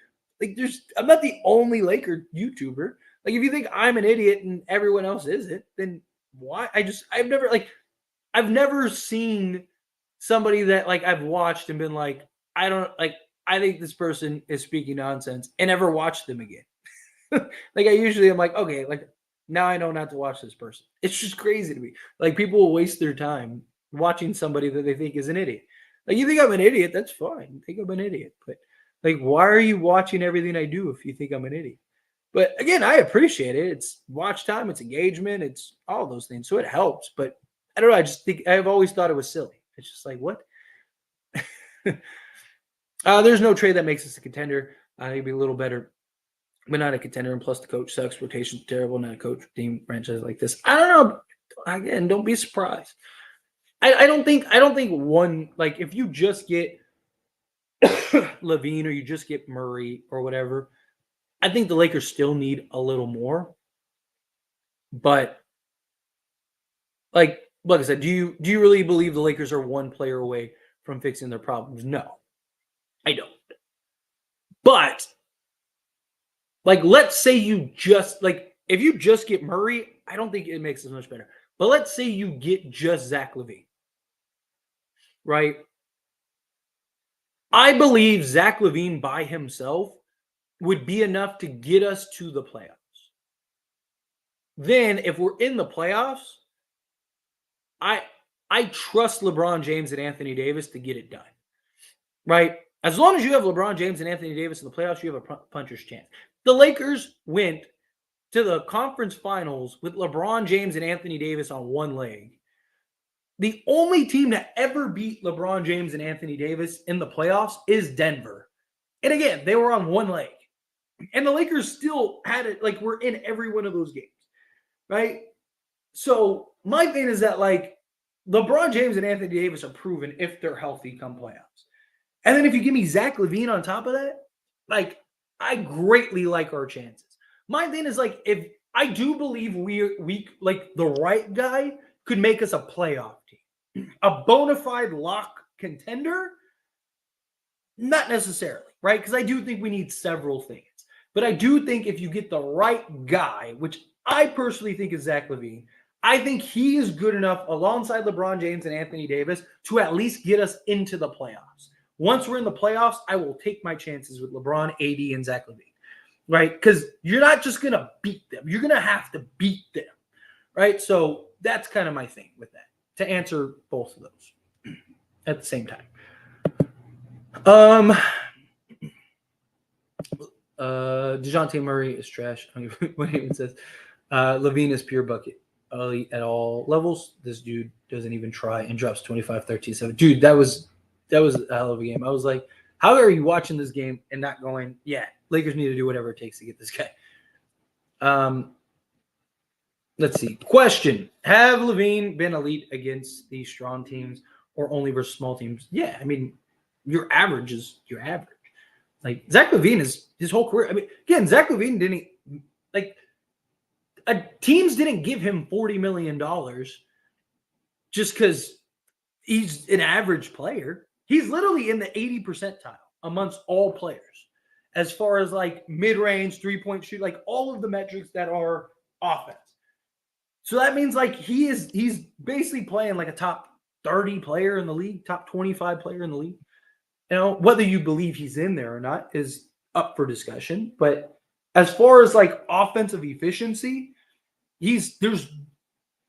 I'm not the only Laker YouTuber. Like, if you think I'm an idiot and everyone else isn't, then why? I've never seen somebody that like I've watched and been like, I think this person is speaking nonsense and ever watched them again. Like, I usually am like, okay, like now I know not to watch this person. It's just crazy to me. Like, people will waste their time watching somebody that they think is an idiot. Like, you think I'm an idiot, that's fine. You think I'm an idiot. But like, why are you watching everything I do if you think I'm an idiot? But again, I appreciate it. It's watch time, it's engagement, it's all those things. So it helps. But I don't know. I just think I've always thought it was silly. It's just like, what? There's no trade that makes us a contender. It'd be a little better, but not a contender. And plus, the coach sucks. Rotation's terrible. Not a coach team franchise like this. I don't know. Again, don't be surprised. I don't think one, like, if you just get LaVine or you just get Murray or whatever, I think the Lakers still need a little more. But like I said, do you really believe the Lakers are one player away from fixing their problems? No, I don't. But like, let's say you just like, if you just get Murray, I don't think it makes it much better. But let's say you get just Zach LaVine, right? I believe Zach LaVine by himself would be enough to get us to the playoffs. Then, if we're in the playoffs, I trust LeBron James and Anthony Davis to get it done, right? As long as you have LeBron James and Anthony Davis in the playoffs, you have a puncher's chance. The Lakers went to the conference finals with LeBron James and Anthony Davis on one leg. The only team to ever beat LeBron James and Anthony Davis in the playoffs is Denver. And again, they were on one leg. And the Lakers still had it, like, we're in every one of those games, right? So my thing is that, like, LeBron James and Anthony Davis are proven if they're healthy come playoffs. And then if you give me Zach LaVine on top of that, like, I greatly like our chances. My thing is, like, if I do believe we like the right guy could make us a playoff team. a bona fide lock contender? Not necessarily, right? Because I do think we need several things. But I do think if you get the right guy, which I personally think is Zach LaVine, I think he is good enough alongside LeBron James and Anthony Davis to at least get us into the playoffs. Once we're in the playoffs, I will take my chances with LeBron, AD, and Zach LaVine, right? Because you're not just going to beat them. You're going to have to beat them, right? So that's kind of my thing with that, to answer both of those at the same time. DeJounte Murray is trash. I don't know what it even says. LaVine is pure bucket. Elite at all levels. This dude doesn't even try and drops 25, 13, 7. Dude, that was a hell of a game. I was like, how are you watching this game and not going, yeah, Lakers need to do whatever it takes to get this guy. Let's see. Question. Have LaVine been elite against these strong teams or only versus small teams? Yeah, I mean, your average is your average. Like, Zach LaVine is his whole career. I mean, again, Zach LaVine didn't, like, teams didn't give him $40 million just because he's an average player. He's literally in the 80 percentile amongst all players as far as, like, mid-range, three-point shoot, like, all of the metrics that are offense. So that means, like, he's basically playing like a top 30 player in the league, top 25 player in the league. You know, whether you believe he's in there or not is up for discussion. But as far as like offensive efficiency, there's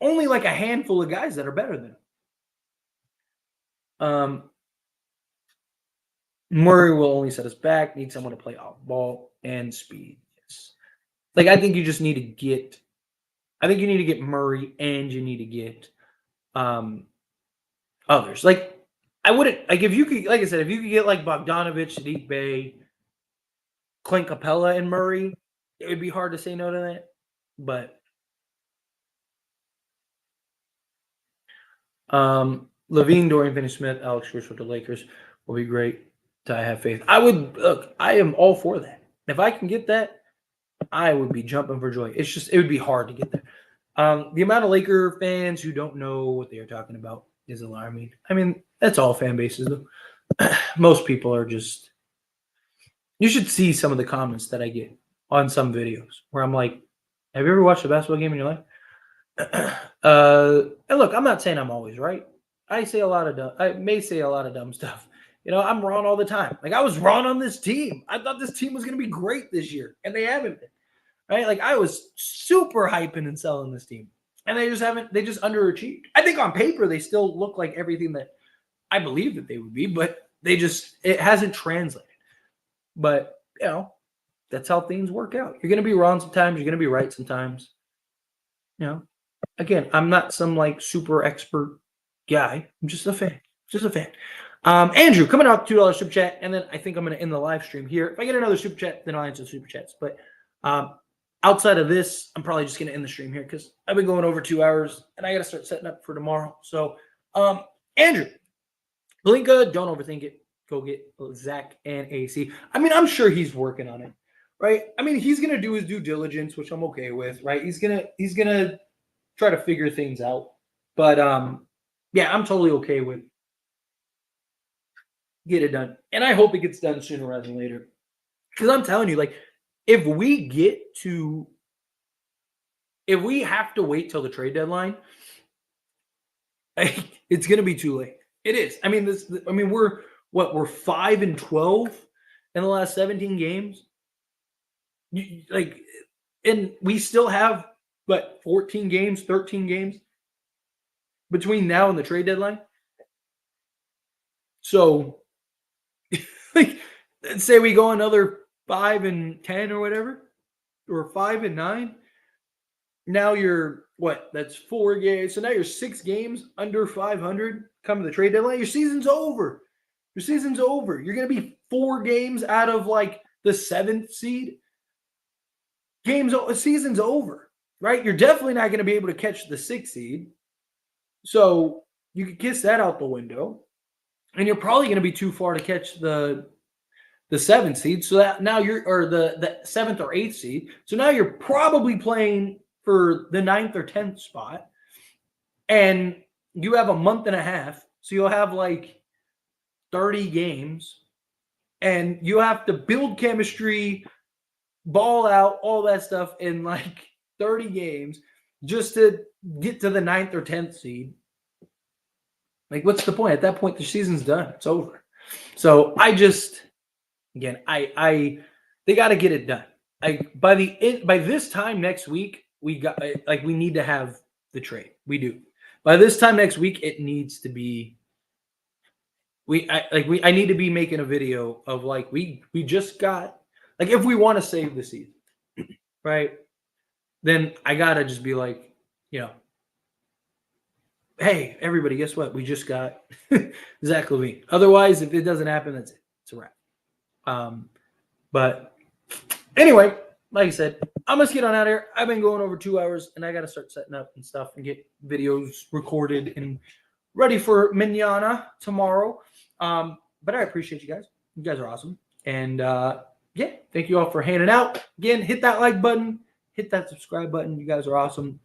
only like a handful of guys that are better than him. Murray will only set us back. Need someone to play off ball and speed. Yes. Like I think you just need to get. I think you need to get Murray and you need to get others. Like. I wouldn't like if you could, like I said, if you could get like Bogdanovich, Sadiq Bey, Clint Capella, and Murray, it would be hard to say no to that. But LaVine, Dorian Finney-Smith, Alex Caruso with the Lakers will be great. I have faith. I am all for that. If I can get that, I would be jumping for joy. It would be hard to get there. The amount of Laker fans who don't know what they are talking about is alarming. I mean, that's all fan bases, though. Most people are just. You should see some of the comments that I get on some videos where I'm like, "Have you ever watched a basketball game in your life?" And look, I'm not saying I'm always right. I may say a lot of dumb stuff. You know, I'm wrong all the time. Like I was wrong on this team. I thought this team was going to be great this year, and they haven't been. Right? Like I was super hyping and selling this team. And they just haven't, they just underachieved. I think on paper, they still look like everything that I believe that they would be, but it hasn't translated. But, you know, that's how things work out. You're going to be wrong sometimes. You're going to be right sometimes. You know, again, I'm not some like super expert guy. I'm just a fan. Andrew, coming out $2 super chat. And then I think I'm going to end the live stream here. If I get another super chat, then I'll answer the super chats. But, outside of this, I'm probably just going to end the stream here because I've been going over 2 hours and I got to start setting up for tomorrow. So, Andrew, Pelinka, don't overthink it. Go get Zach and AC. I mean, I'm sure he's working on it, right? I mean, he's going to do his due diligence, which I'm okay with, right? He's going to try to figure things out. But, yeah, I'm totally okay with get it done. And I hope it gets done sooner rather than later. Because I'm telling you, like, if we have to wait till the trade deadline, it's going to be too late. It is. I mean, we're 5-12 in the last 17 games. And we still have 14 games, 13 games between now and the trade deadline. So, like, let's say we go another 5-10 or whatever, or 5-9. Now you're that's 4 games. So now you're 6 games under 500 come the trade deadline. Your season's over. You're going to be 4 games out of like the 7th seed. Season's over, right? You're definitely not going to be able to catch the 6th seed. So you could kiss that out the window. And you're probably going to be too far to catch the 7th seed. So that now or the 7th or 8th seed. So now you're probably playing for the 9th or 10th spot. And you have a month and a half, so you'll have like 30 games, and you have to build chemistry, ball out, all that stuff in like 30 games just to get to the 9th or 10th seed. Like, what's the point? At that point, the season's done. It's over. So I just, again, they got to get it done. By this time next week, we need to have the trade. We do. By this time next week, it needs to be. I need to be making a video of like we just got, like, if we want to save the season, right? Then I gotta just be like, hey, everybody, guess what? We just got Zach LaVine. Otherwise, if it doesn't happen, that's it. It's a wrap. But anyway, like I said, I'm going to get on out of here. I've been going over 2 hours, and I got to start setting up and stuff and get videos recorded and ready for Manana tomorrow. But I appreciate you guys. You guys are awesome. And, yeah, thank you all for hanging out. Again, hit that like button. Hit that subscribe button. You guys are awesome.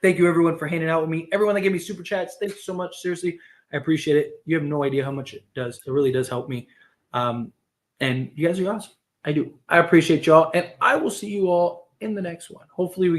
Thank you, everyone, for hanging out with me. Everyone that gave me super chats, thank you so much. Seriously, I appreciate it. You have no idea how much it does. It really does help me. And you guys are awesome. I do. I appreciate y'all. And I will see you all in the next one. Hopefully we